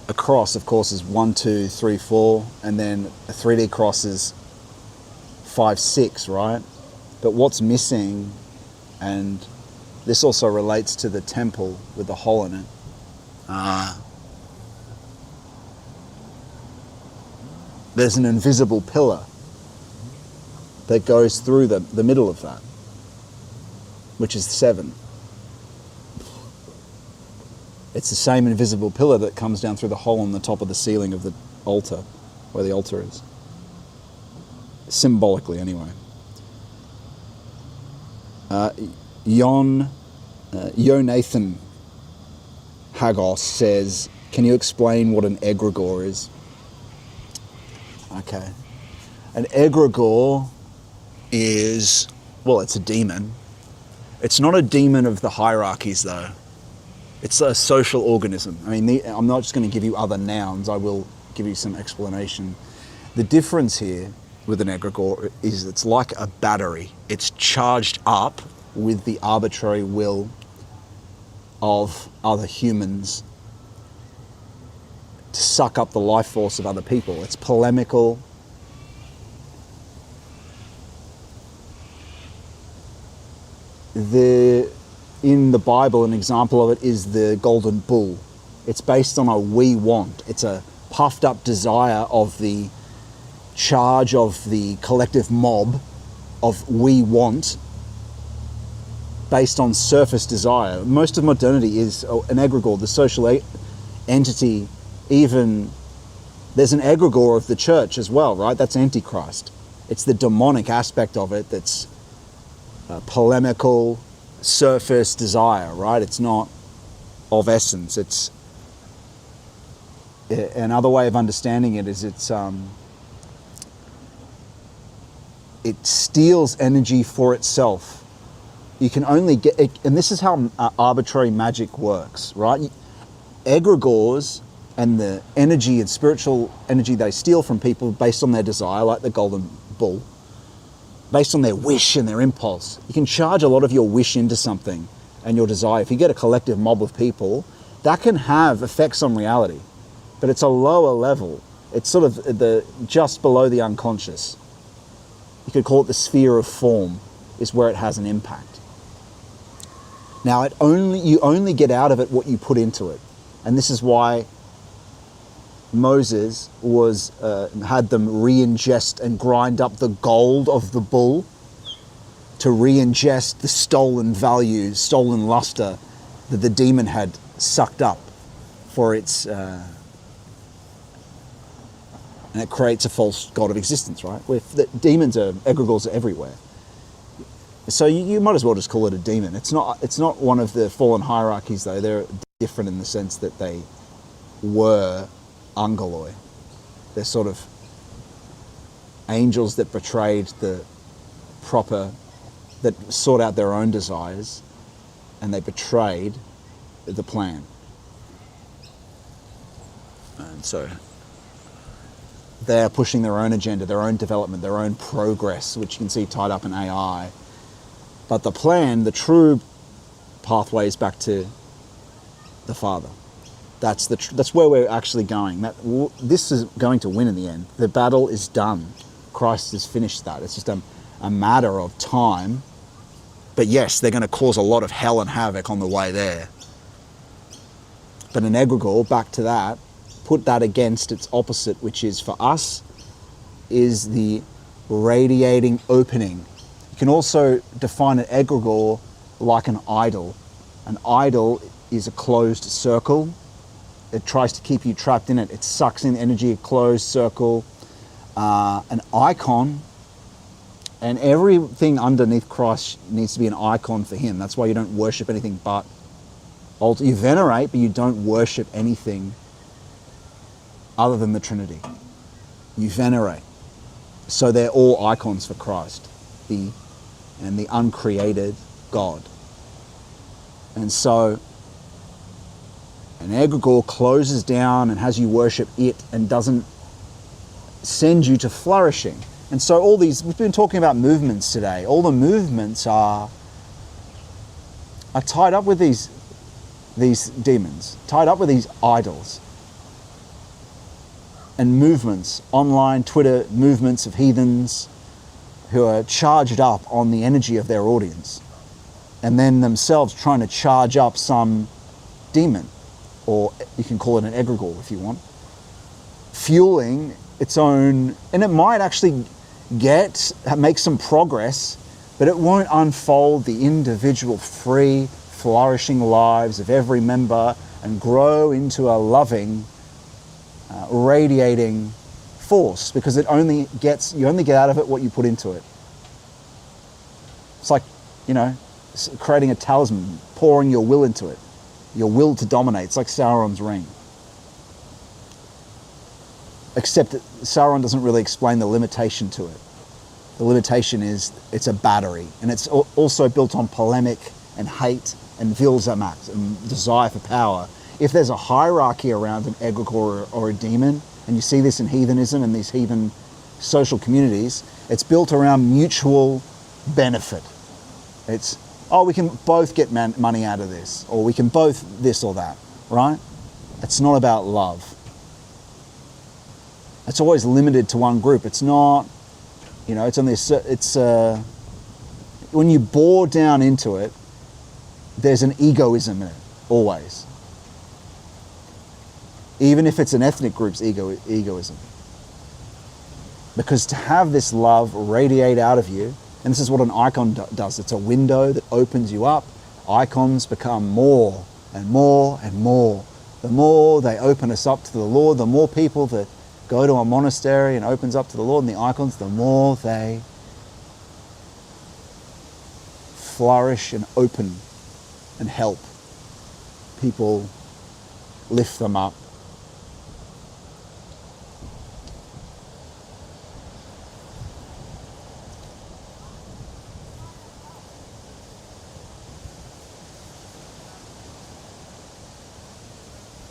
a cross, of course, is 1, 2, 3, 4, and then a 3D cross is 5, 6, right? But what's missing, and this also relates to the temple with the hole in it, there's an invisible pillar that goes through the middle of that, which is 7. It's the same invisible pillar that comes down through the hole in the top of the ceiling of the altar, where the altar is. Symbolically, anyway. Nathan Hagos says, can you explain what an egregore is? Okay. An egregore is, well, it's a demon. It's not a demon of the hierarchies, though. It's a social organism. I mean, I'm not just going to give you other nouns, I will give you some explanation. The difference here with an egregore is it's like a battery. It's charged up with the arbitrary will of other humans to suck up the life force of other people. It's polemical. In the Bible, an example of it is the golden bull. It's based on a we want. It's a puffed up desire of the charge of the collective mob of we want, based on surface desire. Most of modernity is an egregore, the social entity. Even there's an egregore of the church as well, right? That's Antichrist. It's the demonic aspect of it that's polemical, surface desire, right? It's not of essence. It's another way of understanding it is it steals energy for itself. You can only get it, and this is how arbitrary magic works, right? Egregores and the energy and spiritual energy they steal from people based on their desire, like the golden bull, based on their wish and their impulse. You can charge a lot of your wish into something and your desire. If you get a collective mob of people, that can have effects on reality, but it's a lower level. It's sort of just below the unconscious. You could call it the sphere of form, is where it has an impact. Now, you only get out of it what you put into it. And this is why Moses had them re-ingest and grind up the gold of the bull to re-ingest the stolen value, stolen luster that the demon had sucked up for its... and it creates a false god of existence, right? Where the demons are, egregores are everywhere. So you might as well just call it a demon. It's not one of the fallen hierarchies, though. They're different in the sense that they were angeloi. They're sort of angels that betrayed that sought out their own desires, and they betrayed the plan. And so they're pushing their own agenda, their own development, their own progress, which you can see tied up in AI. But the plan, the true pathway is back to the Father. That's where we're actually going. This is going to win in the end. The battle is done. Christ has finished that. It's just a matter of time. But yes, they're going to cause a lot of hell and havoc on the way there. But an egregore, back to that, put that against its opposite, which is for us, is the radiating opening. You can also define an egregore like an idol. An idol is a closed circle. It tries to keep you trapped in it. It sucks in energy, a closed circle. An icon, and everything underneath Christ needs to be an icon for him. That's why you don't worship anything but altar. You venerate, but you don't worship anything other than the Trinity. You venerate. So they're all icons for Christ, the uncreated God. And so an egregore closes down and has you worship it and doesn't send you to flourishing. And so all these, we've been talking about movements today. All the movements are tied up with these demons, tied up with these idols. And movements, online, Twitter movements of heathens who are charged up on the energy of their audience, and then themselves trying to charge up some demon, or you can call it an egregore if you want, fueling its own, and it might actually make some progress, but it won't unfold the individual free, flourishing lives of every member and grow into a loving, radiating force, because you only get out of it what you put into it. It's like, creating a talisman, pouring your will into it, your will to dominate. It's like Sauron's ring. Except that Sauron doesn't really explain the limitation to it. The limitation is it's a battery, and it's also built on polemic and hate and Vilzamat and desire for power. If there's a hierarchy around an egregore or a demon, and you see this in heathenism and these heathen social communities, it's built around mutual benefit. It's, we can both get money out of this, or we can both this or that, right? It's not about love. It's always limited to one group. It's not, it's only, when you bore down into it, there's an egoism in it, always. Even if it's an ethnic group's egoism. Because to have this love radiate out of you, and this is what an icon does, it's a window that opens you up. Icons become more and more and more. The more they open us up to the Lord, the more people that go to a monastery and opens up to the Lord and the icons, the more they flourish and open and help people, lift them up.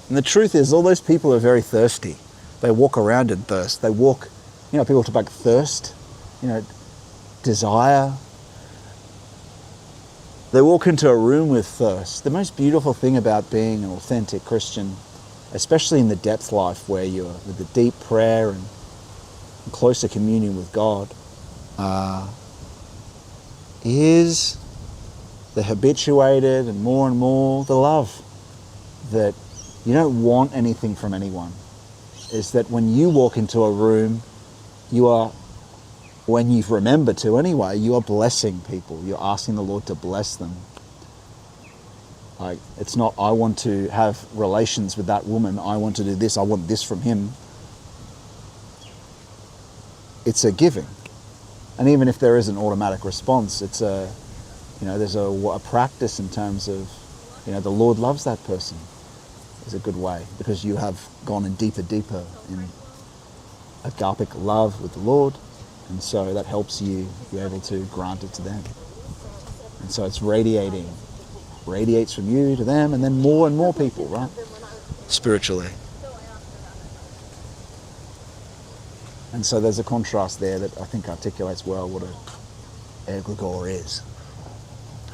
And the truth is, all those people are very thirsty. They walk around in thirst. They walk, people talk about thirst, desire. They walk into a room with thirst. The most beautiful thing about being an authentic Christian, especially in the depth life where you're with the deep prayer and closer communion with God, is the habituated and more the love that you don't want anything from anyone. Is that when you walk into a room, when you remember to anyway, you are blessing people. You're asking the Lord to bless them. Like, it's not, I want to have relations with that woman, I want to do this, I want this from him. It's a giving. And even if there is an automatic response, it's there's a practice in terms of, the Lord loves that person. Is a good way, because you have gone in deeper in agapic love with the Lord, and so that helps you be able to grant it to them. And so it's radiates from you to them, and then more and more people, right? Spiritually. And so there's a contrast there that I think articulates well what an egregore is.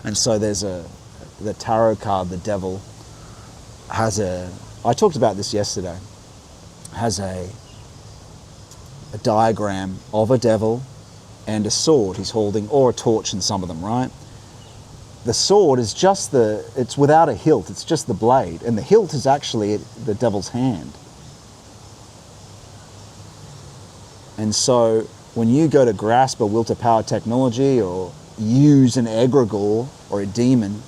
And so there's the tarot card, the devil, has I talked about this yesterday, has a diagram of a devil and a sword he's holding, or a torch in some of them, right? The sword is just it's without a hilt, it's just the blade, and the hilt is actually the devil's hand. And so when you go to grasp a will to power technology or use an egregore or a demon,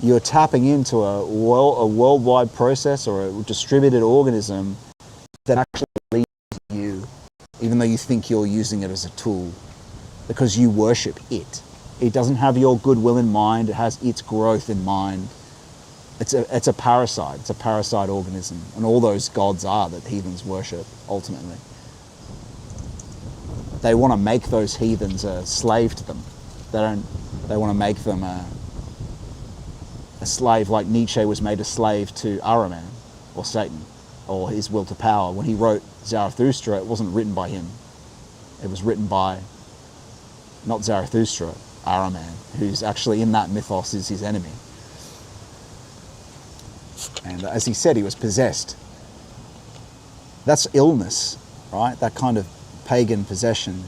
you're tapping into a worldwide process or a distributed organism that actually leads you, even though you think you're using it as a tool, because you worship it. It doesn't have your goodwill in mind, it has its growth in mind. It's a parasite, it's a parasite organism, and all those gods are that heathens worship, ultimately. They want to make those heathens a slave to them. They want to make them a slave, like Nietzsche was made a slave to Ahriman, or Satan, or his will to power. When he wrote Zarathustra, it wasn't written by him. It was written by, not Zarathustra, Ahriman, who's actually in that mythos is his enemy. And as he said, he was possessed. That's illness, right? That kind of pagan possession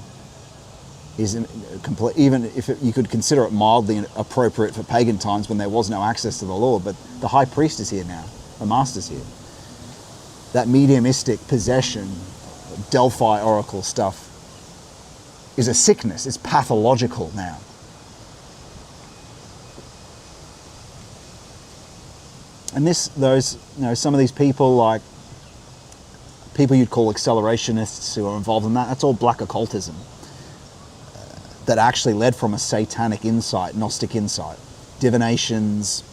is complete, even if you could consider it mildly appropriate for pagan times when there was no access to the Lord, but the high priest is here now, the master's here. That mediumistic possession, Delphi oracle stuff, is a sickness, it's pathological now. And some of these people, like people you'd call accelerationists who are involved in that's all black occultism that actually led from a satanic insight, Gnostic insight. Divinations,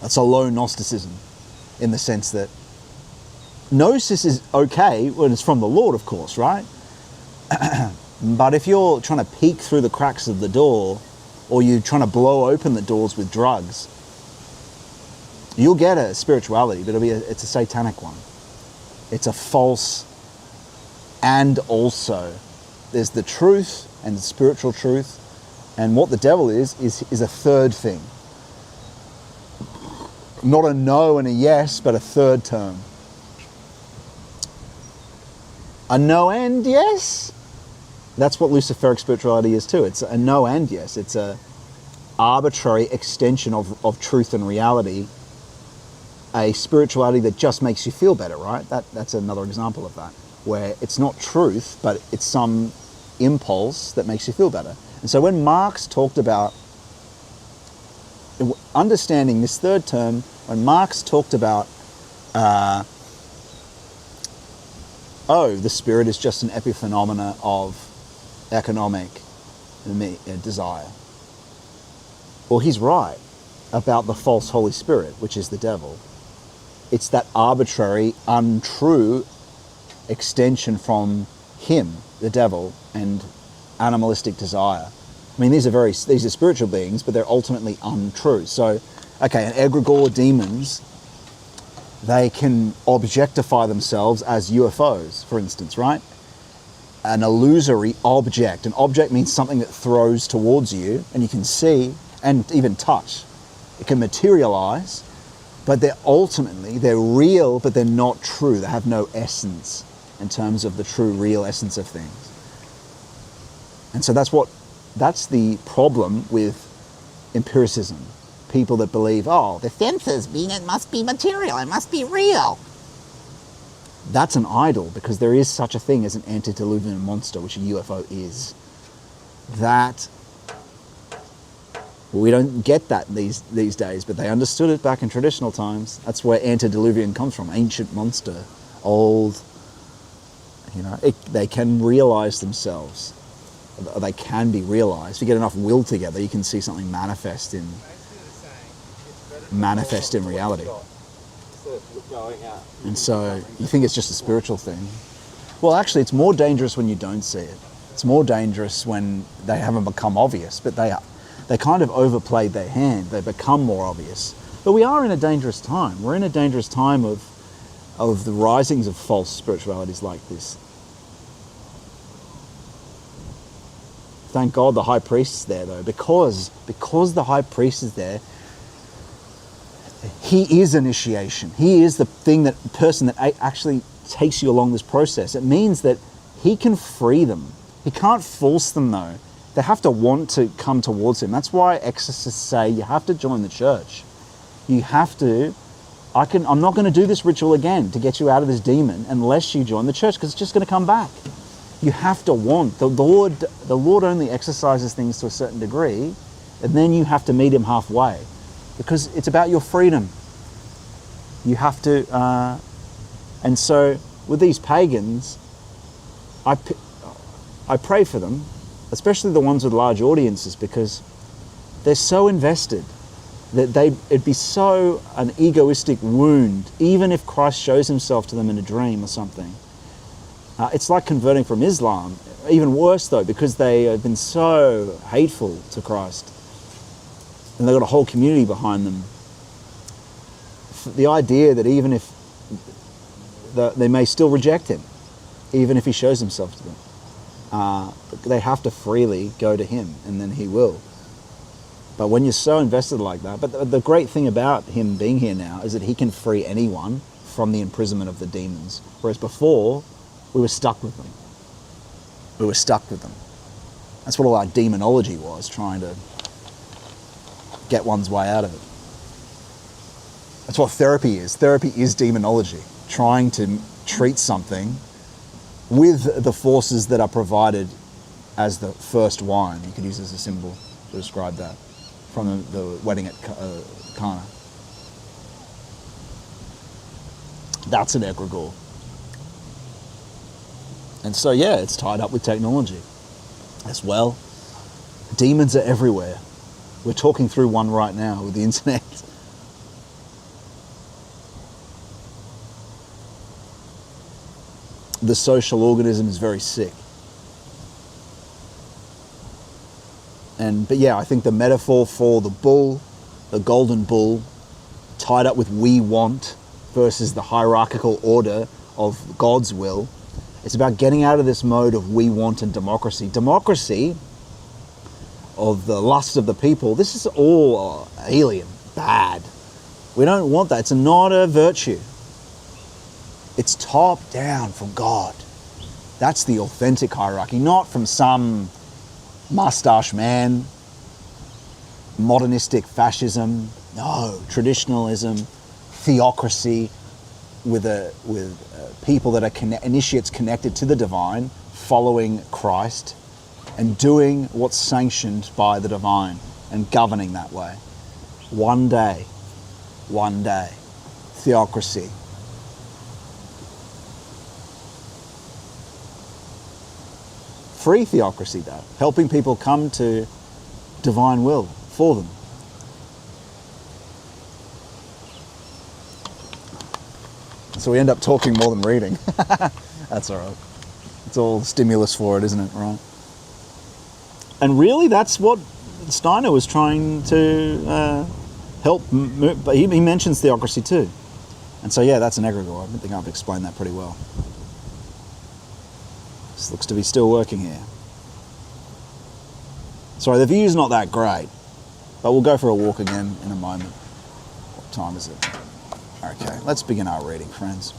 that's a low Gnosticism in the sense that Gnosis is okay when it's from the Lord, of course, right? But if you're trying to peek through the cracks of the door, or you're trying to blow open the doors with drugs, you'll get a spirituality, but it's a satanic one. It's a false, and also there's the truth and the spiritual truth, and what the devil is a third thing. Not a no and a yes, but a third term. A no and yes? That's what Luciferic spirituality is too. It's a no and yes. It's a arbitrary extension of truth and reality. A spirituality that just makes you feel better, right? That's another example of that, where it's not truth, but it's some impulse that makes you feel better. And so when Marx talked about understanding this third term, when Marx talked about the spirit is just an epiphenomena of economic desire. Well, he's right about the false Holy Spirit, which is the devil. It's that arbitrary, untrue extension from him, the devil, and animalistic desire. I mean, these are spiritual beings, but they're ultimately untrue. So, okay, an egregore, demons, they can objectify themselves as UFOs, for instance, right? An illusory object. An object means something that throws towards you, and you can see and even touch. It can materialize, but they're real, but they're not true. They have no essence in terms of the true, real essence of things. And so that's the problem with empiricism. People that believe, the senses mean it must be material, it must be real. That's an idol, because there is such a thing as an antediluvian monster, which a UFO is. We don't get that these days, but they understood it back in traditional times. That's where antediluvian comes from, ancient monster, old. They can realize themselves. They can be realized. If you get enough will together, you can see something manifest in reality. And so you think it's just a spiritual thing. Well, actually, it's more dangerous when you don't see it. It's more dangerous when they haven't become obvious, but they kind of overplayed their hand. They become more obvious. But we are in a dangerous time. We're in a dangerous time of the risings of false spiritualities like this. thank God the high priest is there, though, because the high priest is there, he is initiation. He is the person that actually takes you along this process. It means that he can free them. He can't force them, though. They have to want to come towards him. That's why exorcists say you have to join the church. You have to. I'm not going to do this ritual again to get you out of this demon unless you join the church, because it's just going to come back. You have to want. The Lord only exercises things to a certain degree, and then you have to meet him halfway, because it's about your freedom. You have to, and so with these pagans, I pray for them, especially the ones with large audiences, because they're so invested that it'd be so an egoistic wound, even if Christ shows himself to them in a dream or something. It's like converting from Islam. Even worse, though, because they have been so hateful to Christ, and they've got a whole community behind them. The idea that even if they may still reject him, even if he shows himself to them, they have to freely go to him, and then he will. But when you're so invested like that, but the great thing about him being here now is that he can free anyone from the imprisonment of the demons. Whereas before, we were stuck with them. We were stuck with them. That's what all our demonology was, trying to get one's way out of it. That's what therapy is. Therapy is demonology, trying to treat something with the forces that are provided as the first wine. You could use as a symbol to describe that from the wedding at Cana. That's an egregore. And so, yeah, it's tied up with technology as well. Demons are everywhere. We're talking through one right now with the internet. The social organism is very sick. But yeah, I think the metaphor for the bull, the golden bull, tied up with we want versus the hierarchical order of God's will, it's about getting out of this mode of we want and democracy. Democracy, of the lust of the people, this is all alien, bad. We don't want that. It's not a virtue. It's top down from God. That's the authentic hierarchy, not from some mustache man, modernistic fascism. No, traditionalism, theocracy, with people that are initiates connected to the divine, following Christ, and doing what's sanctioned by the divine and governing that way. One day, theocracy. Free theocracy, though, helping people come to divine will for them. So we end up talking more than reading. That's all right. It's all stimulus for it, isn't it? Right. And really, that's what Steiner was trying to help. But he mentions theocracy too. And so, yeah, that's an egregore. I think I've explained that pretty well. This looks to be still working here. Sorry, the view's not that great, but we'll go for a walk again in a moment. What time is it? Okay, let's begin our reading, friends.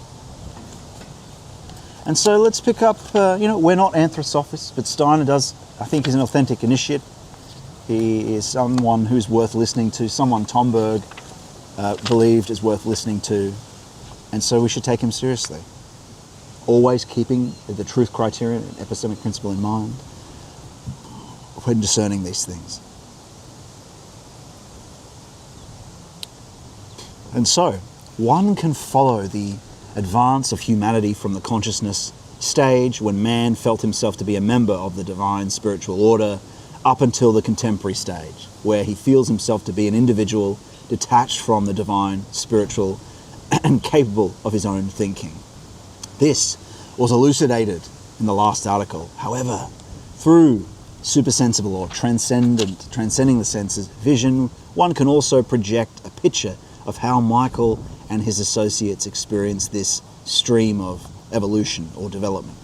And so let's pick up, we're not anthroposophists, but Steiner does, I think, is an authentic initiate. He is someone who's worth listening to, someone Tomberg believed is worth listening to, and so we should take him seriously. Always keeping the truth criterion and epistemic principle in mind when discerning these things. And so, one can follow the advance of humanity from the consciousness stage when man felt himself to be a member of the divine spiritual order up until the contemporary stage, where he feels himself to be an individual detached from the divine spiritual and capable of his own thinking. This was elucidated in the last article. However, through supersensible or transcending the senses vision, one can also project a picture of how Michael and his associates experienced this stream of evolution or development.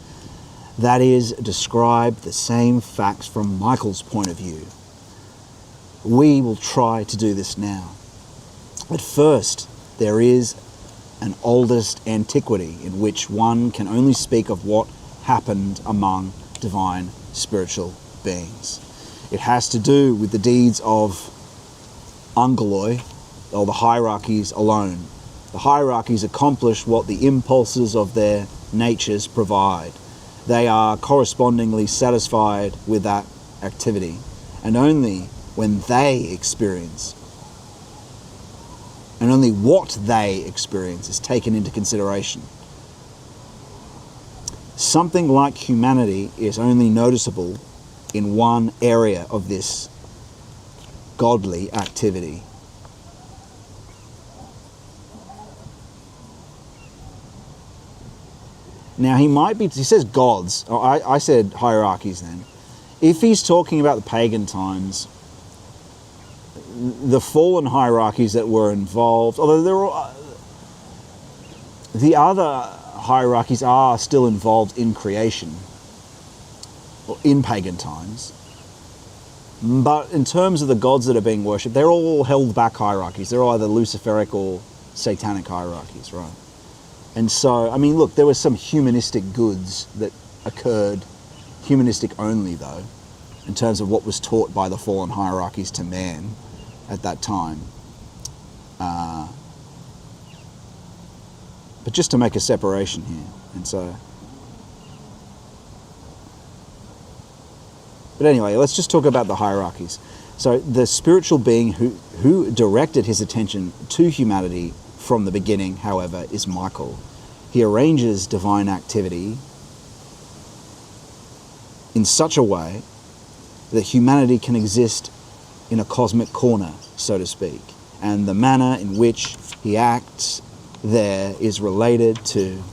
That is, describe the same facts from Michael's point of view. We will try to do this now. At first, there is an oldest antiquity in which one can only speak of what happened among divine spiritual beings. It has to do with the deeds of angeloi, or the hierarchies alone. The hierarchies accomplish what the impulses of their natures provide. They are correspondingly satisfied with that activity, and only when they experience, and only what they experience is taken into consideration. Something like humanity is only noticeable in one area of this godly activity. Now he says gods, I said hierarchies then. If he's talking about the pagan times, the fallen hierarchies that were involved, although the other hierarchies are still involved in creation, or in pagan times. But in terms of the gods that are being worshipped, they're all held back hierarchies. They're either Luciferic or satanic hierarchies, right? And so, I mean, look, there were some humanistic goods that occurred, humanistic only though, in terms of what was taught by the fallen hierarchies to man at that time. But just to make a separation here, and so... But anyway, let's just talk about the hierarchies. So the spiritual being who directed his attention to humanity from the beginning, however, is Michael. He arranges divine activity in such a way that humanity can exist in a cosmic corner, so to speak. And the manner in which he acts there is related to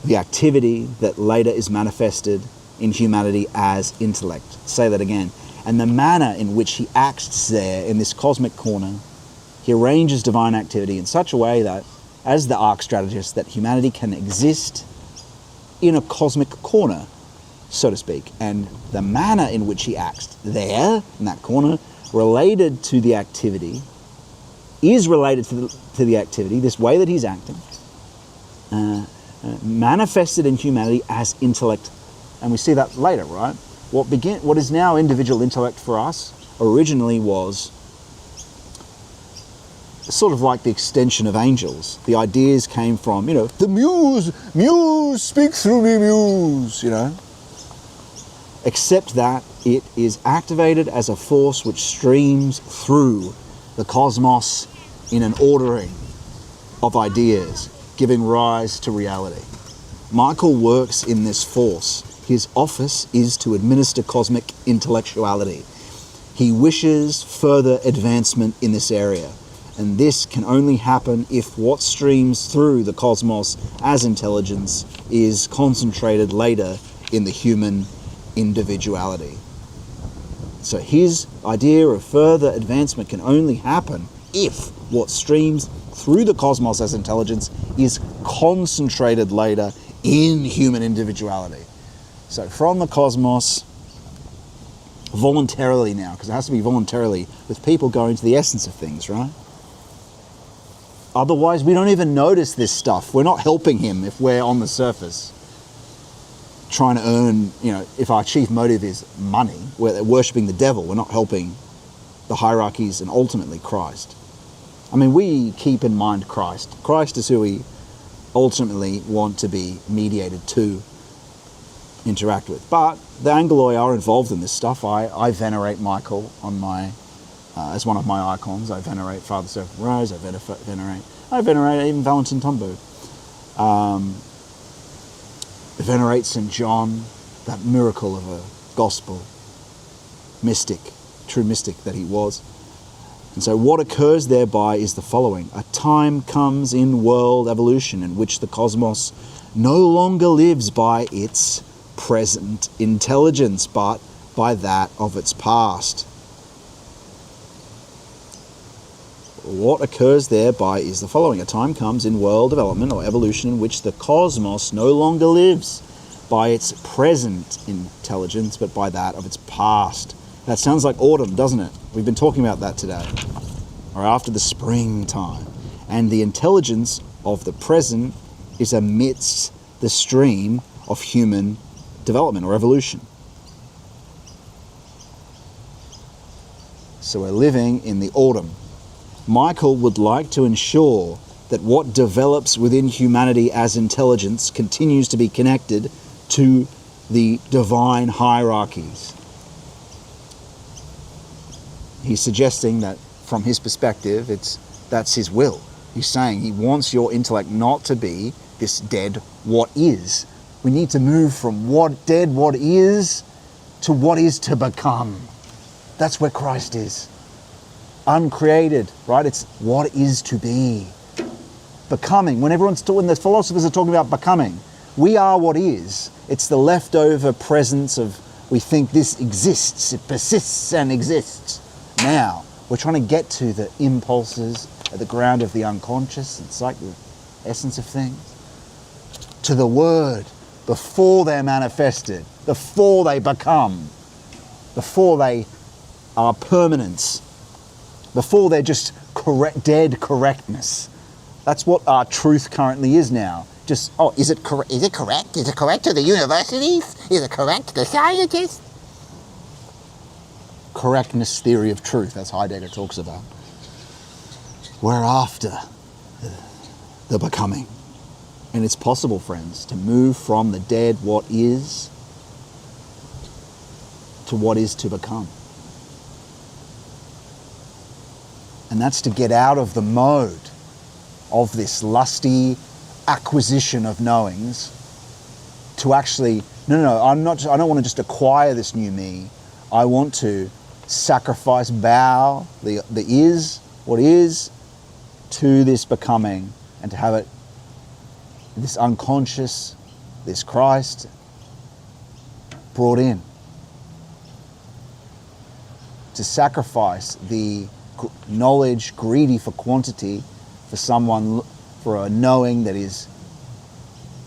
the activity that later is manifested in humanity as intellect. Say that again. And the manner in which he acts there in this cosmic corner, he arranges divine activity in such a way that, as the arc strategist, that humanity can exist in a cosmic corner, so to speak. And the manner in which he acts there, in that corner, related to the activity, is related to the activity, this way that he's acting, manifested in humanity as intellect. And we see that later, right? What is now individual intellect for us originally was sort of like the extension of angels. The ideas came from, the muse, speak through me, muse, Except that it is activated as a force which streams through the cosmos in an ordering of ideas, giving rise to reality. Michael works in this force. His office is to administer cosmic intellectuality. He wishes further advancement in this area, and this can only happen if what streams through the cosmos as intelligence is concentrated later in the human individuality. So his idea of further advancement can only happen if what streams through the cosmos as intelligence is concentrated later in human individuality. So from the cosmos, voluntarily now, because it has to be voluntarily, with people going to the essence of things, right? Otherwise, we don't even notice this stuff. We're not helping him if we're on the surface trying to earn, if our chief motive is money, we're worshipping the devil, we're not helping the hierarchies and ultimately Christ. I mean, we keep in mind Christ. Christ is who we ultimately want to be mediated to, interact with. But the angeloi are involved in this stuff. I venerate Michael on my as one of my icons. I venerate Father Seraph Rose. I venerate even Valentin Tombu. Venerate St. John, that miracle of a gospel mystic, true mystic that he was. And so what occurs thereby is the following. A time comes in world evolution in which the cosmos no longer lives by its present intelligence, but by that of its past. what occurs thereby is the following. A time comes in world development or evolution in which the cosmos no longer lives by its present intelligence, but by that of its past. That sounds like autumn, doesn't it? We've been talking about that today. Or after the springtime. And the intelligence of the present is amidst the stream of human development or evolution. So we're living in the autumn. Michael would like to ensure that what develops within humanity as intelligence continues to be connected to the divine hierarchies. He's suggesting that from his perspective, that's his will. He's saying he wants your intellect not to be this dead what is. We need to move from what is to what is to become. That's where Christ is. Uncreated, right? It's what is to be. Becoming. When the philosophers are talking about becoming, we are what is. It's the leftover presence of, we think this exists, it persists and exists. Now, we're trying to get to the impulses at the ground of the unconscious. It's like the essence of things. To the word, before they're manifested, before they become, before they are permanence, before they're just dead correctness. That's what our truth currently is now. Just, is it correct? Is it correct? Is it correct to the universities? Is it correct to the scientists? Correctness theory of truth, as Heidegger talks about. We're after the becoming. And it's possible, friends, to move from the dead what is to what is to become. And that's to get out of the mode of this lusty acquisition of knowings to actually, I don't want to just acquire this new me. I want to sacrifice, bow the is, what is, to this becoming, and to have it, this unconscious, this Christ, brought in. To sacrifice the knowledge greedy for quantity for someone, for a knowing that is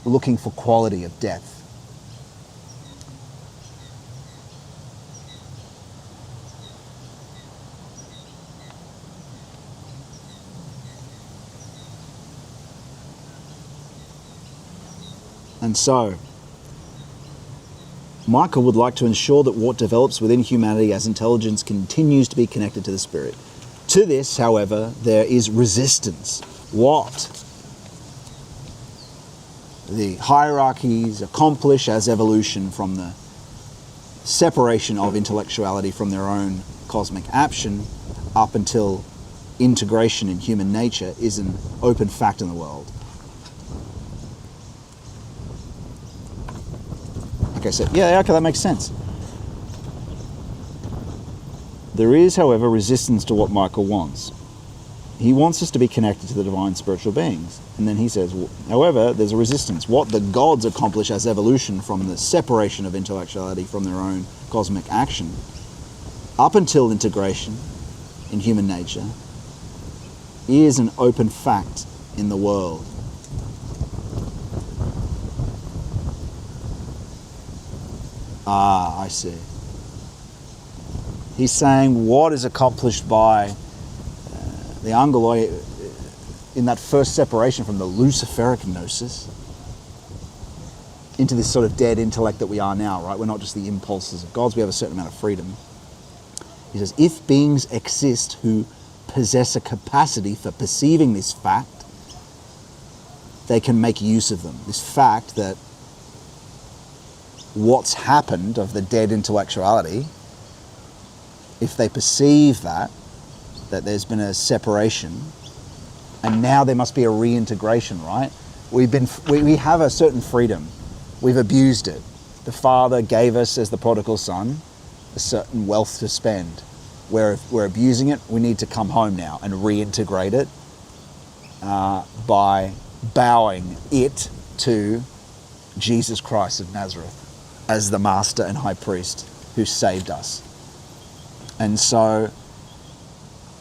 looking for quality of depth. And so, Michael would like to ensure that what develops within humanity as intelligence continues to be connected to the spirit. To this, however, there is resistance. What the hierarchies accomplish as evolution from the separation of intellectuality from their own cosmic action up until integration in human nature is an open fact in the world. Okay, so that makes sense. There is, however, resistance to what Michael wants. He wants us to be connected to the divine spiritual beings. And then he says, however, there's a resistance. What the gods accomplish as evolution from the separation of intellectuality from their own cosmic action up until integration in human nature is an open fact in the world. Ah, I see. He's saying what is accomplished by the angeloi in that first separation from the Luciferic gnosis into this sort of dead intellect that we are now, right? We're not just the impulses of gods, we have a certain amount of freedom. He says, if beings exist who possess a capacity for perceiving this fact, they can make use of them. This fact that what's happened of the dead intellectuality, if they perceive that there's been a separation, and now there must be a reintegration, right? We have a certain freedom. We've abused it. The Father gave us, as the prodigal son, a certain wealth to spend. We're abusing it. We need to come home now and reintegrate it by bowing it to Jesus Christ of Nazareth as the Master and High Priest who saved us. And so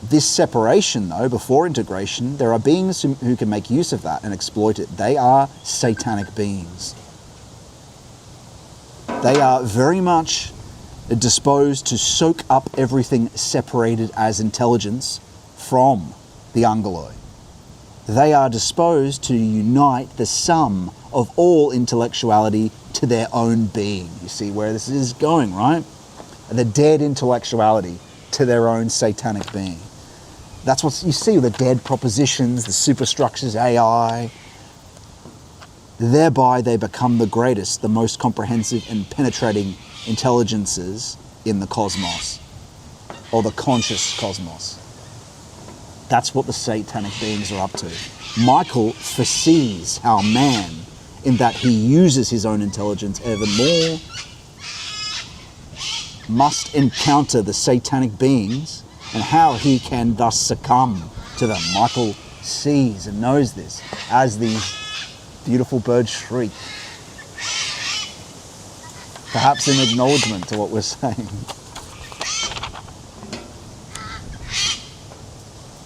This separation, though, before integration, there are beings who can make use of that and exploit it. They are satanic beings. They are very much disposed to soak up everything separated as intelligence from the angeloi. They are disposed to unite the sum of all intellectuality to their own being. You see where this is going, right? The dead intellectuality to their own satanic being. That's what you see with the dead propositions, the superstructures, AI. Thereby they become the greatest, the most comprehensive and penetrating intelligences in the cosmos, or the conscious cosmos. That's what the satanic beings are up to. Michael foresees how man, in that he uses his own intelligence ever more, must encounter the satanic beings and how he can thus succumb to them. Michael sees and knows this as these beautiful birds shriek. Perhaps in acknowledgement to what we're saying.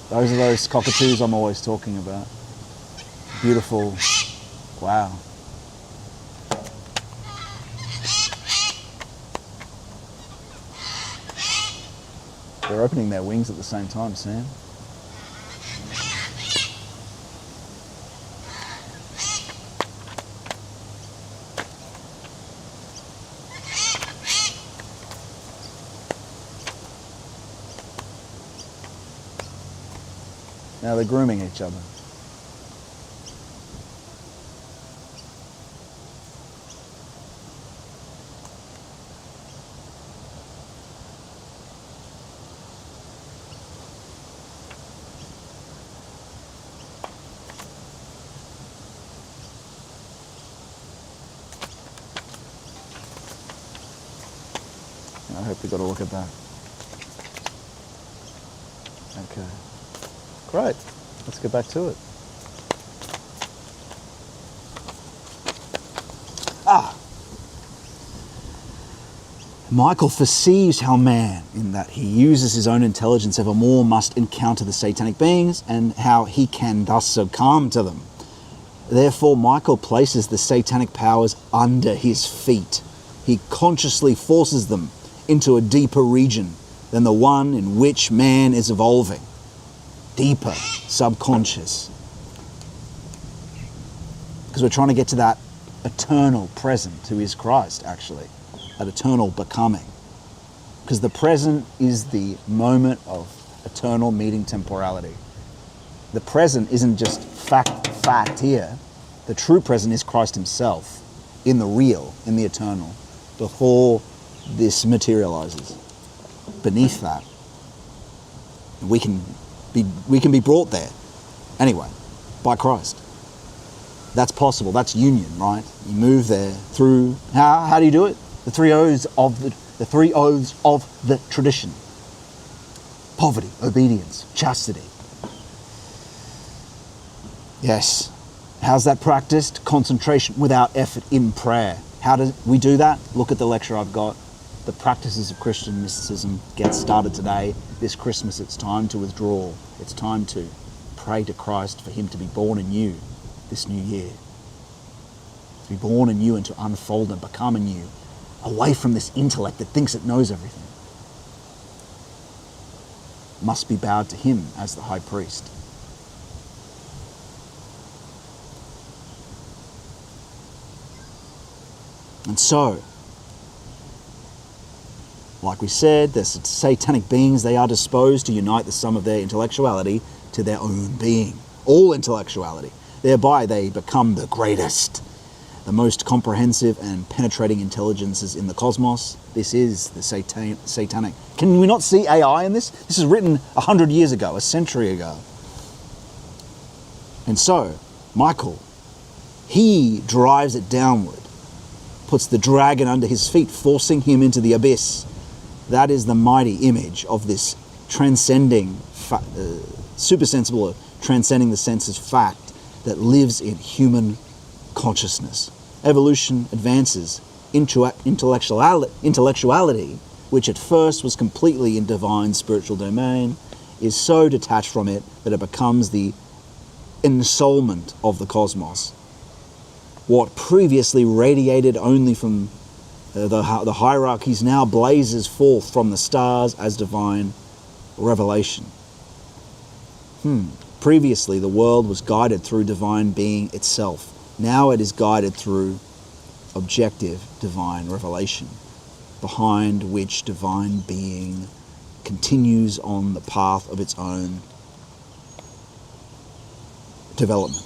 Those are those cockatoos I'm always talking about. Beautiful. Wow. They're opening their wings at the same time, Sam. Now they're grooming each other. I hope we got a look at that. Okay. Great. Let's get back to it. Michael foresees how man, in that he uses his own intelligence evermore, must encounter the satanic beings and how he can thus succumb to them. Therefore, Michael places the satanic powers under his feet. He consciously forces them into a deeper region than the one in which man is evolving. Deeper, subconscious. Because we're trying to get to that eternal present who is Christ, actually. That eternal becoming. Because the present is the moment of eternal meeting temporality. The present isn't just fact here. The true present is Christ himself, in the real, in the eternal, before this materializes. Beneath that, we can be brought there. Anyway, by Christ. That's possible. That's union, right? You move there through, how do you do it? The three oaths of the tradition. Poverty, obedience, chastity. Yes. How's that practiced? Concentration without effort in prayer. How do we do that? Look at the lecture I've got. The practices of Christian mysticism get started today. This Christmas, it's time to withdraw. It's time to pray to Christ for him to be born in you this new year. To be born in you and to unfold and become in you. Away from this intellect that thinks it knows everything. Must be bowed to him as the high priest. And so, like we said, the satanic beings, they are disposed to unite the sum of their intellectuality to their own being. All intellectuality. Thereby they become the greatest, the most comprehensive and penetrating intelligences in the cosmos. This is the satanic. Can we not see AI in this? This is written 100 years ago, a century ago. And so, Michael, he drives it downward, puts the dragon under his feet, forcing him into the abyss. That is the mighty image of this transcending, supersensible, transcending the senses fact that lives in human consciousness. Evolution advances into intellectuality, which at first was completely in divine spiritual domain, is so detached from it that it becomes the ensoulment of the cosmos. What previously radiated only from the hierarchies now blazes forth from the stars as divine revelation. Previously, the world was guided through divine being itself. Now it is guided through objective divine revelation, behind which divine being continues on the path of its own development.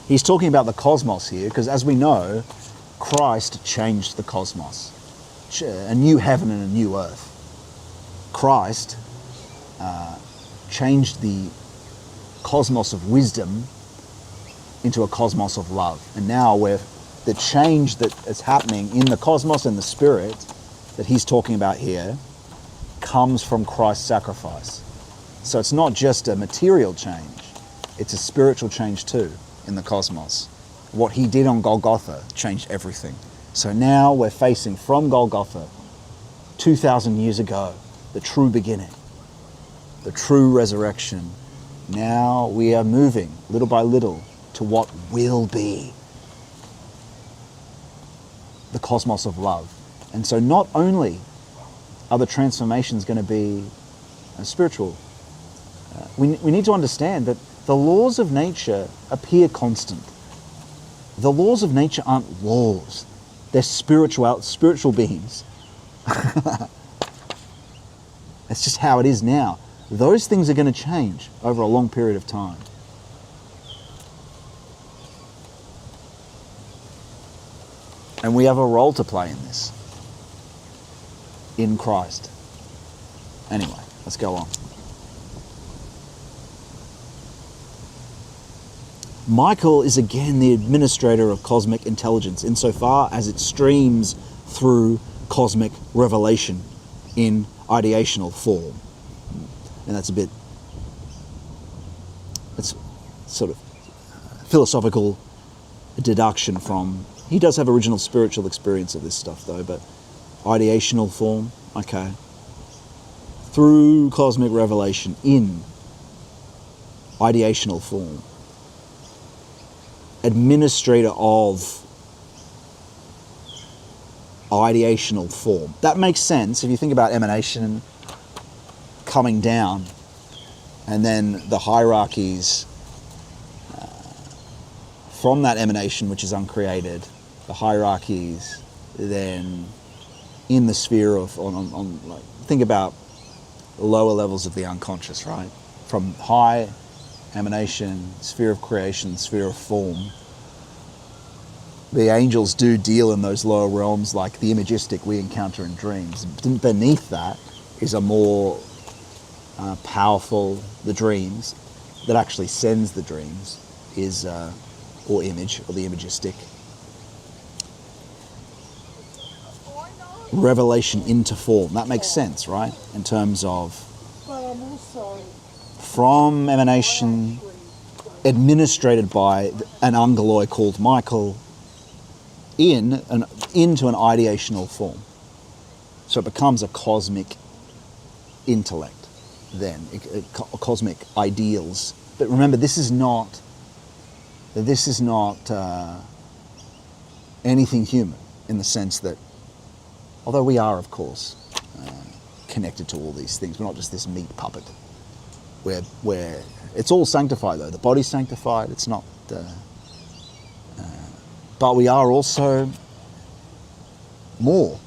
He's talking about the cosmos here because, as we know, Christ changed the cosmos. A new heaven and a new earth. Christ changed the cosmos of wisdom into a cosmos of love. And now the change that is happening in the cosmos and the spirit that he's talking about here comes from Christ's sacrifice. So it's not just a material change, it's a spiritual change too in the cosmos. What he did on Golgotha changed everything. So now we're facing from Golgotha 2,000 years ago, the true beginning, the true resurrection. Now we are moving little by little to what will be the cosmos of love. And so not only are the transformations going to be spiritual, we need to understand that the laws of nature appear constant. The laws of nature aren't laws. They're spiritual beings. That's just how it is now. Those things are going to change over a long period of time. And we have a role to play in this, in Christ. Anyway, let's go on. Michael is again the administrator of cosmic intelligence insofar as it streams through cosmic revelation in ideational form. And that's sort of philosophical deduction from, he does have original spiritual experience of this stuff though, but ideational form, okay. Through cosmic revelation in ideational form. Administrator of ideational form. That makes sense if you think about emanation coming down and then the hierarchies from that emanation, which is uncreated, the hierarchies then in the sphere of, like, think about the lower levels of the unconscious, right? From high emanation, sphere of creation, sphere of form. The angels do deal in those lower realms like the imagistic we encounter in dreams. Beneath that is a more powerful, the dreams, that actually sends the dreams, is, or image, or the imagistic. Revelation into form. That makes sense, right? In terms of from emanation, administrated by an angeloi called Michael, into an ideational form. So it becomes a cosmic intellect then, cosmic ideals. But remember, this is not anything human in the sense that, although we are, of course, connected to all these things, we're not just this meat puppet. Where it's all sanctified though. The body's sanctified. It's not. But we are also more.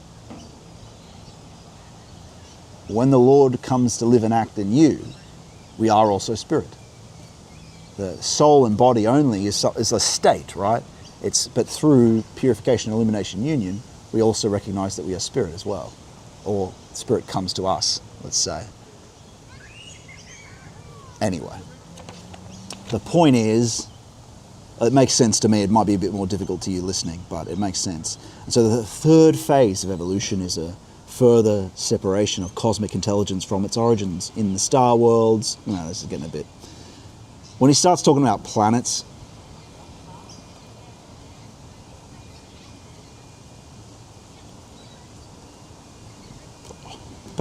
When the Lord comes to live and act in you, we are also spirit. The soul and body only is a state, right? But through purification, illumination, union, we also recognize that we are spirit as well, or spirit comes to us. Let's say. Anyway, the point is, it makes sense to me. It might be a bit more difficult to you listening, but it makes sense. And so the third phase of evolution is a further separation of cosmic intelligence from its origins in the star worlds. No, this is getting a bit... When he starts talking about planets,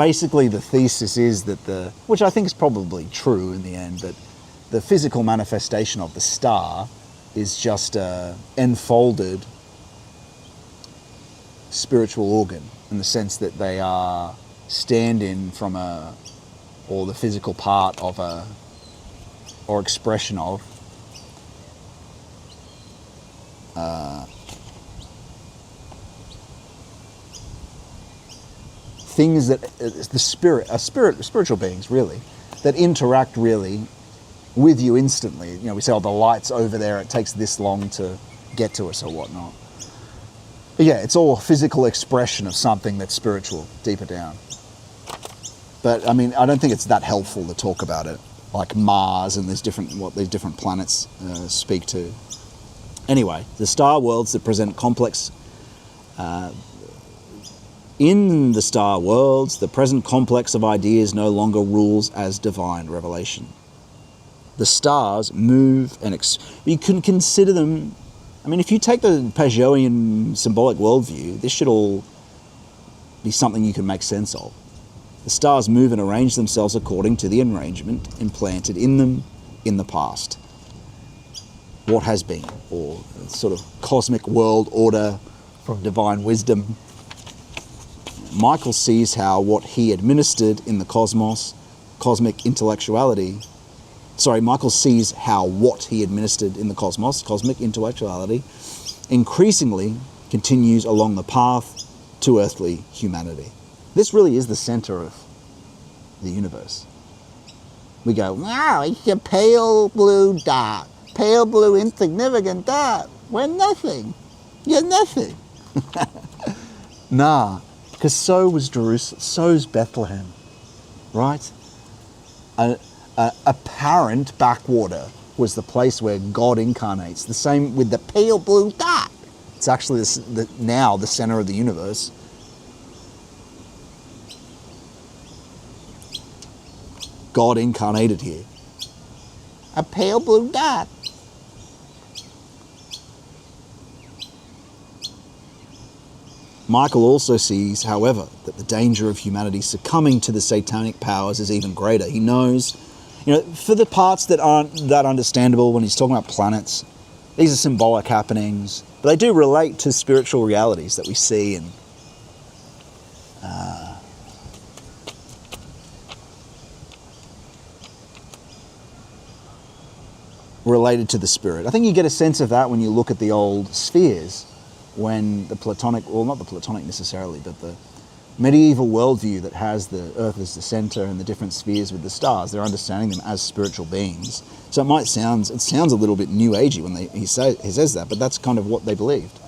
basically the thesis is that which I think is probably true in the end, that the physical manifestation of the star is just a enfolded spiritual organ, in the sense that they are stand-in from or the physical part of or expression of things that spiritual beings really, that interact really with you instantly. You know, we say, oh, the light's over there, it takes this long to get to us or whatnot. But yeah, it's all a physical expression of something that's spiritual deeper down. But I mean, I don't think it's that helpful to talk about it like Mars and these different planets speak to. Anyway, the star worlds that present complex. In the star worlds, the present complex of ideas no longer rules as divine revelation. The stars move and you can consider them. I mean, if you take the Pageauian symbolic worldview, this should all be something you can make sense of. The stars move and arrange themselves according to the arrangement implanted in them in the past. What has been, or sort of cosmic world order from divine wisdom. Michael sees how what he administered in the cosmos, cosmic intellectuality, Michael sees how what he administered in the cosmos, cosmic intellectuality, increasingly continues along the path to earthly humanity. This really is the center of the universe. We go, wow, it's a pale blue dot, pale blue insignificant dot. We're nothing. You're nothing. Nah, because so was Jerusalem, so's Bethlehem, right? A apparent backwater was the place where God incarnates. The same with the pale blue dot. It's actually now the center of the universe. God incarnated here. A pale blue dot. Michael also sees, however, that the danger of humanity succumbing to the satanic powers is even greater. He knows, for the parts that aren't that understandable when he's talking about planets, these are symbolic happenings, but they do relate to spiritual realities that we see and related to the spirit. I think you get a sense of that when you look at the old spheres, when the Platonic, well, not the Platonic necessarily, but the medieval worldview that has the Earth as the center and the different spheres with the stars, they're understanding them as spiritual beings. So it sounds a little bit New Agey when he says that, but that's kind of what they believed.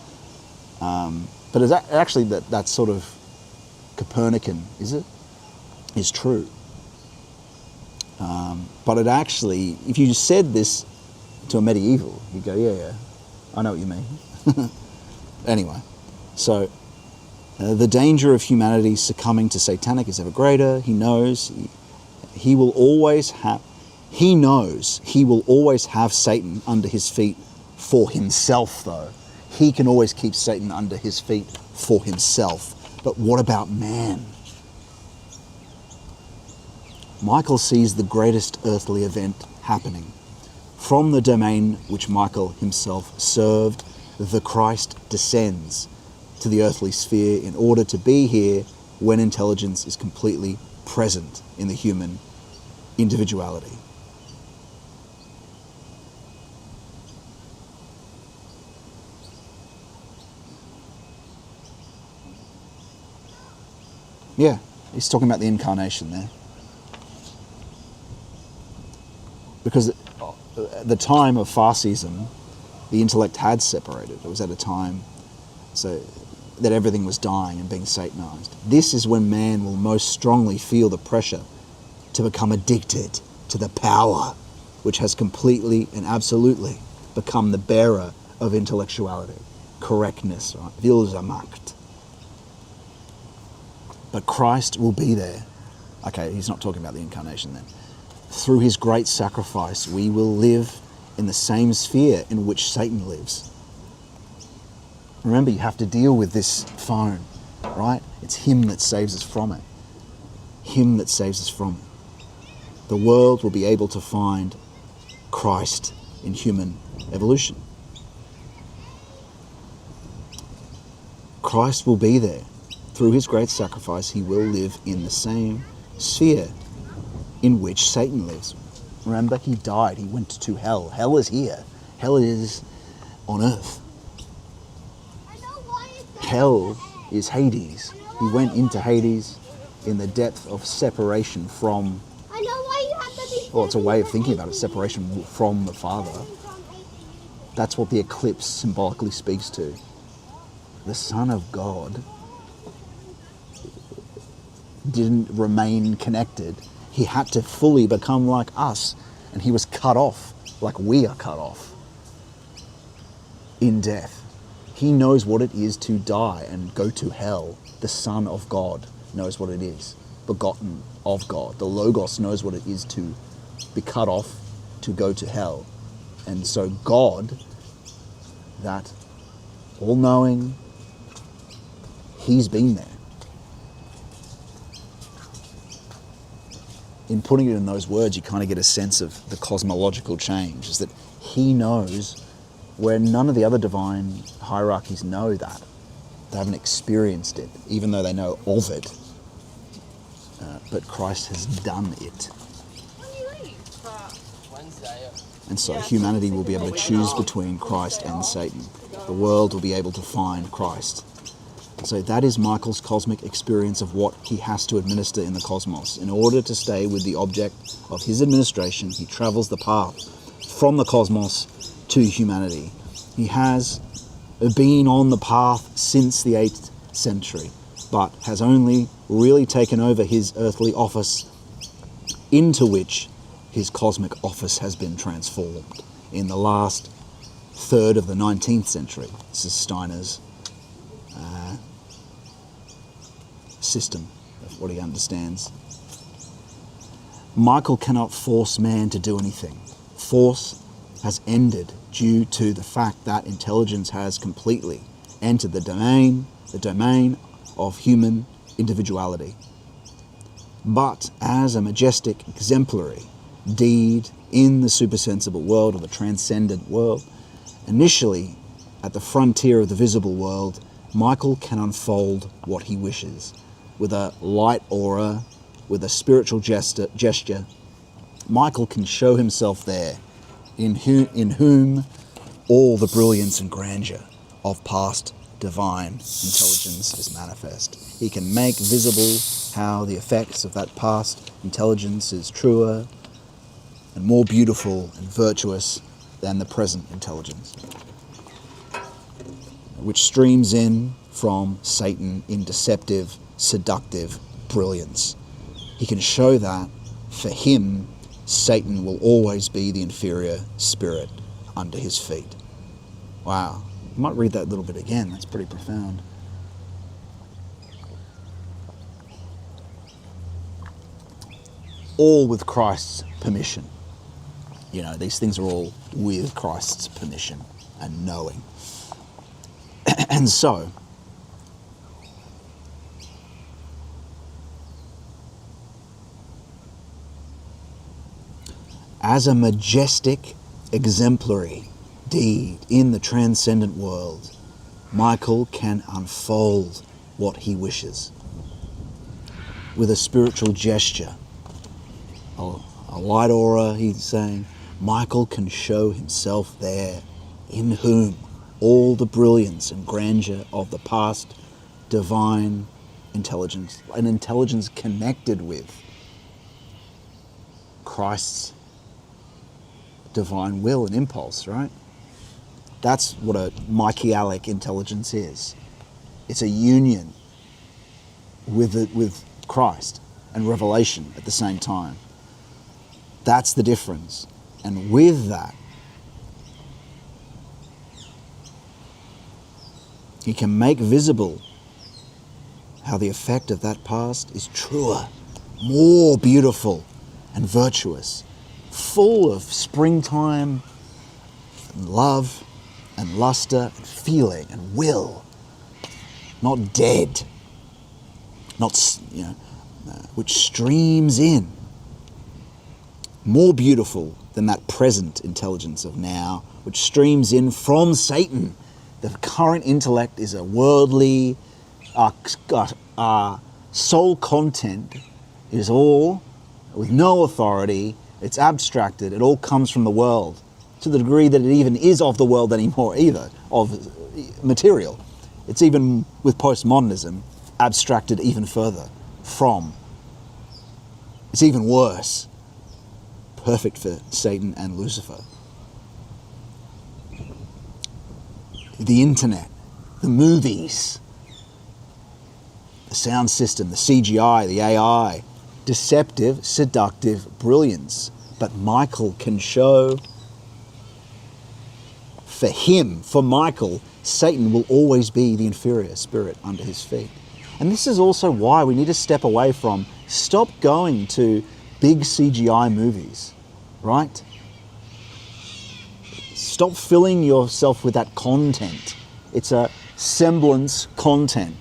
But it's actually that sort of Copernican, is true. But it actually, if you said this to a medieval, you go, yeah, I know what you mean. Anyway, so the danger of humanity succumbing to satanic is ever greater. He knows he will always have Satan under his feet for himself, though. He can always keep Satan under his feet for himself. But what about man? Michael sees the greatest earthly event happening. From the domain which Michael himself served, the Christ descends to the earthly sphere in order to be here when intelligence is completely present in the human individuality. Yeah, he's talking about the incarnation there. Because at the time of Farsiism, the intellect had separated. It was at a time that everything was dying and being satanized. This is when man will most strongly feel the pressure to become addicted to the power which has completely and absolutely become the bearer of intellectuality, correctness, right? Willsamacht. But Christ will be there. Okay, he's not talking about the incarnation then. Through his great sacrifice, we will live in the same sphere in which Satan lives. Remember, you have to deal with this phone, right? It's him that saves us from it. him that saves us from it. The world will be able to find Christ in human evolution. Christ will be there. Through his great sacrifice, he will live in the same sphere in which Satan lives. Remember, he died. He went to hell. Hell is here. Hell is on earth. Hell is Hades. He went into Hades in the depth of separation from, well, it's a way of thinking about it, separation from the Father. That's what the eclipse symbolically speaks to. The Son of God didn't remain connected. He had to fully become like us, and he was cut off like we are cut off in death. He knows what it is to die and go to hell. The Son of God knows what it is, begotten of God. The Logos knows what it is to be cut off, to go to hell. And so God, that all-knowing, he's been there. In putting it in those words, you kind of get a sense of the cosmological change, is that he knows where none of the other divine hierarchies know that. They haven't experienced it, even though they know of it. But Christ has done it. And so humanity will be able to choose between Christ and Satan. The world will be able to find Christ. So that is Michael's cosmic experience of what he has to administer in the cosmos. In order to stay with the object of his administration, he travels the path from the cosmos to humanity. He has been on the path since the 8th century, but has only really taken over his earthly office, into which his cosmic office has been transformed in the last third of the 19th century. This is Steiner's system of what he understands. Michael cannot force man to do anything. Force has ended due to the fact that intelligence has completely entered the domain of human individuality. But as a majestic exemplary deed in the supersensible world, or the transcendent world, initially at the frontier of the visible world, Michael can unfold what he wishes. With a light aura, with a spiritual gesture, Michael can show himself there, in whom all the brilliance and grandeur of past divine intelligence is manifest. He can make visible how the effects of that past intelligence is truer and more beautiful and virtuous than the present intelligence, which streams in from Satan in deceptive, seductive brilliance. He can show that for him, Satan will always be the inferior spirit under his feet. Wow. I might read that a little bit again. That's pretty profound. All with Christ's permission. You know, these things are all with Christ's permission and knowing. And so, as a majestic, exemplary deed in the transcendent world, Michael can unfold what he wishes. With a spiritual gesture, a light aura, he's saying, Michael can show himself there, in whom all the brilliance and grandeur of the past divine intelligence, an intelligence connected with Christ's divine will and impulse, right? That's what a Michaelic intelligence is. It's a union with Christ and revelation at the same time. That's the difference. And with that, he can make visible how the effect of that past is truer, more beautiful and virtuous, full of springtime and love and luster and feeling and will, not dead, not which streams in, more beautiful than that present intelligence of now, which streams in from Satan. The current intellect is a worldly, soul content is all with no authority. It's abstracted. It all comes from the world, to the degree that it even is of the world anymore either, of material. It's even, with postmodernism, abstracted even further from. It's even worse. Perfect for Satan and Lucifer. The internet, the movies, the sound system, the CGI, the AI, deceptive, seductive brilliance. But Michael can show, for him, for Michael, Satan will always be the inferior spirit under his feet. And this is also why we need to step away from, stop going to big CGI movies, right? Stop filling yourself with that content. It's a semblance content,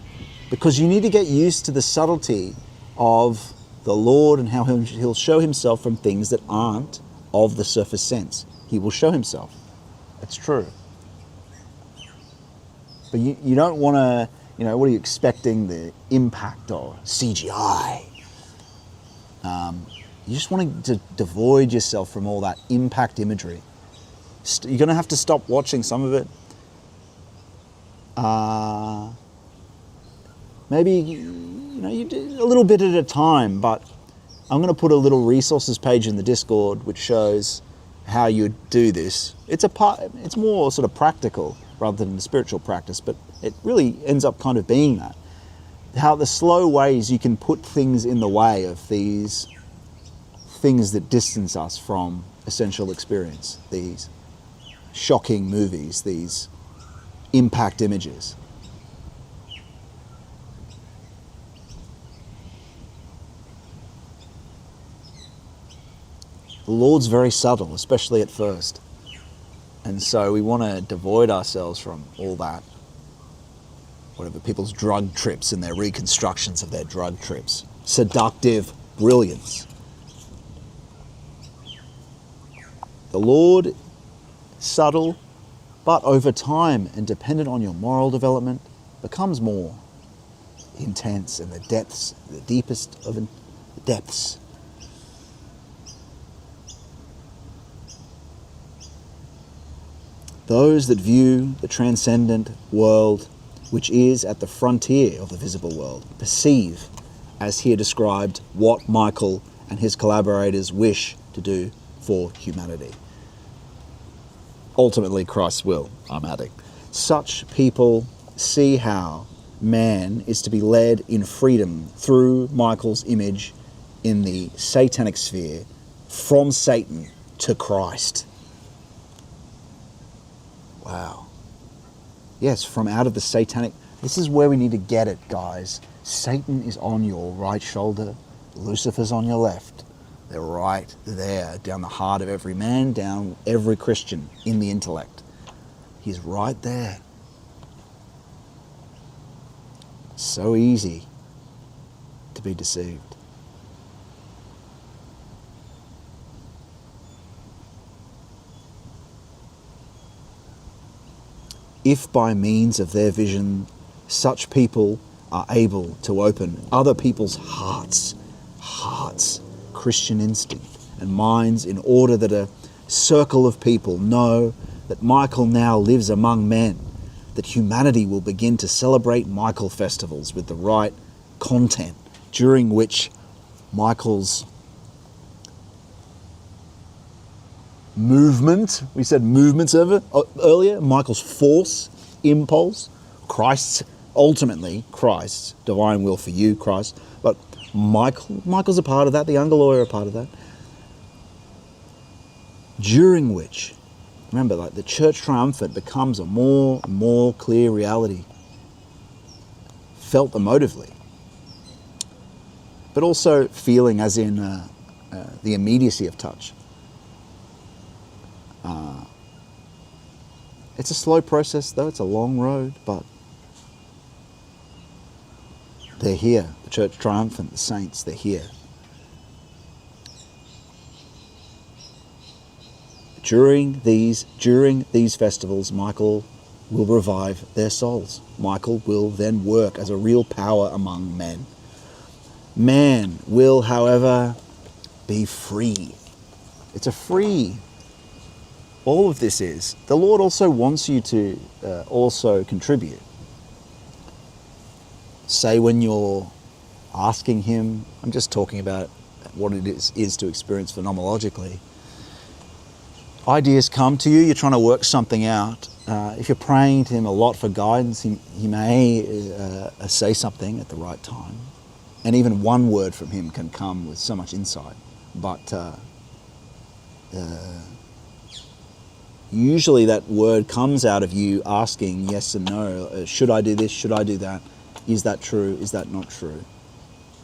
because you need to get used to the subtlety of the Lord and how he'll show himself from things that aren't of the surface sense. He will show himself. It's true. But you don't want to, what are you expecting the impact of CGI? You just want to devoid yourself from all that impact imagery. You're going to have to stop watching some of it. Maybe, you do a little bit at a time, but I'm going to put a little resources page in the Discord which shows how you do this. It's more sort of practical rather than a spiritual practice, but it really ends up kind of being that. How the slow ways you can put things in the way of these things that distance us from essential experience, these shocking movies, these impact images. The Lord's very subtle, especially at first. And so we want to devoid ourselves from all that. Whatever people's drug trips and their reconstructions of their drug trips. Seductive brilliance. The Lord, subtle, but over time and dependent on your moral development, becomes more intense in the depths, the deepest of the depths. Those that view the transcendent world, which is at the frontier of the visible world, perceive, as here described, what Michael and his collaborators wish to do for humanity. Ultimately, Christ's will, I'm adding. Such people see how man is to be led in freedom through Michael's image in the satanic sphere, from Satan to Christ. Wow. Yes, from out of the satanic... This is where we need to get it, guys. Satan is on your right shoulder. Lucifer's on your left. They're right there, down the heart of every man, down every Christian in the intellect. He's right there. So easy to be deceived. If by means of their vision, such people are able to open other people's hearts, Christian instinct and minds, in order that a circle of people know that Michael now lives among men, that humanity will begin to celebrate Michael festivals with the right content, during which Michael's movement, we said movements earlier, Michael's force, impulse, ultimately Christ's divine will for you, Christ, but Michael's a part of that, the younger lawyer are a part of that, during which, remember, like the church triumphant becomes a more and more clear reality, felt emotively, but also feeling as in the immediacy of touch. It's a slow process though, it's a long road, but They're here. The Church Triumphant, the saints, they're here. During these festivals, Michael will revive their souls. Michael will then work as a real power among men. Man will, however, be free. It's a free. All of this is. The Lord also wants you to also contribute. Say when you're asking Him, I'm just talking about what it is to experience phenomenologically. Ideas come to you, you're trying to work something out. If you're praying to Him a lot for guidance, He may say something at the right time. And even one word from Him can come with so much insight. But usually that word comes out of you asking yes and no. Should I do this? Should I do that? Is that true? Is that not true?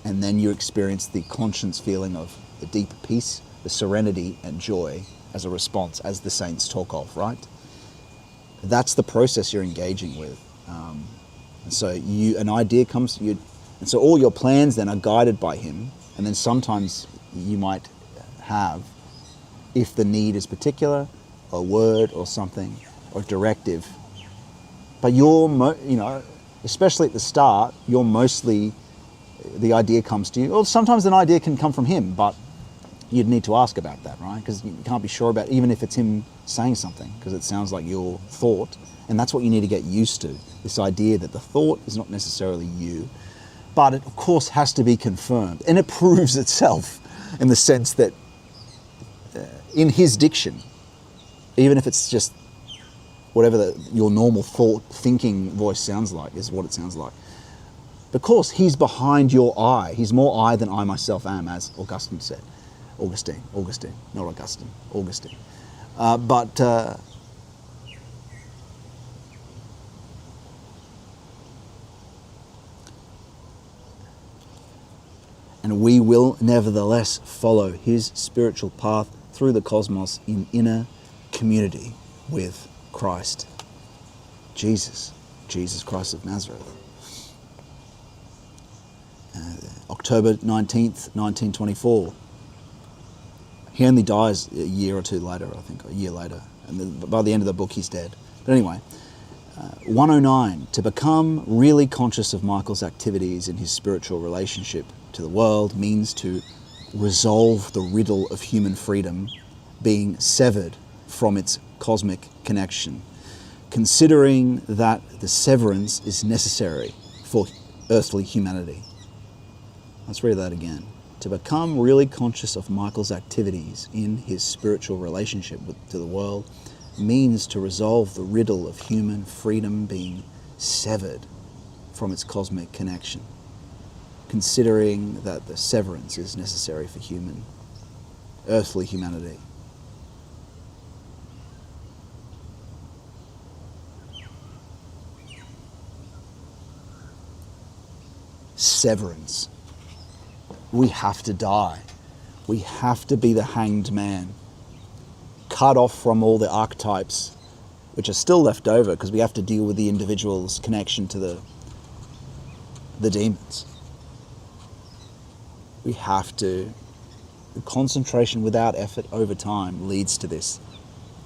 And then you experience the conscience feeling of the deep peace, the serenity and joy as a response, as the saints talk of, right? That's the process you're engaging with. And so an idea comes to you, and so all your plans then are guided by Him. And then sometimes you might have, if the need is particular, a word or something, or directive. But especially at the start, you're mostly, the idea comes to you. Or sometimes an idea can come from Him, but you'd need to ask about that, right? Because you can't be sure about, even if it's Him saying something, because it sounds like your thought. And that's what you need to get used to, this idea that the thought is not necessarily you. But it, of course, has to be confirmed. And it proves itself in the sense that in His diction, even if it's just whatever your normal thought, thinking voice sounds like, is what it sounds like. Because He's behind your eye. He's more I than I myself am, as Augustine said. Augustine, not Augustine, Augustine. And we will nevertheless follow His spiritual path through the cosmos in inner community with Christ, Jesus Christ of Nazareth. October 19th, 1924. He only dies a year or two later, I think, a year later. And by the end of the book, he's dead. But anyway, 109. To become really conscious of Michael's activities in his spiritual relationship to the world means to resolve the riddle of human freedom being severed from its cosmic connection, considering that the severance is necessary for earthly humanity. Let's read that again. To become really conscious of Michael's activities in his spiritual relationship to the world means to resolve the riddle of human freedom being severed from its cosmic connection, considering that the severance is necessary for earthly humanity. Severance. We have to die. We have to be the hanged man, cut off from all the archetypes which are still left over, because we have to deal with the individual's connection to the demons. We have to. The concentration without effort over time leads to this.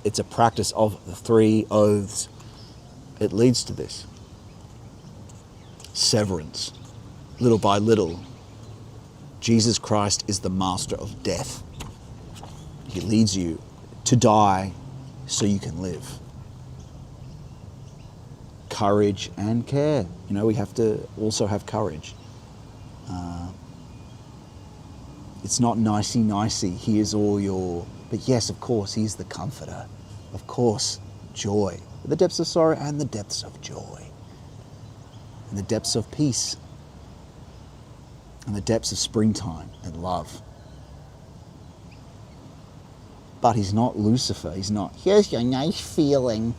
It's a practice of the 3 oaths. It leads to this. Severance. Little by little. Jesus Christ is the master of death. He leads you to die so you can live. Courage and care. We have to also have courage. It's not nicey-nicey, here's all your... But yes, of course, He's the comforter. Of course, joy. The depths of sorrow and the depths of joy. And the depths of peace. And the depths of springtime and love. But He's not Lucifer. He's not, here's your nice feeling.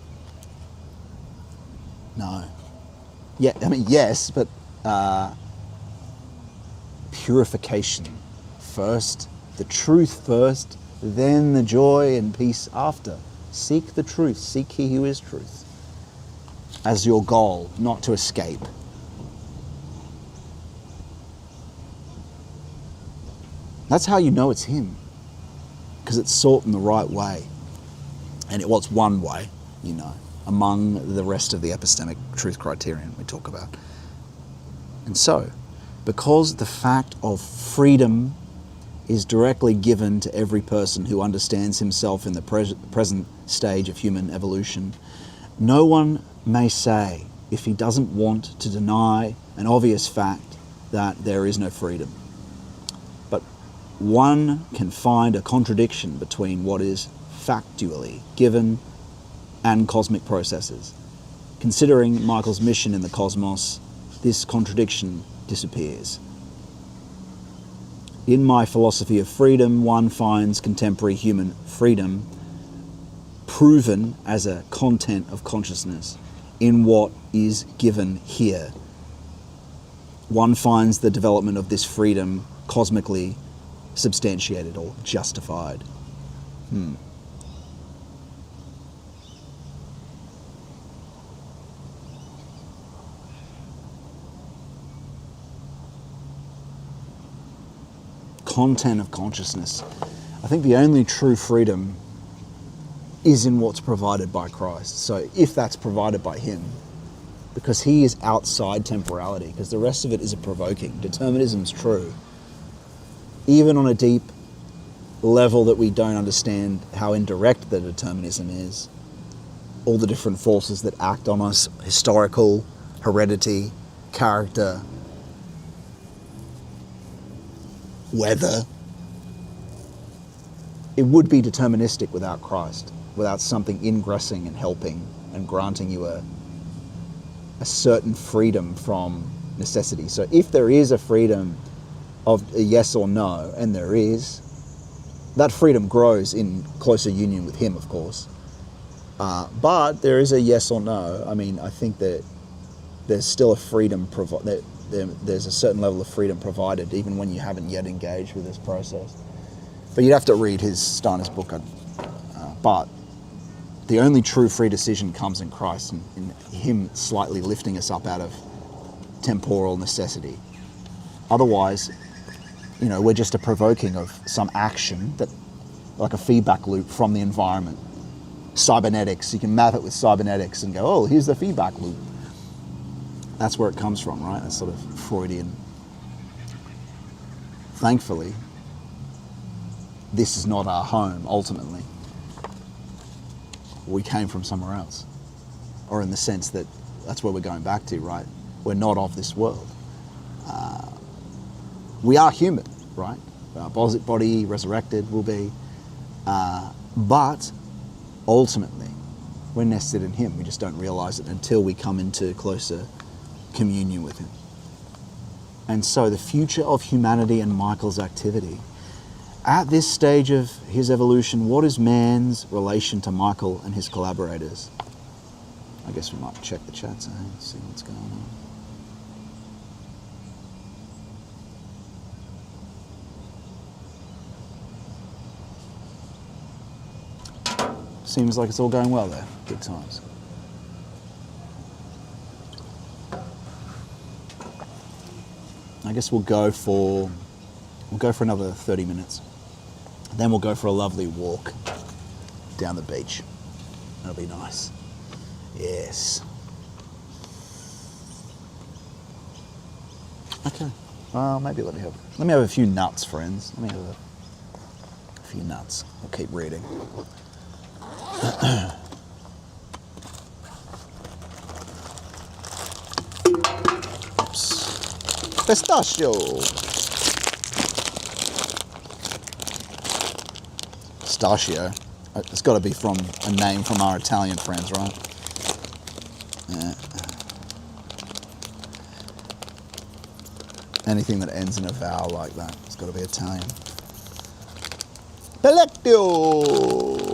No. Yeah, yes, but purification first, the truth first, then the joy and peace after. Seek the truth. Seek He who is truth as your goal, not to escape. That's how you know it's him, because it's sought in the right way. And it's one way, among the rest of the epistemic truth criterion we talk about. And so, because the fact of freedom is directly given to every person who understands himself in the present stage of human evolution, no one may say, if he doesn't want to deny an obvious fact, that there is no freedom. But one can find a contradiction between what is factually given and cosmic processes. Considering Michael's mission in the cosmos, this contradiction disappears. In my philosophy of freedom, one finds contemporary human freedom proven as a content of consciousness in what is given here. One finds the development of this freedom cosmically substantiated or justified. Content of consciousness. I think the only true freedom is in what's provided by Christ. So if that's provided by him, because he is outside temporality, because the rest of it is a provoking. Determinism's true. Even on a deep level that we don't understand how indirect the determinism is, all the different forces that act on us, historical, heredity, character, weather, it would be deterministic without Christ, without something ingressing and helping and granting you a certain freedom from necessity. So if there is a freedom of a yes or no, and there is, that freedom grows in closer union with him, of course. But there is a yes or no. I mean, I think that there's still a freedom there's a certain level of freedom provided, even when you haven't yet engaged with this process. But you'd have to read Steiner's book. But the only true free decision comes in Christ, and in him slightly lifting us up out of temporal necessity. Otherwise, we're just a provoking of some action, that, like a feedback loop from the environment. Cybernetics, you can map it with cybernetics and go, oh, here's the feedback loop. That's where it comes from, right? That's sort of Freudian. Thankfully, this is not our home, ultimately. We came from somewhere else. Or in the sense that that's where we're going back to, right? We're not of this world. We are human, right? Our body resurrected will be. But ultimately, we're nested in him. We just don't realize it until we come into closer communion with him. And so the future of humanity and Michael's activity, at this stage of his evolution, what is man's relation to Michael and his collaborators? I guess we might check the chats, see what's going on. Seems like it's all going well there. Good times. I guess we'll go for another 30 minutes. Then we'll go for a lovely walk down the beach. That'll be nice. Yes. Okay. Well, maybe let me have a few nuts, friends. Let me have a few nuts. I'll keep reading. Oops. Pistachio. Pistachio. It's got to be from a name from our Italian friends, right? Yeah. Anything that ends in a vowel like that, it's got to be Italian. Pellecchio.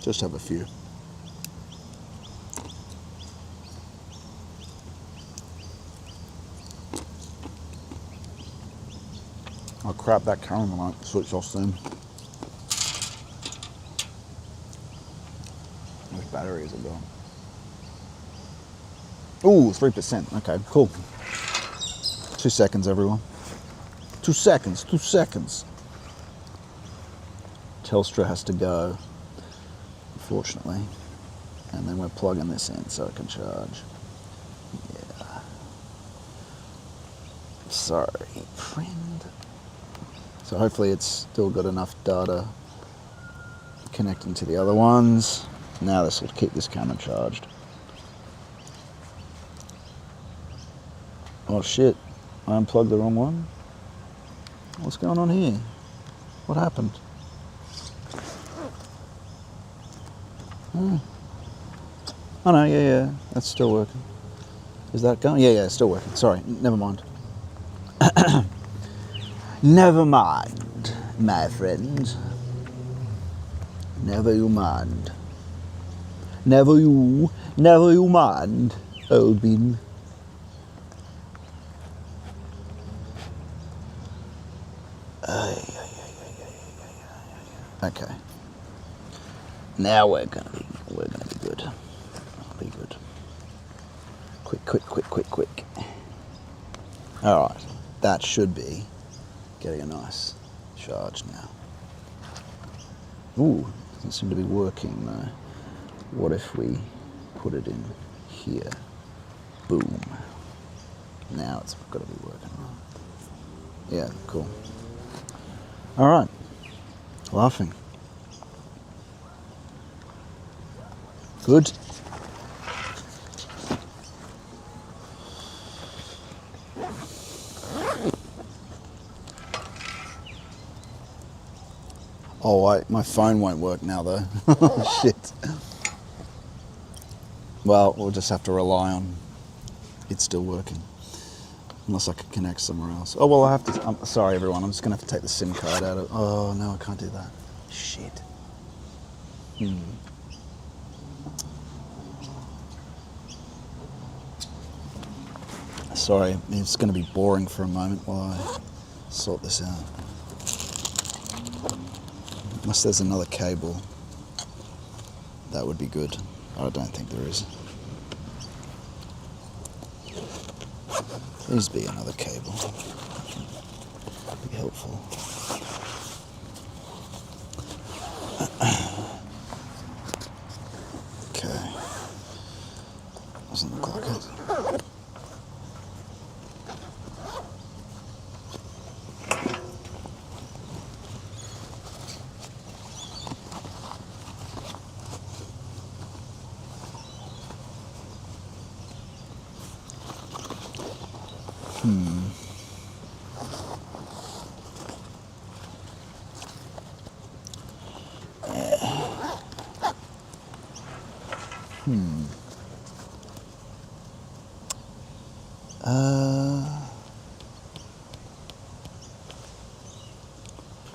Just have a few. Oh crap, that current won't switch off soon. Those batteries are gone. Ooh, 3%. Okay, cool. 2 seconds, everyone. 2 seconds, 2 seconds. Telstra has to go, unfortunately. And then we're plugging this in so it can charge. Yeah. Sorry, friend. So hopefully it's still got enough data connecting to the other ones. Now this will keep this camera charged. Oh shit, I unplugged the wrong one. What's going on here? What happened? Oh no, yeah, that's still working. Is that going? Yeah, it's still working. Sorry, never mind. Never mind, my friend. Never you mind. Never you mind, old bean. Okay. Now we're gonna be good. Be good. Quick. All right, that should be getting a nice charge now. Ooh, doesn't seem to be working though. What if we put it in here? Boom. Now it's got to be working. Yeah, cool. All right. Laughing. Good. Oh wait, my phone won't work now though. Shit. Well, we'll just have to rely on it still working. Unless I could connect somewhere else. Oh well, I have to. I'm sorry everyone, I'm just gonna have to take the SIM card out of. Oh no, I can't do that. Shit. Sorry, it's going to be boring for a moment while I sort this out. Unless there's another cable, that would be good. I don't think there is. Please be another cable. Be helpful. Okay. Doesn't look like it.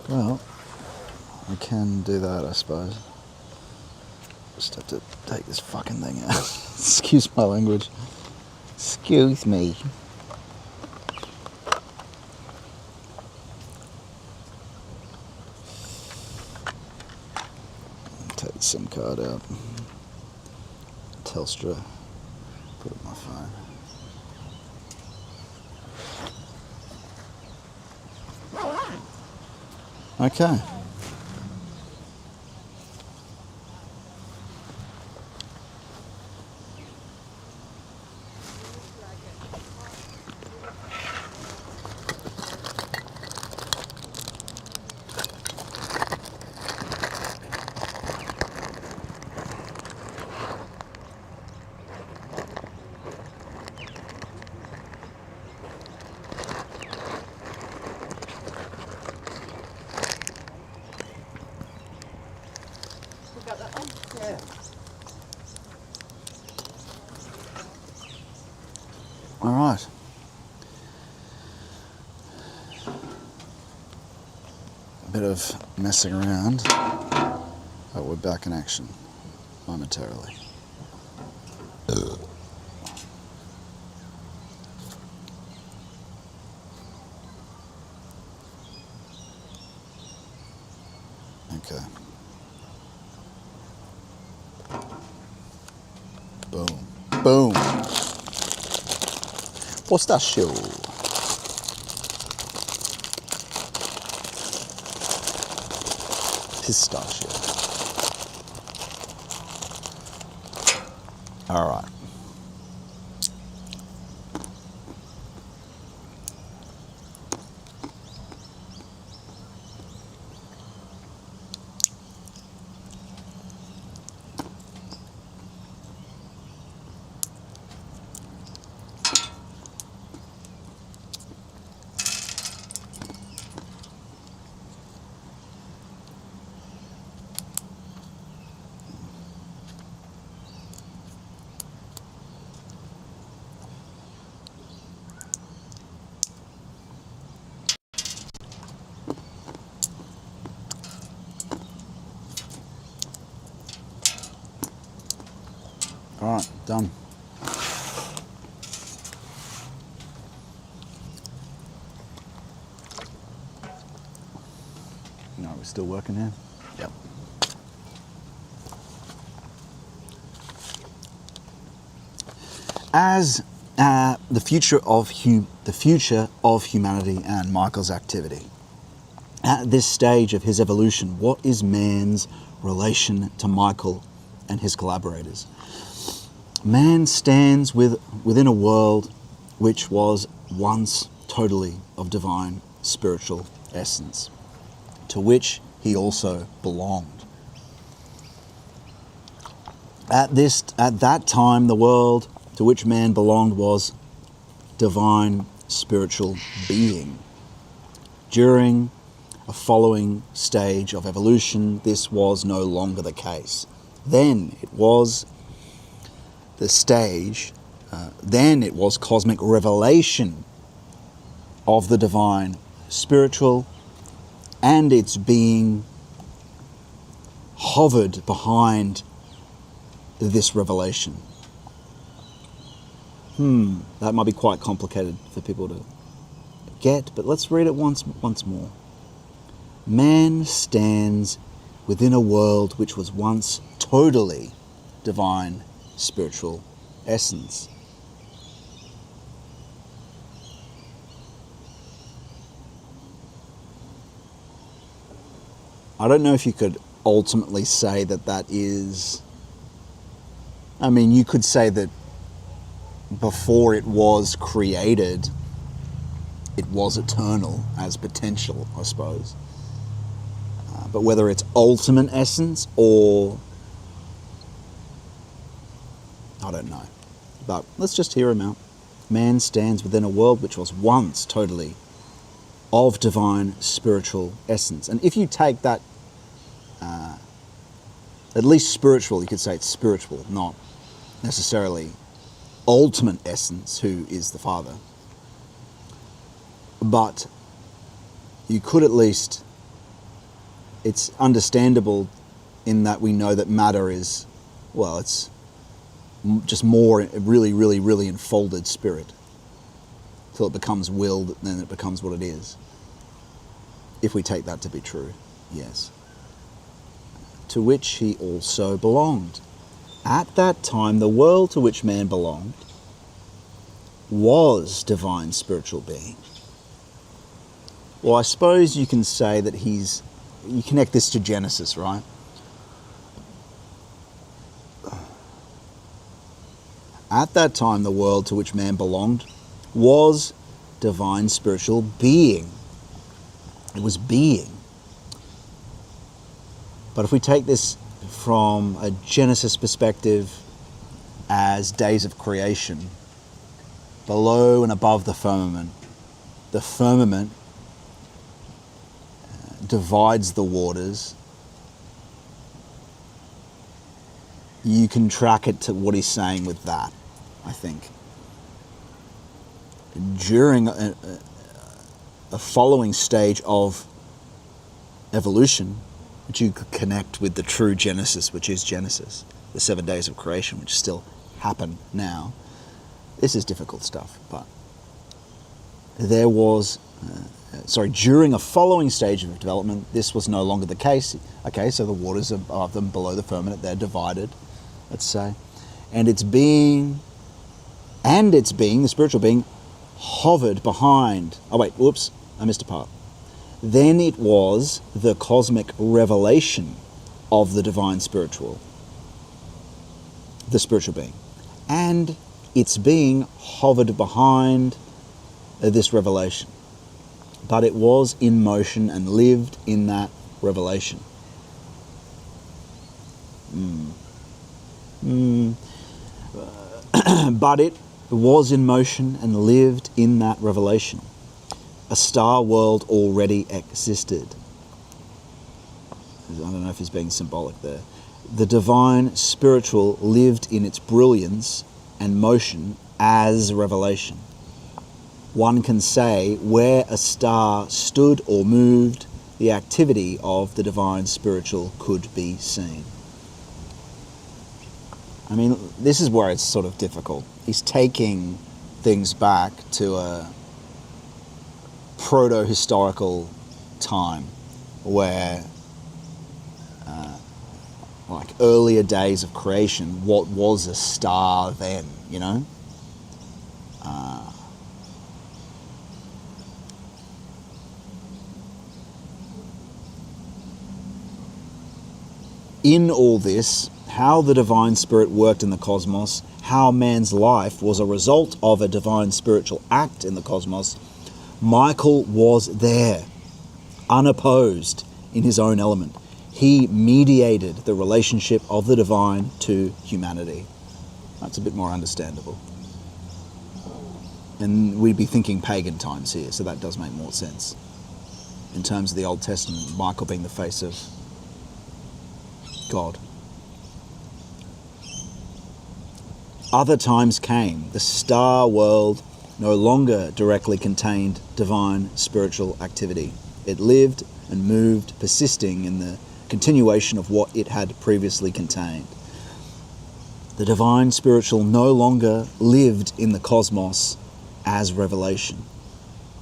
Well, I can do that, I suppose. Just have to take this fucking thing out. Excuse my language. Excuse me. Take the SIM card out. Telstra. Put it on my phone. Okay. Got that one? Yeah. All right. A bit of messing around, but we're back in action momentarily. Boom. Boom. Pistachio. Pistachio. All right. All right, done. No, we're still working here. Yep. As the future of humanity and Michael's activity. At this stage of his evolution, what is man's relation to Michael and his collaborators? Man stands within a world which was once totally of divine spiritual essence, to which he also belonged. At that time, the world to which man belonged was divine spiritual being. During a following stage of evolution, this was no longer the case. Then it was the stage, then it was cosmic revelation of the divine spiritual, and its being hovered behind this revelation. That might be quite complicated for people to get, but let's read it once more. Man stands within a world which was once totally divine spiritual essence. I don't know if you could ultimately say that is... I mean, you could say that before it was created, it was eternal as potential, I suppose. But whether it's ultimate essence or... I don't know. But let's just hear him out. Man stands within a world which was once totally of divine spiritual essence. And if you take that, at least spiritual, you could say it's spiritual, not necessarily ultimate essence, who is the Father. But you could at least, it's understandable in that we know that matter is, well, it's just more really enfolded spirit till it becomes willed, then it becomes what it is. If we take that to be true, yes. To which he also belonged. At that time, the world to which man belonged was divine spiritual being. Well, I suppose you can say that you connect this to Genesis, right? At that time, the world to which man belonged was divine spiritual being. It was being. But if we take this from a Genesis perspective as days of creation, below and above the firmament divides the waters. You can track it to what he's saying with that, I think. During a following stage of evolution, which you could connect with the true Genesis, which is Genesis, the 7 days of creation, which still happen now. This is difficult stuff, but there was, during a following stage of development, this was no longer the case. Okay, so the waters above them, below the firmament, they're divided, let's say. and its being, the spiritual being, hovered behind. Oh wait, whoops, I missed a part. Then it was the cosmic revelation of the divine spiritual, the spiritual being. And its being hovered behind this revelation. But it was in motion and lived in that revelation. But it was in motion and lived in that revelation. A star world already existed. I don't know if he's being symbolic there. The divine spiritual lived in its brilliance and motion as revelation. One can say where a star stood or moved, the activity of the divine spiritual could be seen. I mean, this is where it's sort of difficult. He's taking things back to a proto-historical time where, like earlier days of creation, what was a star then, you know? In all this, how the divine spirit worked in the cosmos, how man's life was a result of a divine spiritual act in the cosmos, Michael was there, unopposed in his own element. He mediated the relationship of the divine to humanity. That's a bit more understandable. And we'd be thinking pagan times here, so that does make more sense. In terms of the Old Testament, Michael being the face of God. Other times came. The star world no longer directly contained divine spiritual activity. It lived and moved, persisting in the continuation of what it had previously contained. The divine spiritual no longer lived in the cosmos as revelation,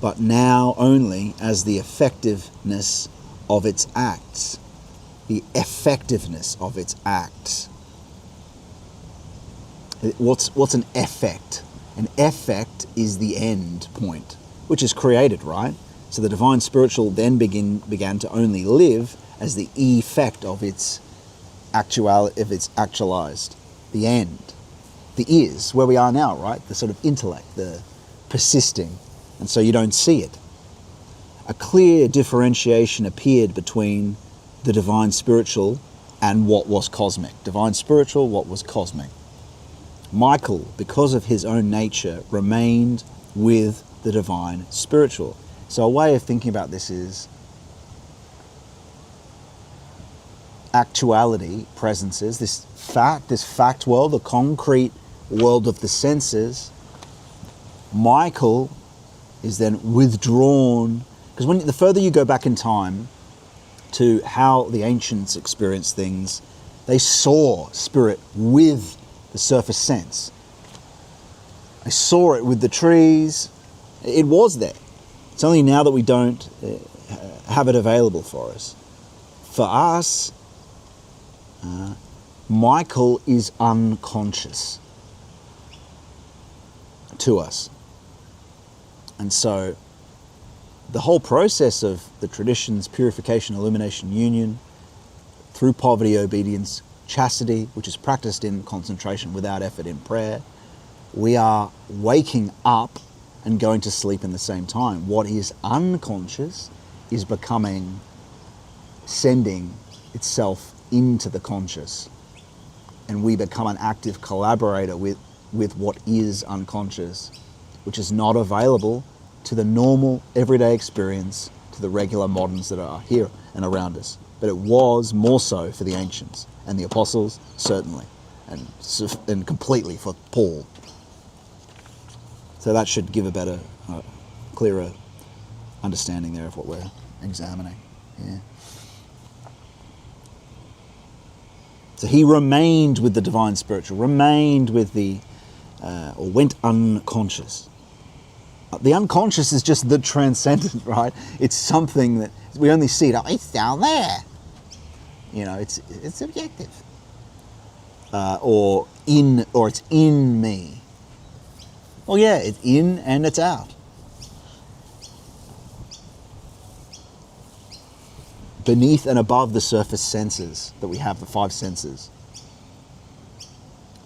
but now only as the effectiveness of its acts. The effectiveness of its acts. What's an effect? An effect is the end point, which is created, right? So the divine spiritual then began to only live as the effect of its actualized. The end. The is, where we are now, right? The sort of intellect, the persisting. And so you don't see it. A clear differentiation appeared between the divine spiritual and what was cosmic. Divine spiritual, what was cosmic. Michael, because of his own nature, remained with the divine spiritual. So a way of thinking about this is actuality, presences, this fact world, the concrete world of the senses. Michael is then withdrawn, because the further you go back in time to how the ancients experienced things, they saw spirit with the surface sense. They saw it with the trees. It was there. It's only now that we don't have it available for us. For us, Michael is unconscious to us. And so the whole process of the traditions, purification, illumination, union, through poverty, obedience, chastity, which is practiced in concentration without effort in prayer, we are waking up and going to sleep in the same time. What is unconscious is sending itself into the conscious. And we become an active collaborator with what is unconscious, which is not available to the normal everyday experience, to the regular moderns that are here and around us. But it was more so for the ancients and the apostles, certainly, and completely for Paul. So that should give a better, clearer understanding there of what we're examining. Yeah. So he remained with the divine spiritual, remained with or went unconscious. The unconscious is just the transcendent, right? It's something that we only see it. Oh, it's down there. You know, it's subjective. or it's in me. Well, yeah, it's in and it's out. Beneath and above the surface senses that we have, the five senses.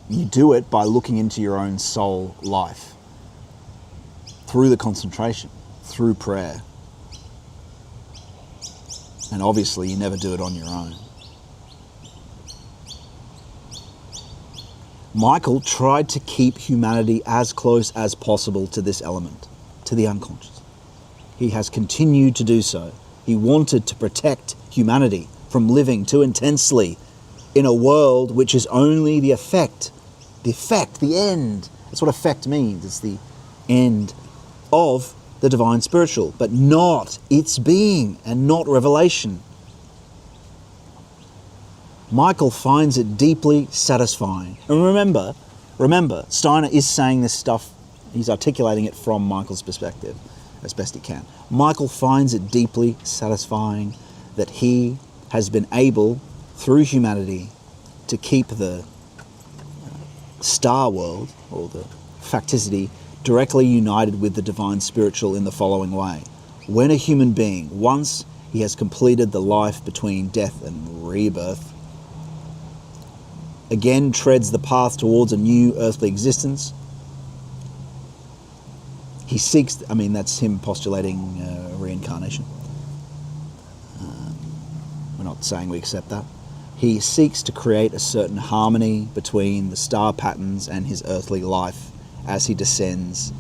You do it by looking into your own soul life through the concentration, through prayer. And obviously you never do it on your own. Michael tried to keep humanity as close as possible to this element, to the unconscious. He has continued to do so. He wanted to protect humanity from living too intensely in a world which is only the effect, the end. That's what effect means. It's the end of the divine spiritual, but not its being and not revelation. Michael finds it deeply satisfying. And remember, Steiner is saying this stuff, he's articulating it from Michael's perspective as best he can. Michael finds it deeply satisfying that he has been able, through humanity, to keep the star world, or the facticity, directly united with the divine spiritual in the following way. When a human being, once he has completed the life between death and rebirth, again treads the path towards a new earthly existence, he seeks, that's him postulating reincarnation. We're not saying we accept that. He seeks to create a certain harmony between the star patterns and his earthly life as he descends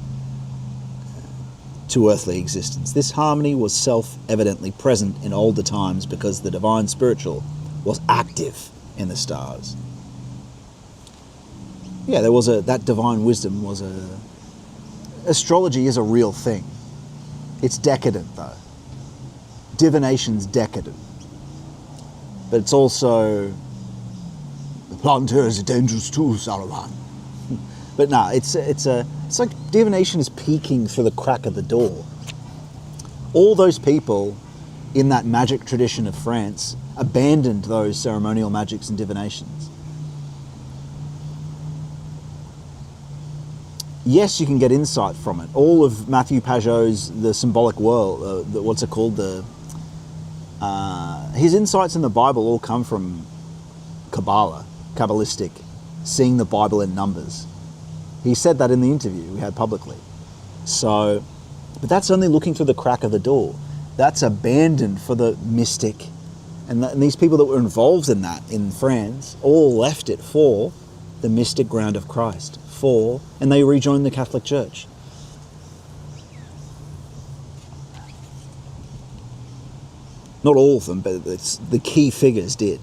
to earthly existence. This harmony was self-evidently present in older times because the divine spiritual was active in the stars. Yeah, that divine wisdom was astrology is a real thing. It's decadent though. Divination's decadent. But it's also, the planter is a dangerous tool, Saruman. But no, it's like divination is peeking through the crack of the door. All those people in that magic tradition of France abandoned those ceremonial magics and divinations. Yes, you can get insight from it. All of Matthew Pajot's The Symbolic World, what's it called? His insights in the Bible all come from Kabbalah, Kabbalistic, seeing the Bible in numbers. He said that in the interview we had publicly. So, but that's only looking through the crack of the door. That's abandoned for the mystic. And these people that were involved in that in France all left it for the mystic ground of Christ. And they rejoined the Catholic Church. Not all of them, but the key figures did.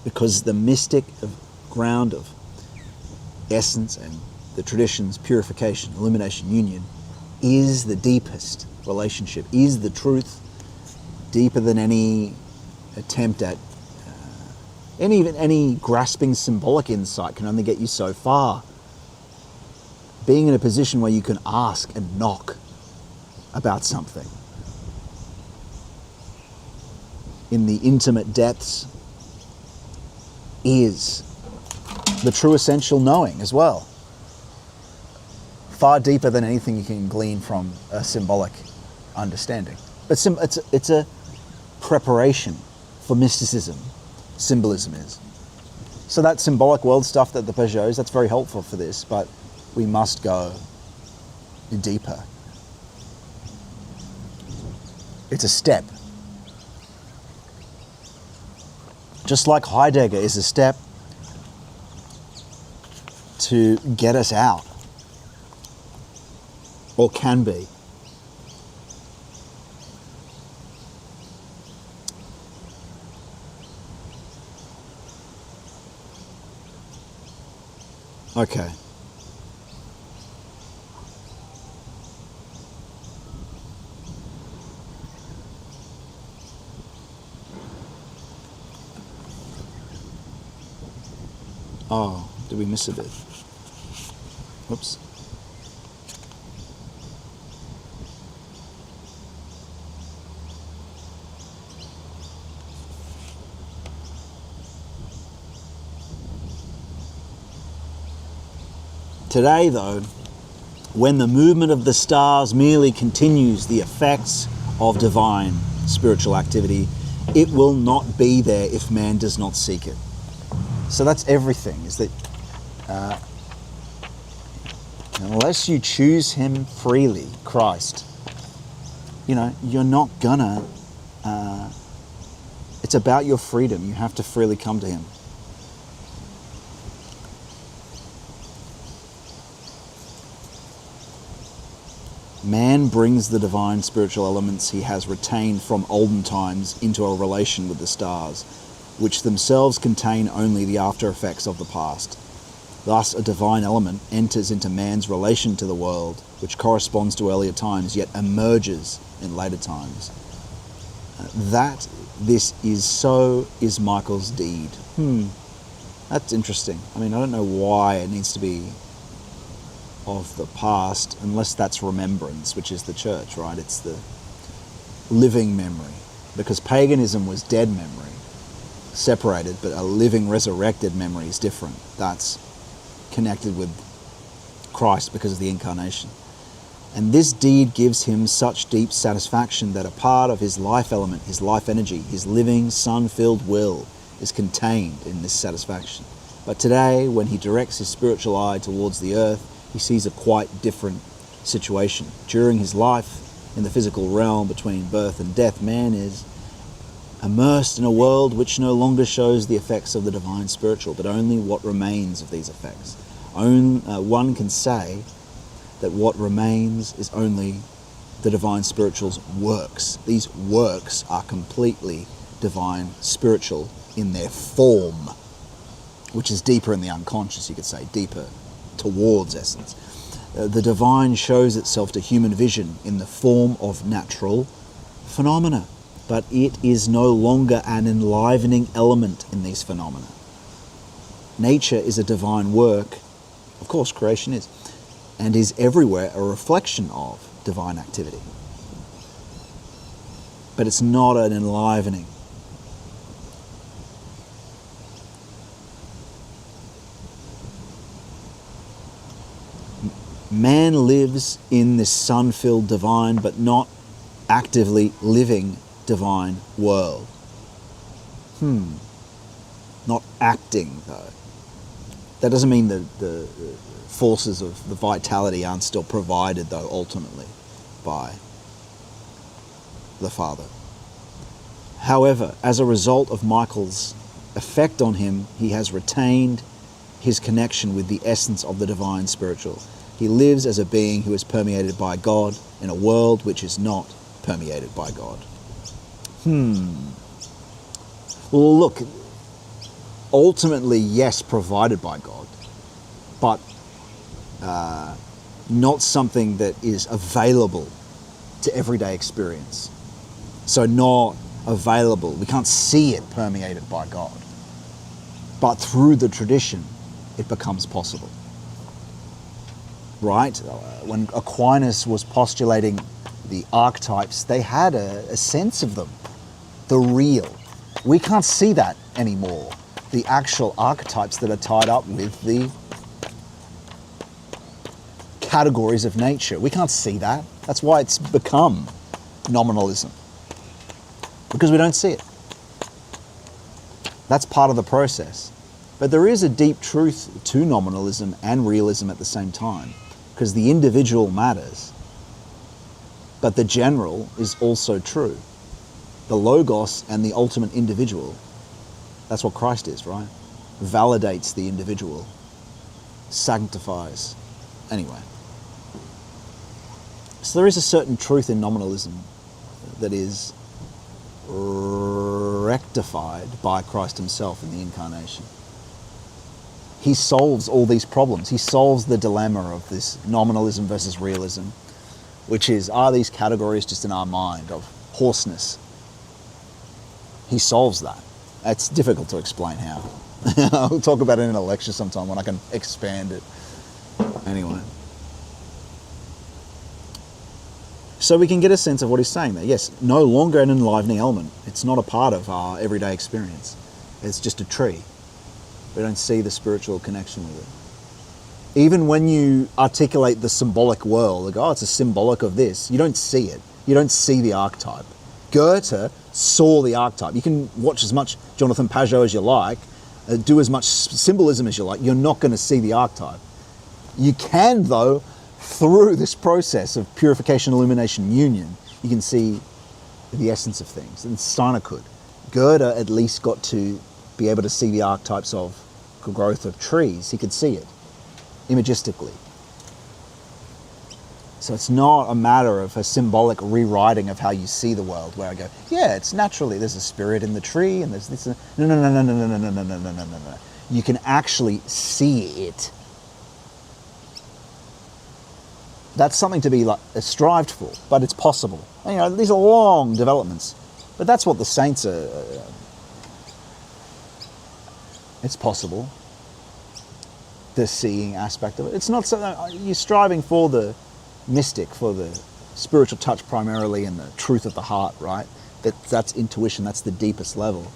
Because the mystic ground of essence and the tradition's purification, illumination, union is the deepest relationship, is the truth, deeper than any attempt at any grasping symbolic insight can only get you so far. Being in a position where you can ask and knock about something in the intimate depths is the true essential knowing as well. Far deeper than anything you can glean from a symbolic understanding. But it's a preparation for mysticism, symbolism is. So that symbolic world stuff that the Pajots, that's very helpful for this, but we must go deeper. It's a step. Just like Heidegger is a step to get us out, or can be. Okay. Oh, did we miss a bit? Whoops. Today, though, when the movement of the stars merely continues the effects of divine spiritual activity, it will not be there if man does not seek it. So that's everything, is that unless you choose him freely, Christ, you're not gonna, it's about your freedom. You have to freely come to him. Man brings the divine spiritual elements he has retained from olden times into a relation with the stars, which themselves contain only the after effects of the past. Thus, a divine element enters into man's relation to the world, which corresponds to earlier times, yet emerges in later times. That this is so is Michael's deed. That's interesting. I don't know why it needs to be of the past, unless that's remembrance, which is the church, right? It's the living memory, because paganism was dead memory, separated, but a living resurrected memory is different. That's connected with Christ because of the incarnation. And this deed gives him such deep satisfaction that a part of his life element, his life energy, his living sun-filled will is contained in this satisfaction. But today, when he directs his spiritual eye towards the earth, he sees a quite different situation. During his life in the physical realm between birth and death, man is immersed in a world which no longer shows the effects of the divine spiritual, but only what remains of these effects. One can say that what remains is only the divine spiritual's works. These works are completely divine spiritual in their form, which is deeper in the unconscious, you could say, deeper towards essence. The divine shows itself to human vision in the form of natural phenomena, but it is no longer an enlivening element in these phenomena. Nature is a divine work, of course creation is, and is everywhere a reflection of divine activity. But it's not an enlivening. Man lives in this sun-filled divine, but not actively living divine world. Not acting, though. That doesn't mean that the forces of the vitality aren't still provided, though, ultimately, by the Father. However, as a result of Michael's effect on him, he has retained his connection with the essence of the divine spiritual. He lives as a being who is permeated by God in a world which is not permeated by God. Well, look, ultimately, yes, provided by God, but not something that is available to everyday experience. So not available. We can't see it permeated by God. But through the tradition, it becomes possible. Right? When Aquinas was postulating the archetypes, they had a sense of them, the real. We can't see that anymore. The actual archetypes that are tied up with the categories of nature. We can't see that. That's why it's become nominalism. Because we don't see it. That's part of the process. But there is a deep truth to nominalism and realism at the same time, because the individual matters, but the general is also true. The logos and the ultimate individual, that's what Christ is, right? Validates the individual, sanctifies. Anyway. So there is a certain truth in nominalism that is rectified by Christ himself in the incarnation. He solves all these problems. He solves the dilemma of this nominalism versus realism, which is, are these categories just in our mind of hoarseness? He solves that. It's difficult to explain how. I'll talk about it in a lecture sometime when I can expand it. Anyway. So we can get a sense of what he's saying there. Yes, no longer an enlivening element. It's not a part of our everyday experience. It's just a tree. We don't see the spiritual connection with it. Even when you articulate the symbolic world, like, oh, it's a symbolic of this, you don't see it. You don't see the archetype. Goethe saw the archetype. You can watch as much Jonathan Pajot as you like, do as much symbolism as you like. You're not going to see the archetype. You can, though, through this process of purification, illumination, union, you can see the essence of things. And Steiner could. Goethe at least got to be able to see the archetypes of growth of trees. He could see it imagistically. So it's not a matter of a symbolic rewriting of how you see the world, where I go, yeah, it's naturally, there's a spirit in the tree, and there's this. No, no, no, no, no, no, no, no, no, no, no, no, no. You can actually see it. That's something to be like strived for, but it's possible. You know, these are long developments, but that's what the saints are. It's possible. The seeing aspect of it. It's not something you're striving for the mystic, for the spiritual touch primarily, and the truth of the heart, right? That's intuition. That's the deepest level.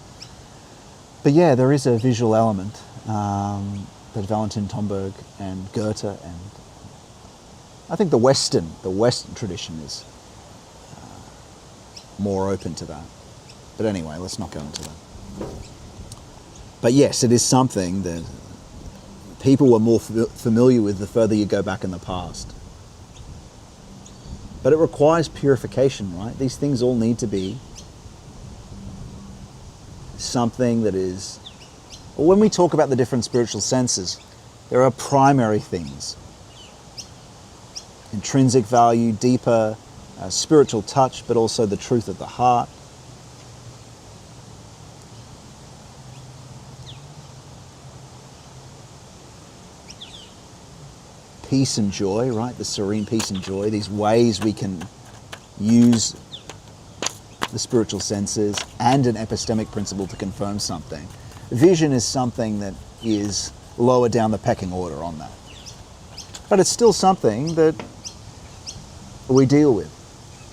But yeah, there is a visual element that Valentin Tomberg and Goethe, and I think the Western tradition is more open to that. But anyway, let's not go into that. But yes, it is something that people were more familiar with the further you go back in the past. But it requires purification, right? These things all need to be something that is... Well, when we talk about the different spiritual senses, there are primary things. Intrinsic value, deeper spiritual touch, but also the truth of the heart. Peace and joy, right? The serene peace and joy. These ways we can use the spiritual senses and an epistemic principle to confirm something. Vision is something that is lower down the pecking order on that. But it's still something that we deal with.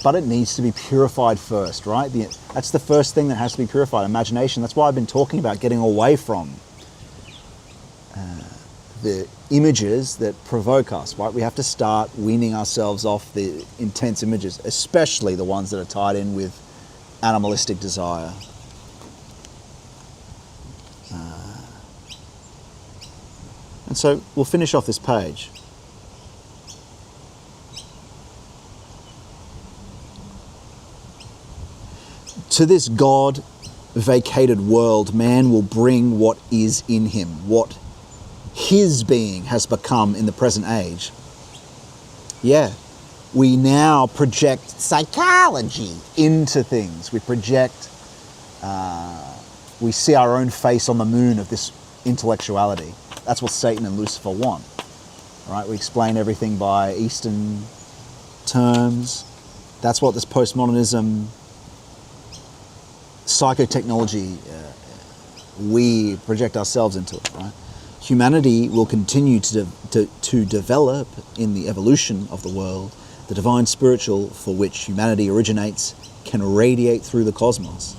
But it needs to be purified first, right? That's the first thing that has to be purified. Imagination. That's why I've been talking about getting away from the images that provoke us, right? We have to start weaning ourselves off the intense images, especially the ones that are tied in with animalistic desire. And so we'll finish off this page. To this God-vacated world, man will bring what is in him, what his being has become in the present age. Yeah, we now project psychology into things. We project, we see our own face on the moon of this intellectuality. That's what Satan and Lucifer want, right? We explain everything by Eastern terms. That's what this postmodernism, psychotechnology, we project ourselves into it, right? Humanity will continue to develop in the evolution of the world. The divine spiritual for which humanity originates can radiate through the cosmos,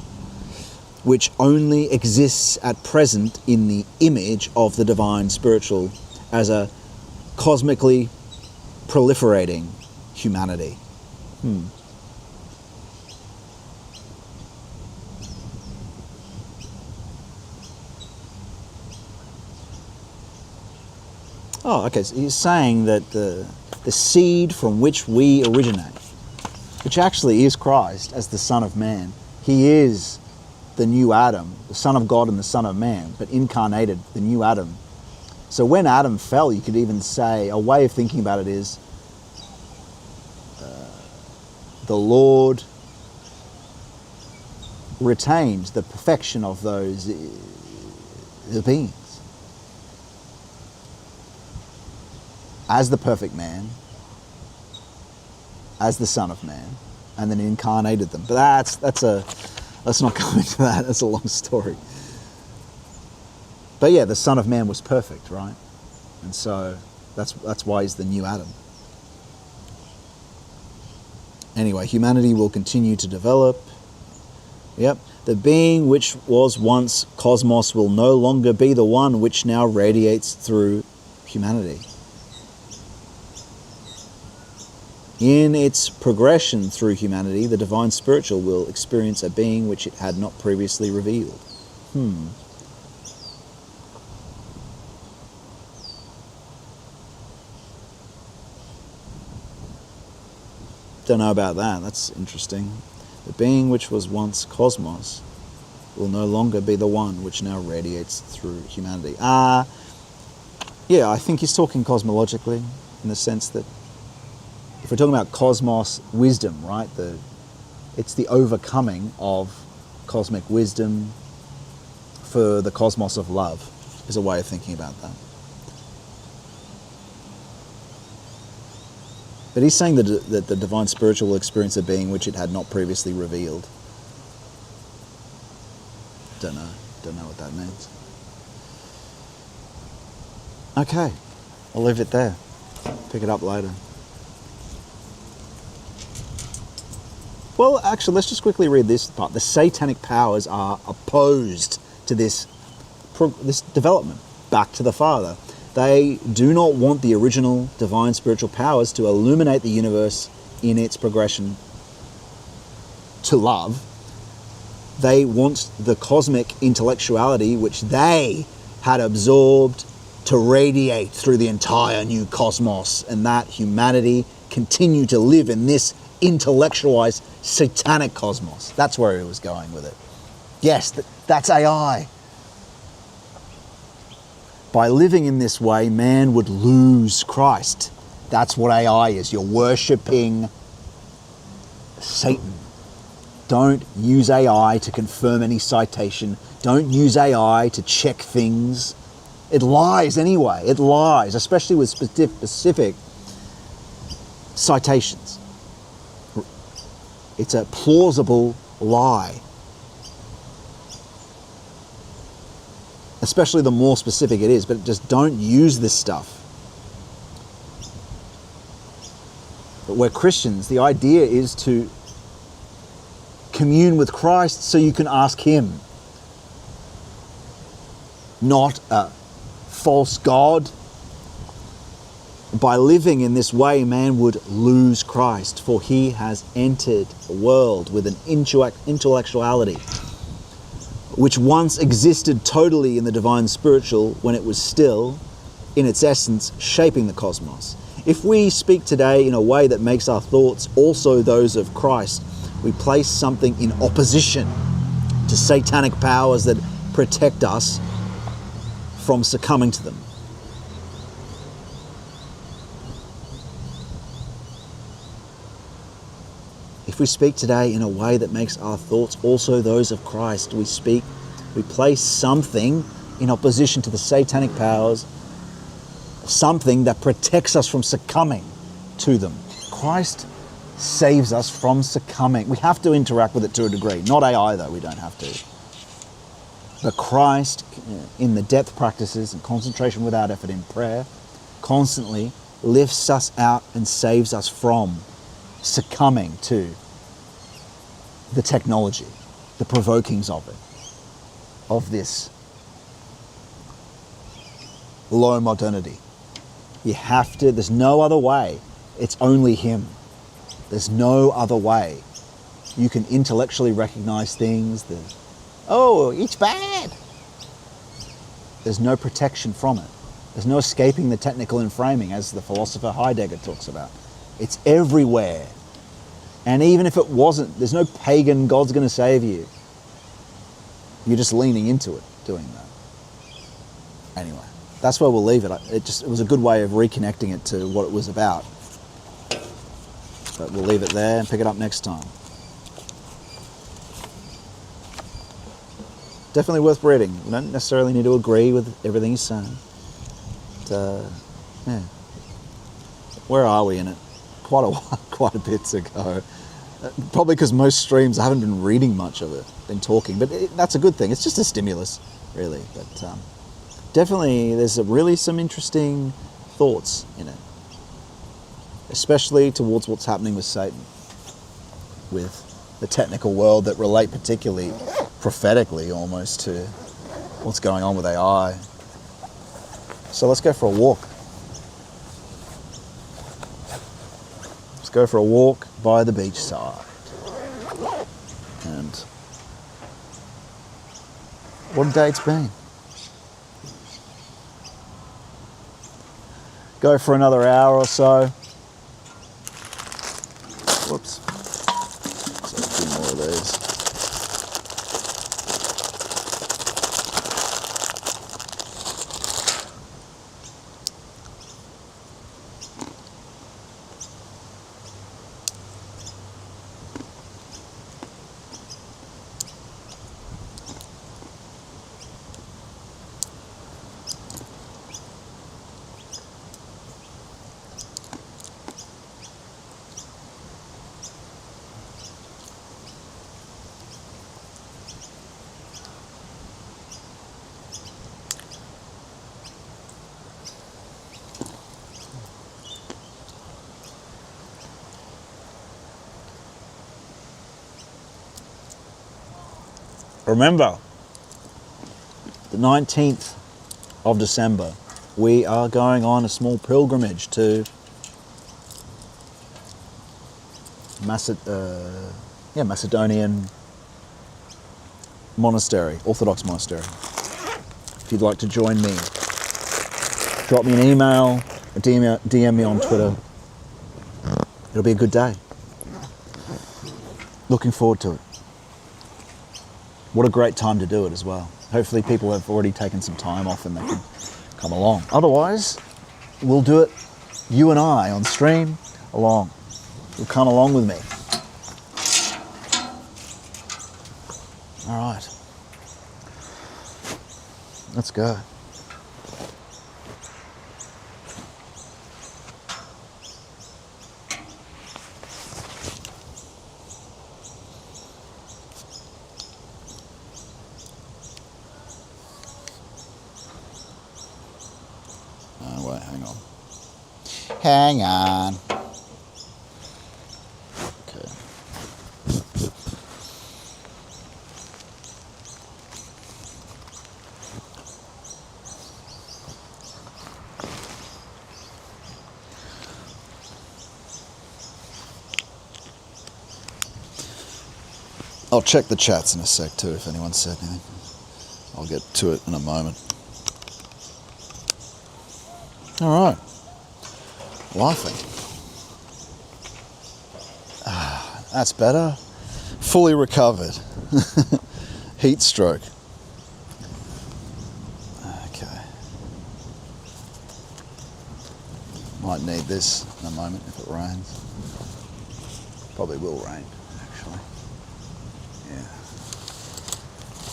which only exists at present in the image of the divine spiritual as a cosmically proliferating humanity. Oh, okay, so he's saying that the seed from which we originate, which actually is Christ as the Son of Man, he is the new Adam, the Son of God and the Son of Man, but incarnated, the new Adam. So when Adam fell, you could even say, a way of thinking about it is, the Lord retained the perfection of those beings. As the perfect man, as the Son of Man, and then incarnated them. But let's not go into that. That's a long story. But yeah, the Son of Man was perfect, right? And so that's why he's the new Adam. Anyway, humanity will continue to develop. Yep. The being which was once cosmos will no longer be the one which now radiates through humanity. In its progression through humanity, the divine spiritual will experience a being which it had not previously revealed. Don't know about that. That's interesting. The being which was once cosmos will no longer be the one which now radiates through humanity. Yeah, I think he's talking cosmologically in the sense that if we're talking about cosmos wisdom, right? It's the overcoming of cosmic wisdom for the cosmos of love is a way of thinking about that. But he's saying that the divine spiritual will experience a being which it had not previously revealed. Don't know what that means. Okay, I'll leave it there. Pick it up later. Well, actually, let's just quickly read this part. The satanic powers are opposed to this development back to the Father. They do not want the original divine spiritual powers to illuminate the universe in its progression to love. They want the cosmic intellectuality which they had absorbed to radiate through the entire new cosmos, and that humanity continue to live in this intellectualized satanic cosmos. That's where he was going with it. Yes, that's AI. By living in this way, man would lose Christ. That's what AI is. You're worshipping Satan. Don't use AI to confirm any citation. Don't use AI to check things. It lies anyway. It lies, especially with specific citations. It's a plausible lie. Especially the more specific it is, but just don't use this stuff. But we're Christians. The idea is to commune with Christ so you can ask him. Not a false God. By living in this way, man would lose Christ, for he has entered the world with an intellectuality which once existed totally in the divine spiritual when it was still, in its essence, shaping the cosmos. If we speak today in a way that makes our thoughts also those of Christ, we place something in opposition to satanic powers that protect us from succumbing to them. If we speak today in a way that makes our thoughts also those of Christ, we place something in opposition to the satanic powers, something that protects us from succumbing to them. Christ saves us from succumbing. We have to interact with it to a degree. Not AI though, we don't have to. But Christ, in the depth practices and concentration without effort in prayer, constantly lifts us out and saves us from succumbing to the technology, the provokings of it, of this low modernity. You have to, there's no other way. It's only him. There's no other way. You can intellectually recognize things. It's bad. There's no protection from it. There's no escaping the technical inframing, as the philosopher Heidegger talks about. It's everywhere. And even if it wasn't, there's no pagan God's going to save you. You're just leaning into it, doing that. Anyway, that's where we'll leave it. It was a good way of reconnecting it to what it was about. But we'll leave it there and pick it up next time. Definitely worth reading. We don't necessarily need to agree with everything he's saying. But, yeah. Where are we in it? Quite a while, quite a bit to go. Probably because most streams I haven't been reading much of it, been talking, but that's a good thing. It's just a stimulus, really. But definitely, there's really some interesting thoughts in it, especially towards what's happening with Satan, with the technical world that relate particularly prophetically almost to what's going on with AI. So let's go for a walk. go for a walk by the beachside. And what a day it's been. Go for another hour or so. Whoops. So a few more of these. Remember, the 19th of December, we are going on a small pilgrimage to Macedonian monastery, Orthodox monastery. If you'd like to join me, drop me an email, or DM me on Twitter. It'll be a good day. Looking forward to it. What a great time to do it as well. Hopefully people have already taken some time off and they can come along. Otherwise, we'll do it, you and I, on stream, along. You'll come along with me. All right. Let's go. Wait, hang on. Okay. I'll check the chats in a sec too if anyone said anything. I'll get to it in a moment. All right. Laughing. That's better. Fully recovered. Heat stroke. Okay. Might need this in a moment if it rains. Probably will rain, actually. Yeah.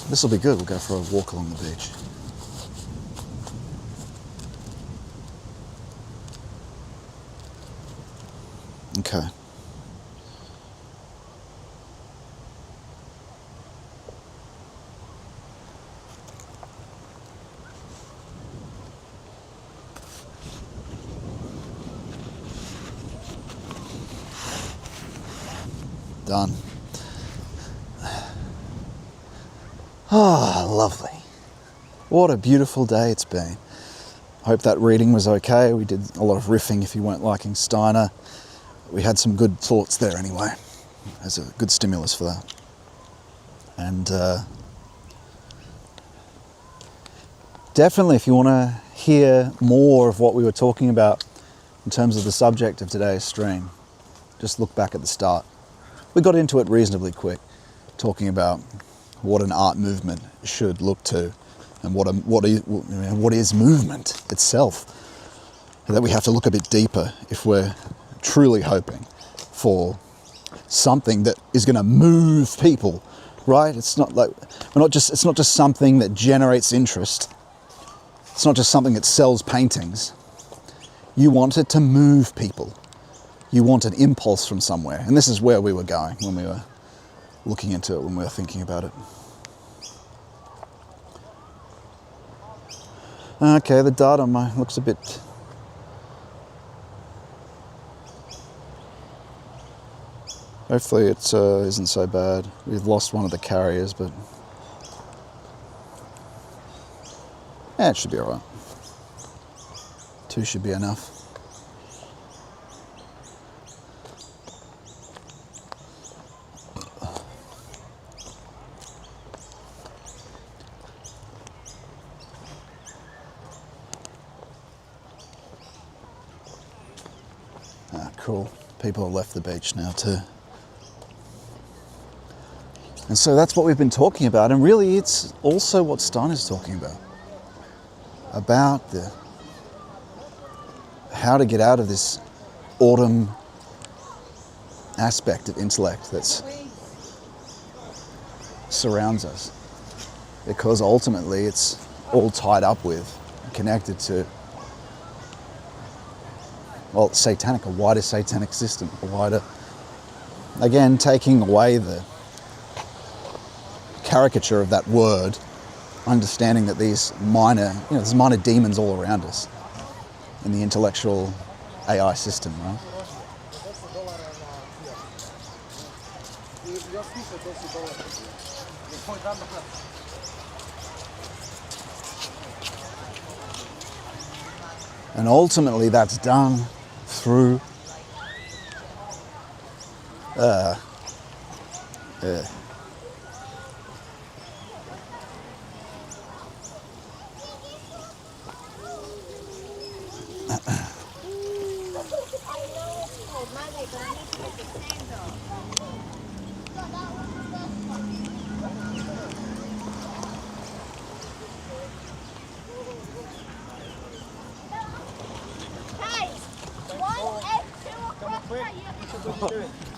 This will be good. We'll go for a walk along the beach. Okay. Done. Ah, lovely. What a beautiful day it's been. I hope that reading was okay. We did a lot of riffing if you weren't liking Steiner. We had some good thoughts there anyway. There's a good stimulus for that. And definitely if you want to hear more of what we were talking about in terms of the subject of today's stream, just look back at the start. We got into it reasonably quick, talking about what an art movement should look to and what is movement itself. And that we have to look a bit deeper if we're truly hoping for something that is going to move people, right? It's not like it's not just something that generates interest. It's not just something that sells paintings. You want it to move people. You want an impulse from somewhere. And this is where we were going when we were looking into it, when we were thinking about it. Okay, the datum looks a bit hopefully it isn't so bad. We've lost one of the carriers, but yeah, it should be all right. 2 should be enough. cool. People have left the beach now too. And so that's what we've been talking about. And really it's also what Steiner's talking about the how to get out of this autumn aspect of intellect that surrounds us. Because ultimately it's all tied up with, connected to, well, satanic, a wider satanic system, a wider, again, taking away the caricature of that word, understanding that these minor, there's minor demons all around us in the intellectual AI system, right? And ultimately that's done through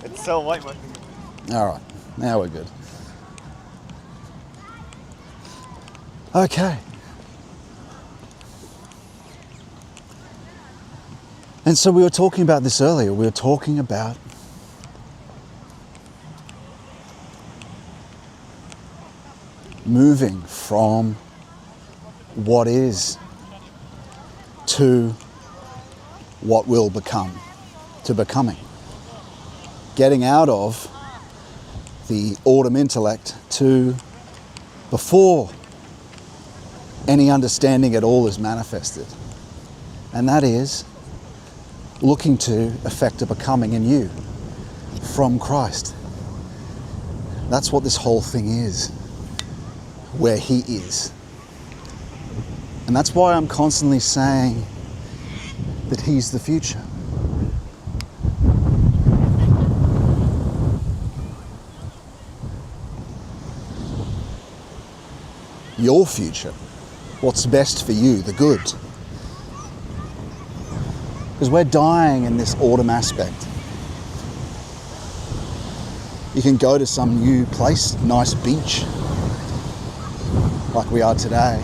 It's so white, man. all right, now we're good. Okay. And so we were talking about this earlier. We were talking about moving from what is to what will become, to becoming. Getting out of the autumn intellect to before any understanding at all is manifested. And that is looking to effect a becoming in you from Christ. That's what this whole thing is, where He is. And that's why I'm constantly saying that He's the future. Your future, what's best for you, the good. Because we're dying in this autumn aspect. You can go to some new place, nice beach, like we are today.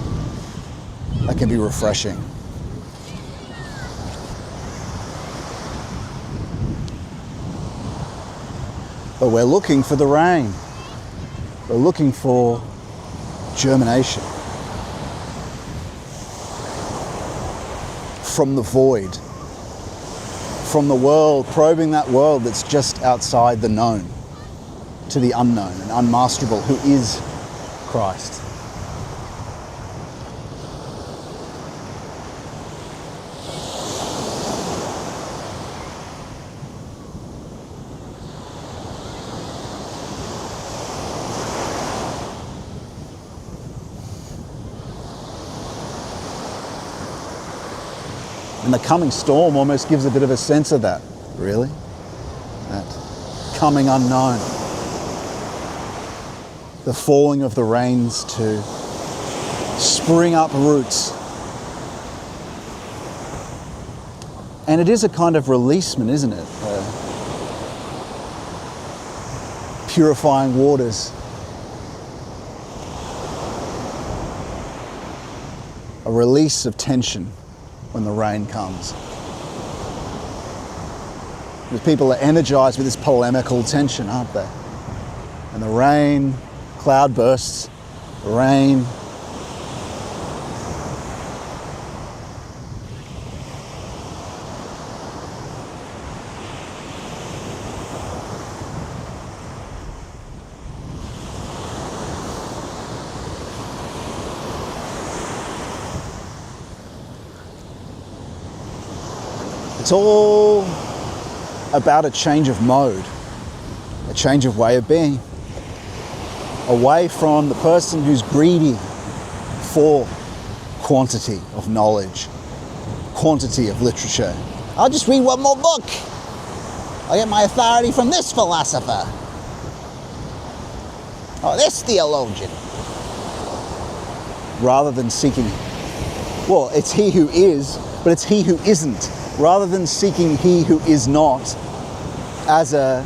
That can be refreshing. But we're looking for the rain. We're looking for germination from the void, from the world, probing that world that's just outside the known to the unknown and unmasterable, who is Christ. And the coming storm almost gives a bit of a sense of that, really. That coming unknown. The falling of the rains to spring up roots. And it is a kind of releasement, isn't it? Purifying waters. A release of tension when the rain comes. Because people are energized with this polemical tension, aren't they? And the rain, cloud bursts, rain. It's all about a change of mode, a change of way of being, away from the person who's greedy for quantity of knowledge, quantity of literature. I'll just read one more book. I get my authority from this philosopher. Oh, this theologian. Rather than seeking, well, it's he who is, but it's he who isn't. Rather than seeking he who is not as a,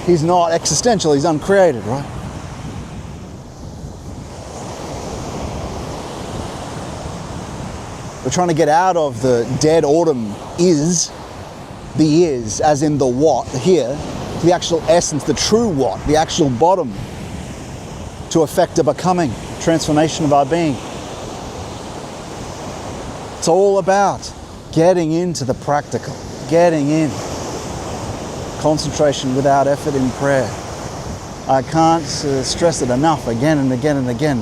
he's not existential, he's uncreated, right? We're trying to get out of the dead autumn is, the is, as in the what, here, to the actual essence, the true what, the actual bottom, to effect a becoming, transformation of our being. It's all about getting into the practical, getting in. Concentration without effort in prayer. I can't stress it enough again and again and again.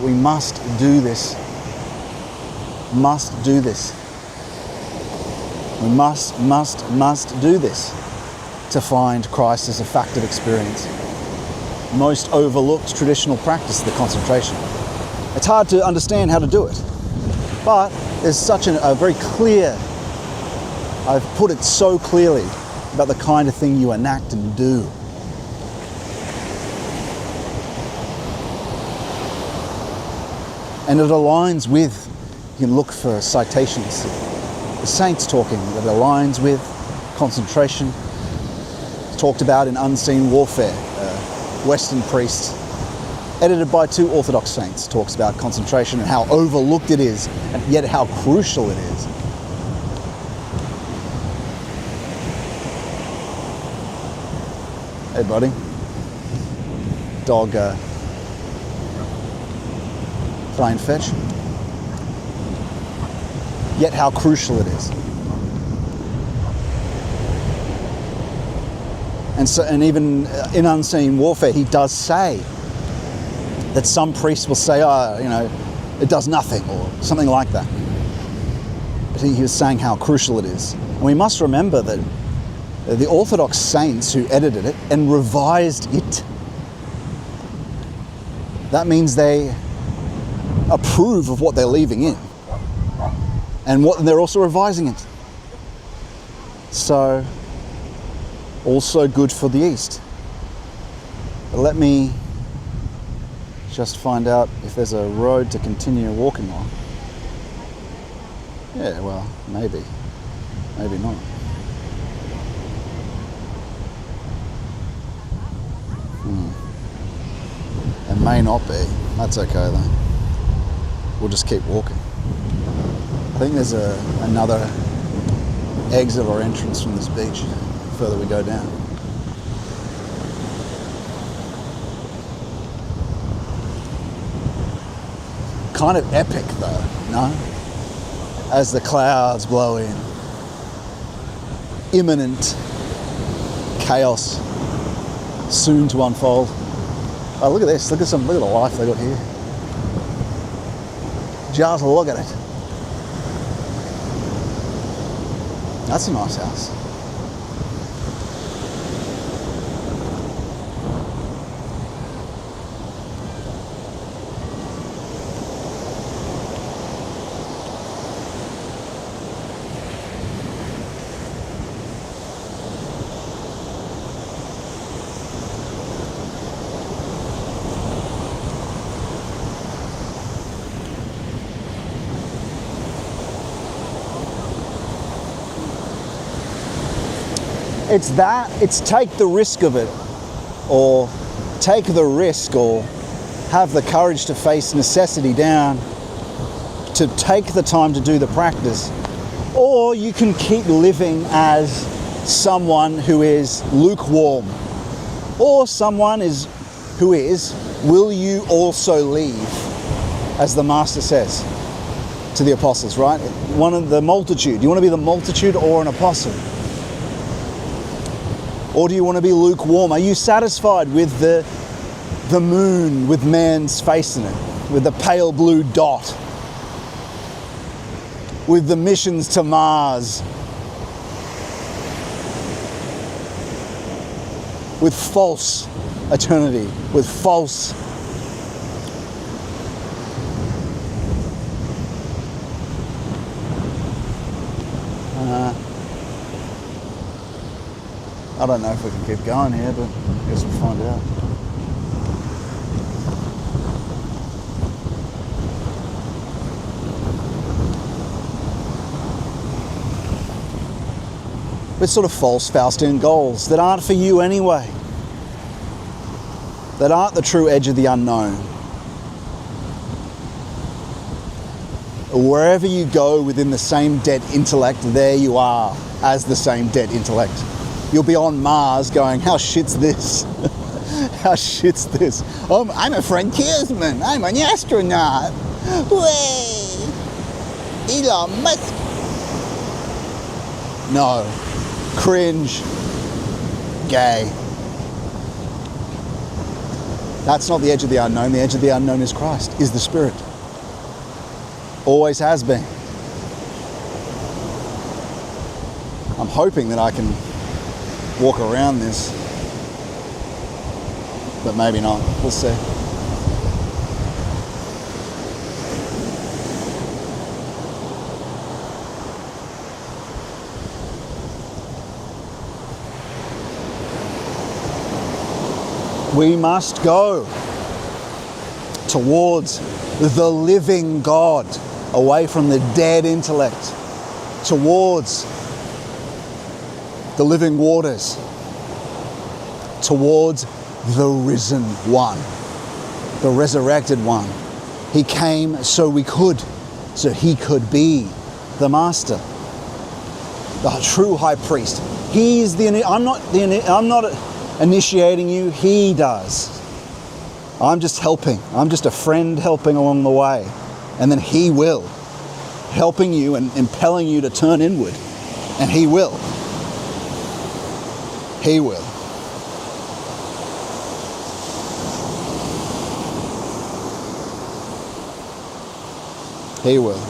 We must do this. Must do this. We must do this to find Christ as a fact of experience. Most overlooked traditional practice, the concentration. It's hard to understand how to do it, but there's such a very clear, I've put it so clearly about the kind of thing you enact and do. And it aligns with, you can look for citations, the saints talking, that aligns with concentration. It's talked about in Unseen Warfare, Western priest, edited by 2 Orthodox saints, talks about concentration and how overlooked it is, and yet how crucial it is. Hey buddy. Dog playing fetch. Yet how crucial it is. And even in Unseen Warfare, he does say that some priests will say, oh, you know, it does nothing, or something like that. But he was saying how crucial it is. And we must remember that the Orthodox saints who edited it and revised it, that means they approve of what they're leaving in. And they're also revising it. So, also good for the East. But let me just find out if there's a road to continue walking on. Yeah, well, maybe. Maybe not. It may not be. That's okay though. We'll just keep walking. I think there's another exit or entrance from this beach the further we go down. Kind of epic though, no? As the clouds blow in. Imminent chaos soon to unfold. Oh, look at this. Look at the life they got here. Just look at it. That's a nice house. It's take the risk of it, or take the risk, or have the courage to face necessity down, to take the time to do the practice, or you can keep living as someone who is lukewarm, or someone who is, will you also leave, as the Master says to the apostles, right? One of the multitude. Do you want to be the multitude or an apostle? Or do you want to be lukewarm? Are you satisfied with the moon with man's face in it? With the pale blue dot? With the missions to Mars? With false eternity? With false I don't know if we can keep going here, but I guess we'll find out. But sort of false Faustian goals that aren't for you anyway. That aren't the true edge of the unknown. Wherever you go within the same dead intellect, there you are as the same dead intellect. You'll be on Mars going, how shit's this? How shit's this? Oh, I'm a frontiersman. I'm an astronaut. Way, Elon Musk. No. Cringe. Gay. That's not the edge of the unknown. The edge of the unknown is Christ, is the Spirit. Always has been. I'm hoping that I can walk around this, but maybe not. We'll see. We must go towards the living God, away from the dead intellect, towards the living waters, towards the risen one, the resurrected one. He came so he could be the master, the true high priest. He's I'm not initiating you, he does. I'm just helping. I'm just a friend helping along the way. And then he will, helping you and impelling you to turn inward. And he will. He will. He will.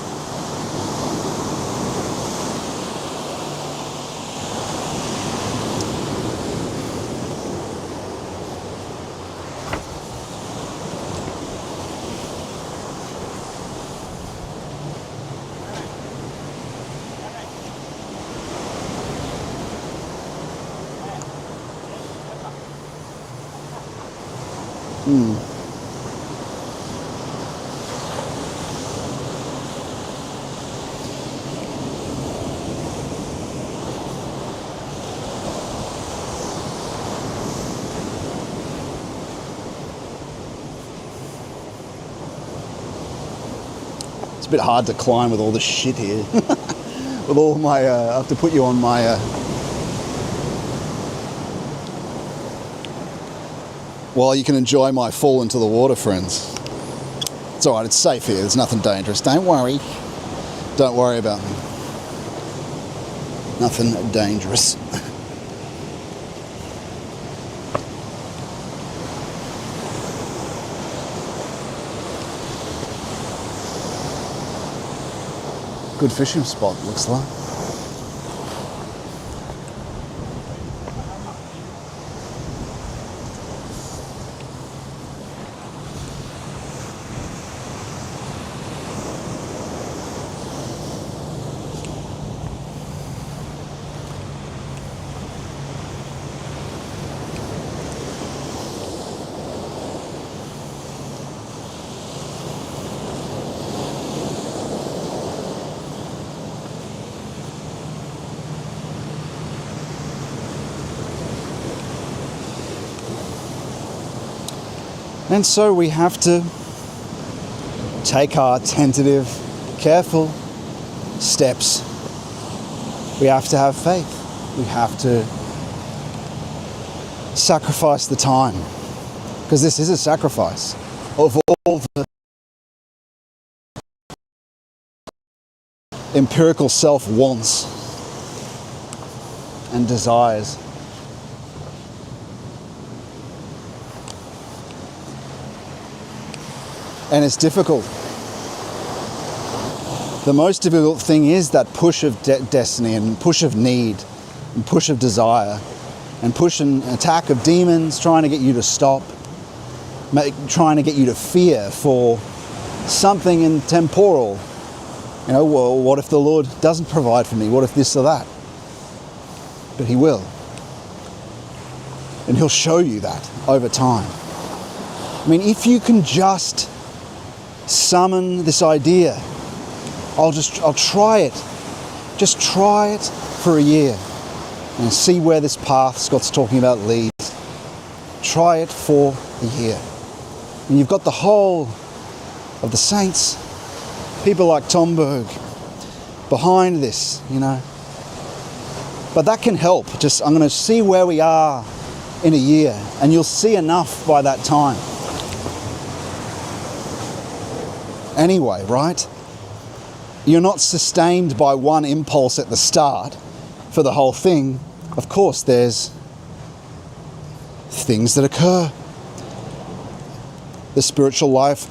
It's a bit hard to climb with all the shit here. With all my, I have to put you on my, well, you can enjoy my fall into the water, friends. It's alright, it's safe here, there's nothing dangerous. Don't worry. Don't worry about me. Nothing dangerous. Good fishing spot, looks like. And so we have to take our tentative, careful steps. We have to have faith. We have to sacrifice the time, because this is a sacrifice of all the empirical self wants and desires. And it's difficult. The most difficult thing is that push of destiny and push of need and push of desire and push and attack of demons trying to get you to stop, trying to get you to fear for something in temporal. You know, well, what if the Lord doesn't provide for me? What if this or that? But he will. And he'll show you that over time. I mean, if you can just summon this idea, I'll try it. Just try it for a year and see where this path Scott's talking about leads. Try it for a year. And you've got the whole of the saints, people like Tom Berg, behind this, you know. But that can help. I'm going to see where we are in a year, and you'll see enough by that time. Anyway, right? You're not sustained by one impulse at the start for the whole thing. Of course, there's things that occur. The spiritual life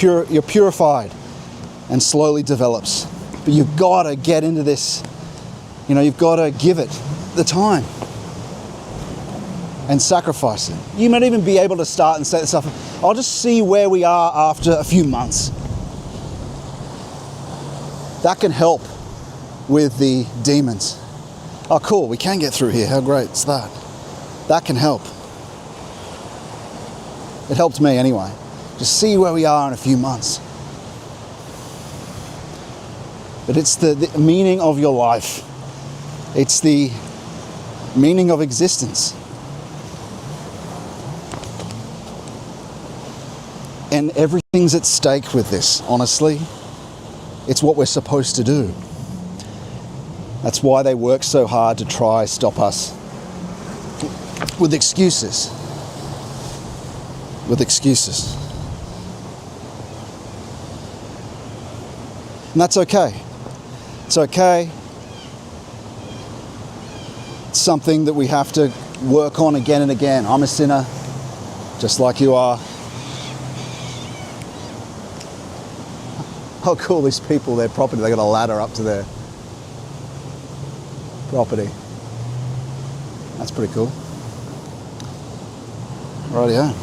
you're purified and slowly develops. But you've got to get into this, you know, you've got to give it the time and sacrifice it. You might even be able to start and say to yourself, I'll just see where we are after a few months. That can help with the demons. Oh, cool, we can get through here. How great is that? That can help. It helped me anyway. Just see where we are in a few months. But it's the meaning of your life. It's the meaning of existence. And everything's at stake with this, honestly. It's what we're supposed to do. That's why they work so hard to try stop us with excuses. With excuses. And that's okay. It's okay. It's something that we have to work on again and again. I'm a sinner, just like you are. How cool, these people, their property, they got a ladder up to their property. That's pretty cool. Rightio.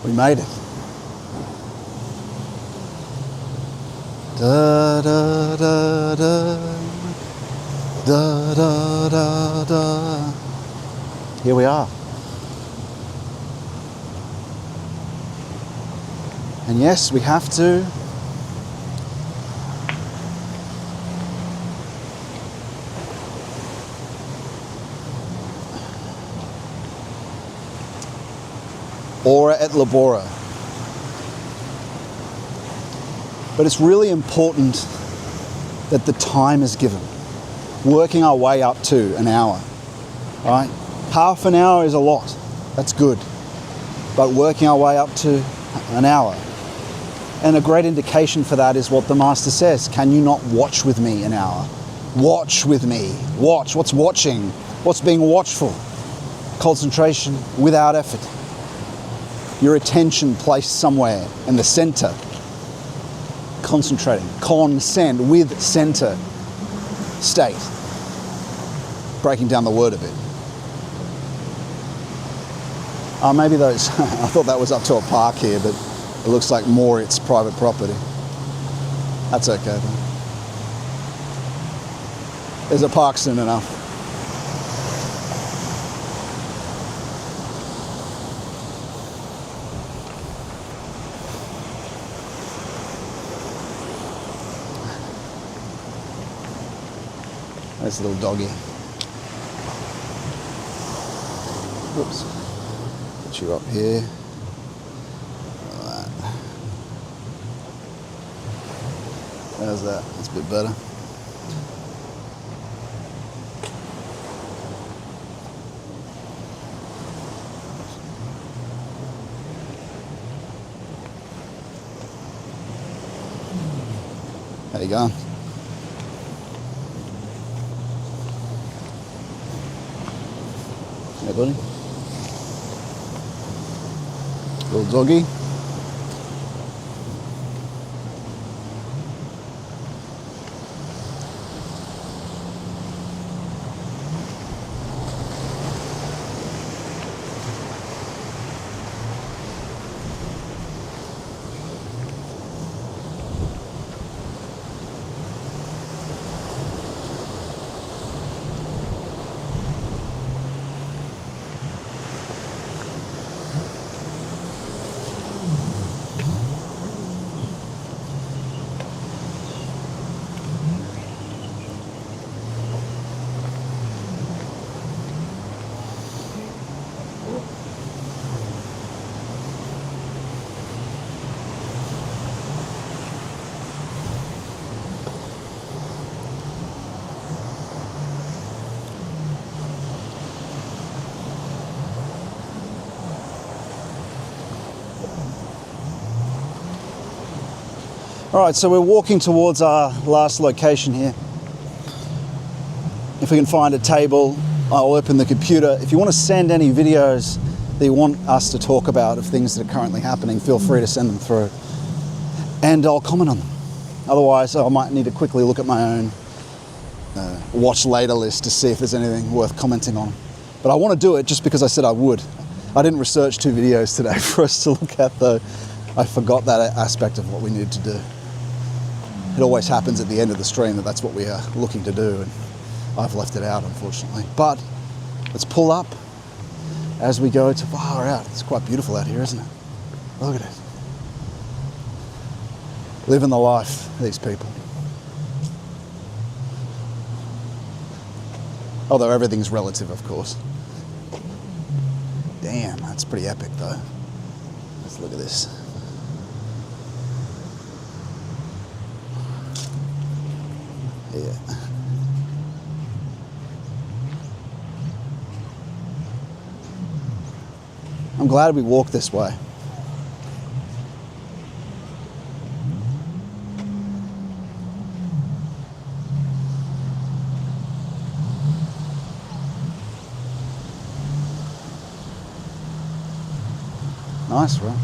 We made it. Da da da da da da da da. Here we are. And yes, we have to ora et labora. But it's really important that the time is given. Working our way up to an hour, right? Half an hour is a lot. That's good. But working our way up to an hour. And a great indication for that is what the Master says. Can you not watch with me an hour? Watch with me. Watch. What's watching? What's being watchful? Concentration without effort. Your attention placed somewhere in the center. Concentrating. Consent with center state. Breaking down the word a bit. Maybe those, I thought that was up to a park here, but it looks like more it's private property. That's okay though. There's a park soon enough. There's a little doggy. Whoops. Put you up here. Like that. How's that? That's a bit better. How you going? Hey, buddy. Little doggy. All right, so we're walking towards our last location here. If we can find a table, I'll open the computer. If you want to send any videos that you want us to talk about of things that are currently happening, feel free to send them through. And I'll comment on them. Otherwise, I might need to quickly look at my own watch later list to see if there's anything worth commenting on. But I want to do it just because I said I would. I didn't research 2 videos today for us to look at, though. I forgot that aspect of what we needed to do. It always happens at the end of the stream that that's what we are looking to do, and I've left it out, unfortunately. But let's pull up as we go to far out. It's quite beautiful out here, isn't it? Look at it. Living the life, these people. Although everything's relative, of course. Damn, that's pretty epic, though. Let's look at this. Yeah. I'm glad we walked this way. Nice, right?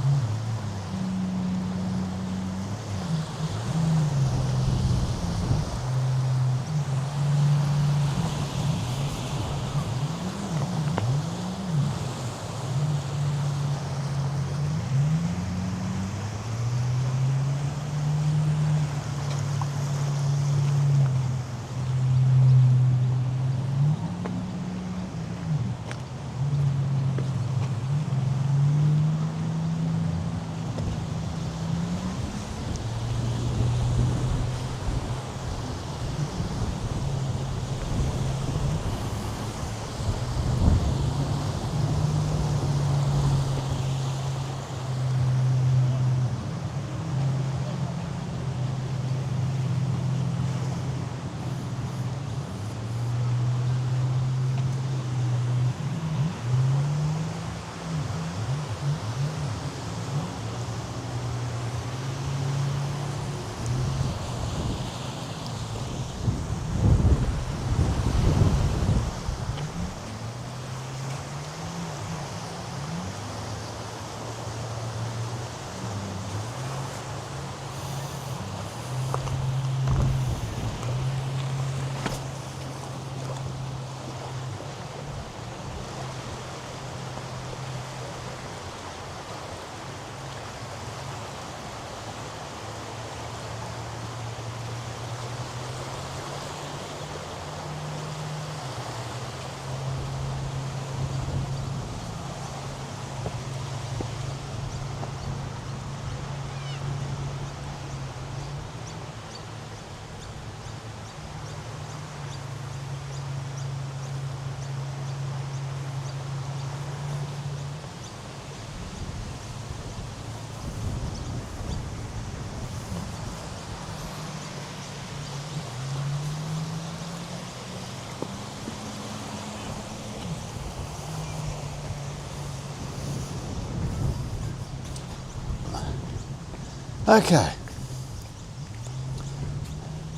Okay.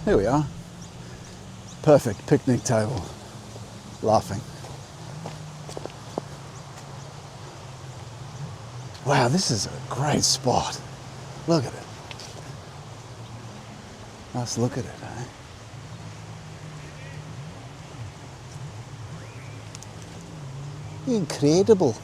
Here we are. Perfect picnic table. Laughing. Wow, this is a great spot. Look at it. Let's look at it, eh? Incredible.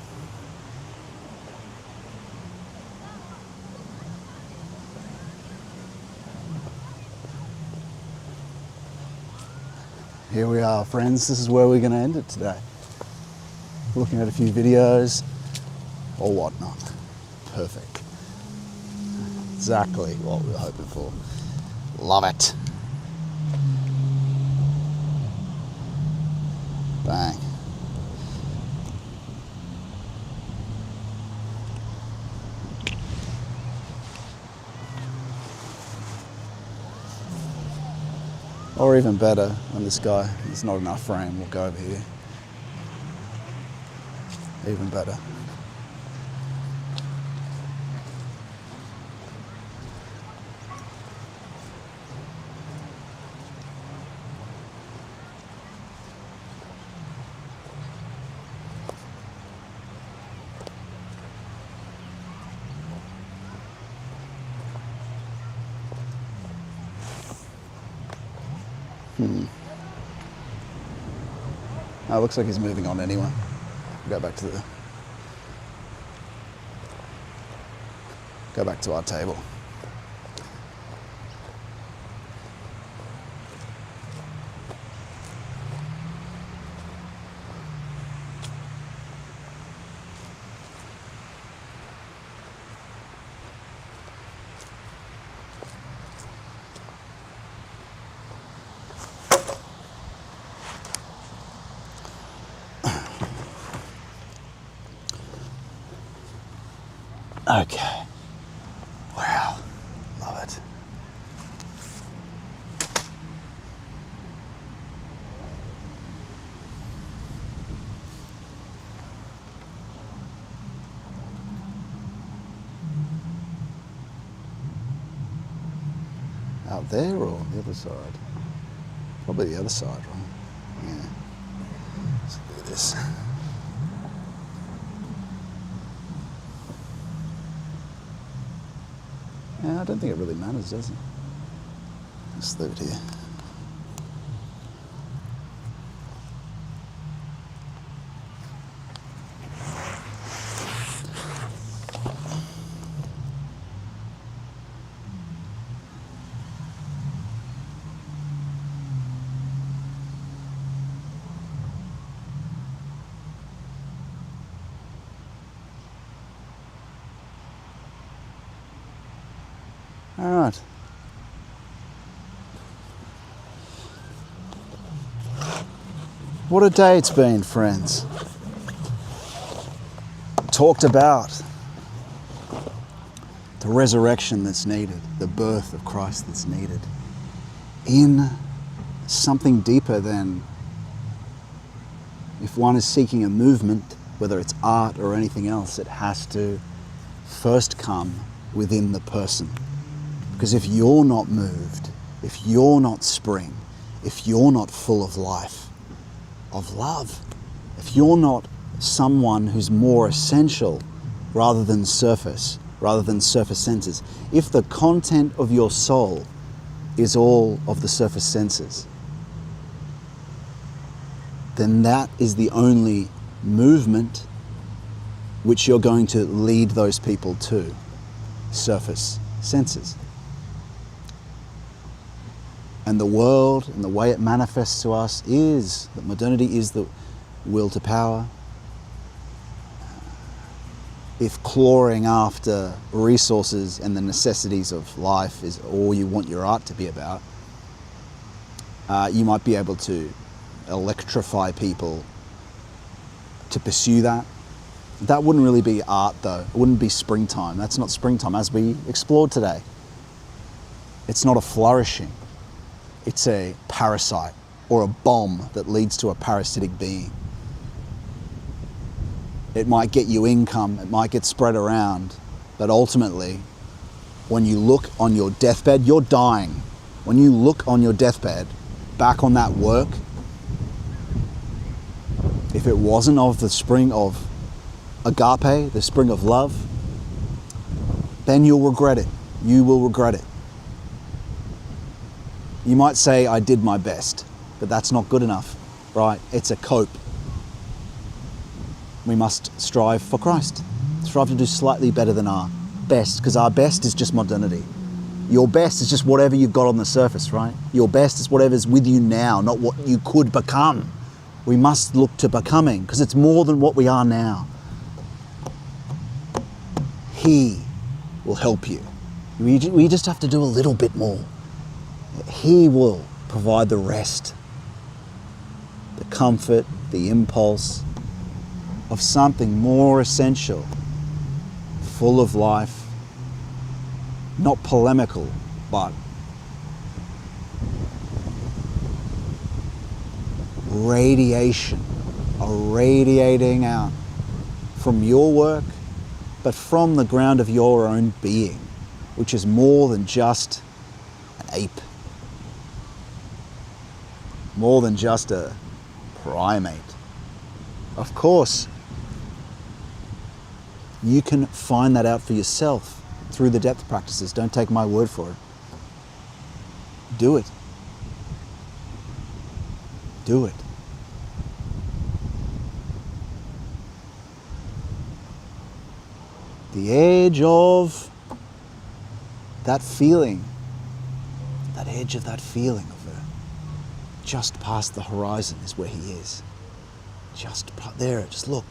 Here we are, friends. This is where we're going to end it today. Looking at a few videos or whatnot. Perfect. Exactly what we were hoping for. Love it. Bang. Or even better, when this guy, there's not enough frame, we'll go over here. Even better. Oh, it looks like he's moving on anyway. Go back to our table. Okay. Wow. Love it. Out there or the other side? Probably the other side, right? Yeah. Let's look at this. Yeah, I don't think it really matters, does it? Just leave it here. All right. What a day it's been, friends. Talked about the resurrection that's needed, the birth of Christ that's needed in something deeper than if one is seeking a movement, whether it's art or anything else, it has to first come within the person. Because if you're not moved, if you're not spring, if you're not full of life, of love, if you're not someone who's more essential rather than surface senses, if the content of your soul is all of the surface senses, then that is the only movement which you're going to lead those people to, surface senses. And the world and the way it manifests to us is that modernity is the will to power. If clawing after resources and the necessities of life is all you want your art to be about, you might be able to electrify people to pursue that. That wouldn't really be art though. It wouldn't be springtime. That's not springtime as we explored today. It's not a flourishing. It's a parasite or a bomb that leads to a parasitic being. It might get you income, it might get spread around, but ultimately, when you look on your deathbed, you're dying. When you look on your deathbed, back on that work, if it wasn't of the spring of agape, the spring of love, then you'll regret it. You will regret it. You might say, I did my best, but that's not good enough, right? It's a cope. We must strive for Christ. Strive to do slightly better than our best, because our best is just modernity. Your best is just whatever you've got on the surface, right? Your best is whatever's with you now, not what you could become. We must look to becoming, because it's more than what we are now. He will help you. We just have to do a little bit more. He will provide the rest, the comfort, the impulse of something more essential, full of life, not polemical, but radiation, radiating out from your work, but from the ground of your own being, which is more than just an ape, more than just a primate. Of course, you can find that out for yourself through the depth practices. Don't take my word for it. Do it. Do it. The edge of that feeling, that edge of that feeling of it, just past the horizon is where he is. There, just look,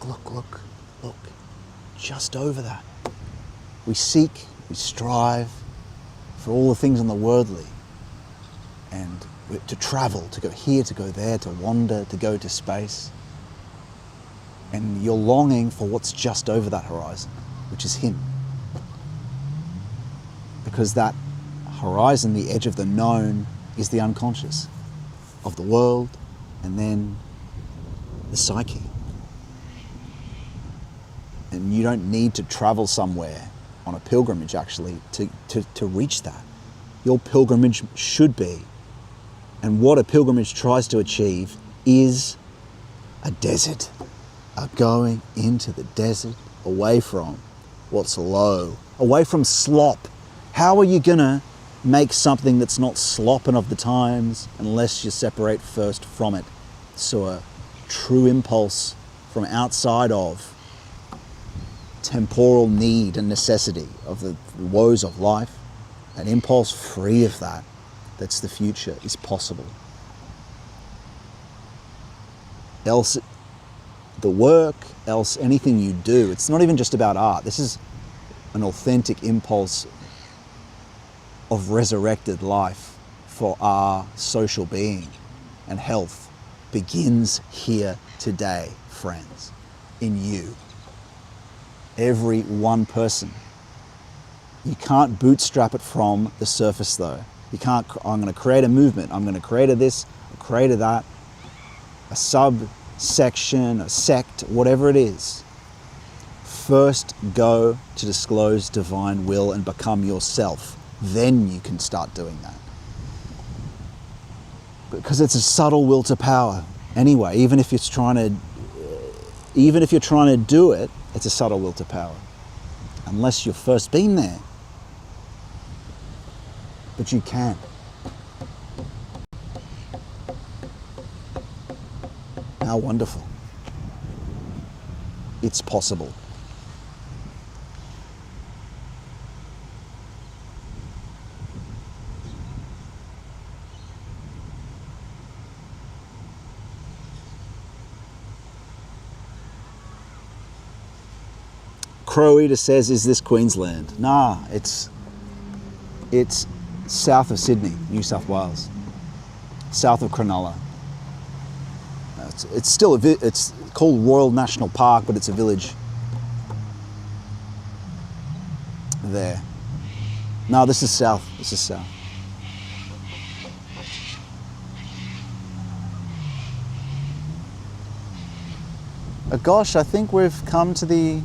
just over that. We seek, we strive for all the things in the worldly, and to travel, to go here, to go there, to wander, to go to space. And you're longing for what's just over that horizon, which is him. Because that horizon, the edge of the known, is the unconscious of the world, and then the psyche. And you don't need to travel somewhere on a pilgrimage, actually, to reach that. Your pilgrimage should be, and what a pilgrimage tries to achieve, is a desert. A going into the desert, away from what's low, away from slop. How are you gonna make something that's not slopping of the times unless you separate first from it? So a true impulse from outside of temporal need and necessity of the woes of life, an impulse free of that, that's the future, is possible. Else, the work, else anything you do, it's not even just about art. This is an authentic impulse of resurrected life for our social being and health, begins here today, friends, in you. Every one person. You can't bootstrap it from the surface though. You can't, I'm going to create a movement, I'm going to create a this, create a that, a subsection, a sect, whatever it is. First go to disclose divine will and become yourself. Then you can start doing that. Because it's a subtle will to power. Anyway, even if you're trying to do it, it's a subtle will to power. Unless you've first been there. But you can. How wonderful. It's possible. Crow Eater says, is this Queensland? Nah, it's south of Sydney, New South Wales, south of Cronulla. It's still it's called Royal National Park, but it's a village there. No, this is south. This is south. Gosh, I think we've come to the...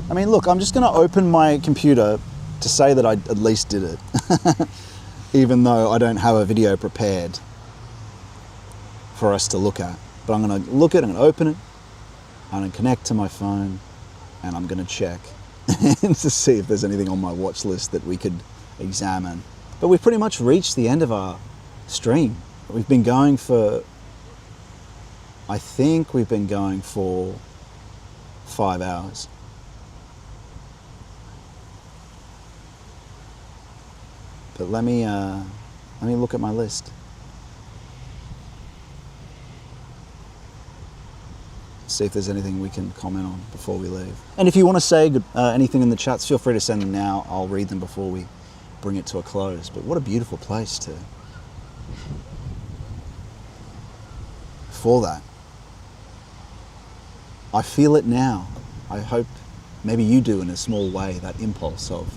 I mean, look, I'm just going to open my computer to say that I at least did it, even though I don't have a video prepared for us to look at. But I'm going to look at it, I'm going to open it, I'm going to connect to my phone, and I'm going to check to see if there's anything on my watch list that we could examine. But we've pretty much reached the end of our stream. We've been going for, I think we've been going for 5 hours. But let me look at my list. See if there's anything we can comment on before we leave. And if you want to say anything in the chats, feel free to send them now. I'll read them before we bring it to a close. But what a beautiful place for that. I feel it now. I hope maybe you do in a small way, that impulse of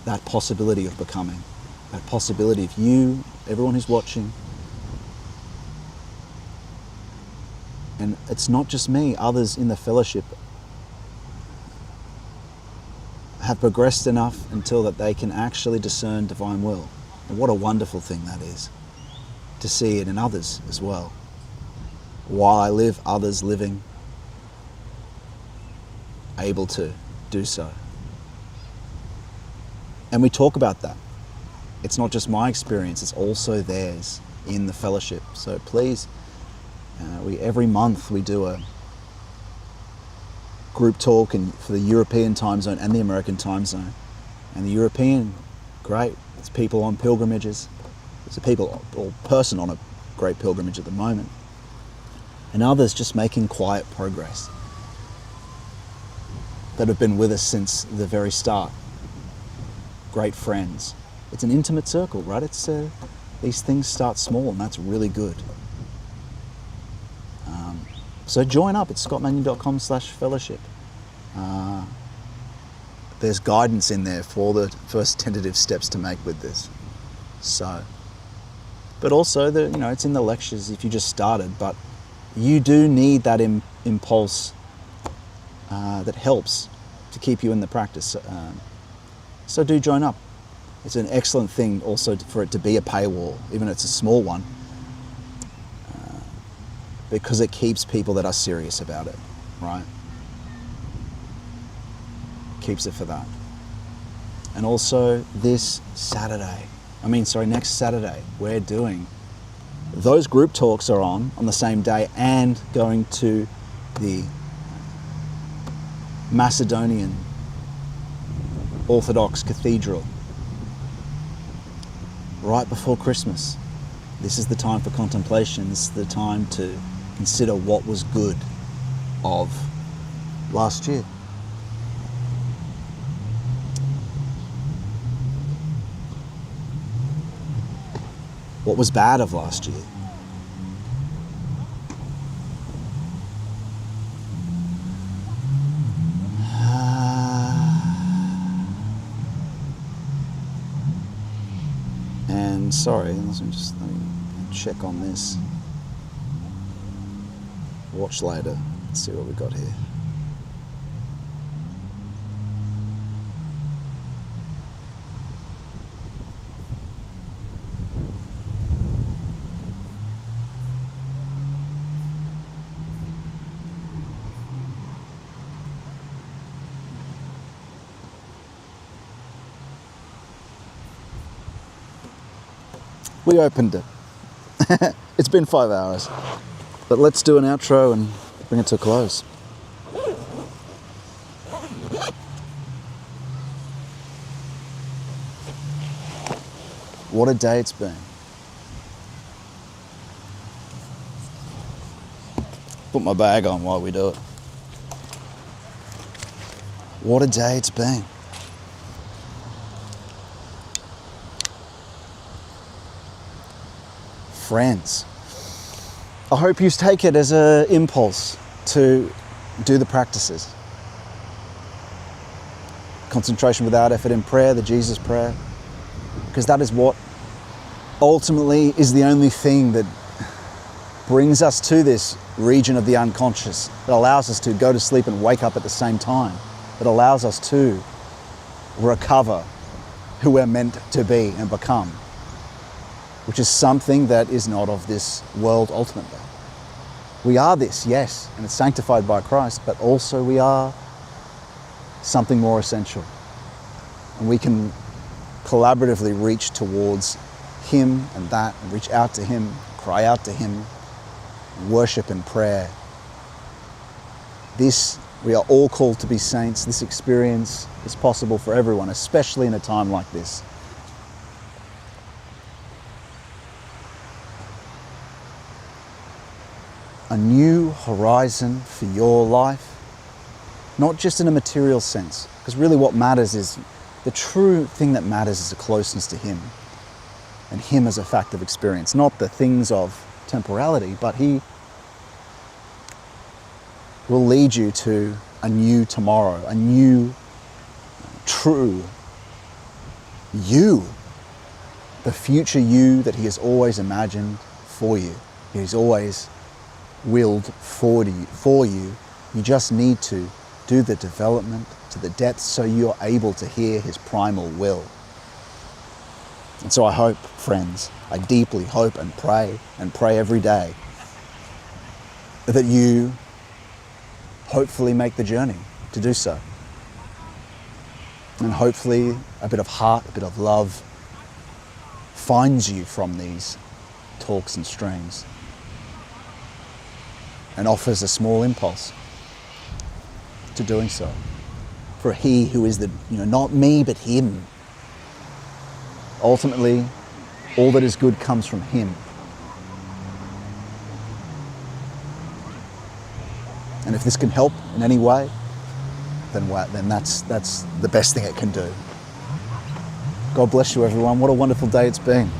that possibility of becoming, that possibility of you, everyone who's watching. And it's not just me, others in the fellowship have progressed enough until that they can actually discern divine will. And what a wonderful thing that is, to see it in others as well. While I live, others living, able to do so. And we talk about that. It's not just my experience, it's also theirs. in the fellowship. So please, every month we do a group talk for the European time zone and the American time zone. And the European, great. It's people on pilgrimages. It's a people or person on a great pilgrimage at the moment. And others just making quiet progress that have been with us since the very start. Great friends. It's an intimate circle, right? These things start small, and that's really good. So join up at scottmannion.com/fellowship. There's guidance in there for the first tentative steps to make with this. So, but also it's in the lectures if you just started, but you do need that impulse that helps to keep you in the practice. So do join up. It's an excellent thing also for it to be a paywall, even if it's a small one, because it keeps people that are serious about it, right? Keeps it for that. And also next Saturday, we're doing, those group talks are on the same day and going to the Macedonian Orthodox Cathedral right before Christmas. This is the time for contemplation. This is the time to consider what was good of last year. What was bad of last year? And sorry, let me check on this. Watch later. Let's see what we got here. We opened it. It's been 5 hours. But let's do an outro and bring it to a close. What a day it's been. Put my bag on while we do it. What a day it's been. Friends, I hope you take it as an impulse to do the practices. Concentration without effort in prayer, the Jesus prayer, because that is what ultimately is the only thing that brings us to this region of the unconscious, that allows us to go to sleep and wake up at the same time, that allows us to recover who we're meant to be and become, which is something that is not of this world ultimately. We are this, yes, and it's sanctified by Christ, but also we are something more essential. And we can collaboratively reach towards Him and that, and reach out to Him, cry out to Him, worship and prayer. We are all called to be saints. This experience is possible for everyone, especially in a time like this. A new horizon for your life, not just in a material sense, because really what matters is, the true thing that matters is a closeness to Him, and Him as a fact of experience, not the things of temporality, but He will lead you to a new tomorrow, a new, true you, the future you that He has always imagined for you. He's always willed for you. You just need to do the development to the depths so you're able to hear His primal will. And so I hope, friends, I deeply hope and pray every day that you hopefully make the journey to do so. And hopefully a bit of heart, a bit of love finds you from these talks and strings and offers a small impulse to doing so. For he who is not me, but him. Ultimately, all that is good comes from him. And if this can help in any way, then that's the best thing it can do. God bless you, everyone. What a wonderful day it's been.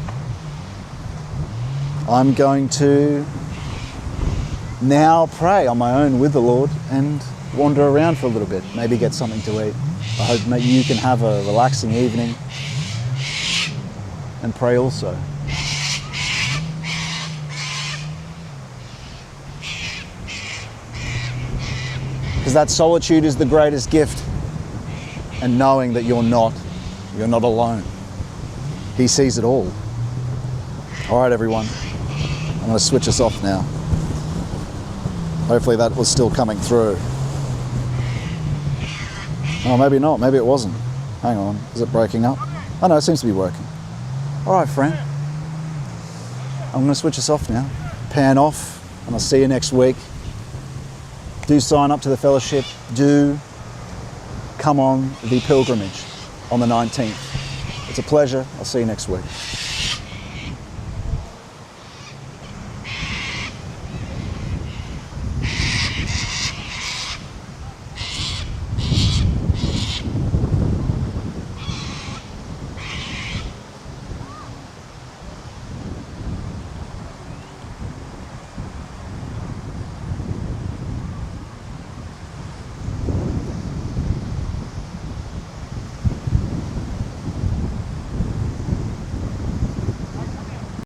I'm going to now pray on my own with the Lord and wander around for a little bit, maybe get something to eat. I hope maybe you can have a relaxing evening and pray also. Because that solitude is the greatest gift, and knowing that you're not alone. He sees it all. All right, everyone. I'm going to switch us off now. Hopefully that was still coming through. Oh, maybe not. Maybe it wasn't. Hang on. Is it breaking up? Oh, no, it seems to be working. All right, friend. I'm going to switch us off now. Pan off, and I'll see you next week. Do sign up to the fellowship. Do come on the pilgrimage on the 19th. It's a pleasure. I'll see you next week.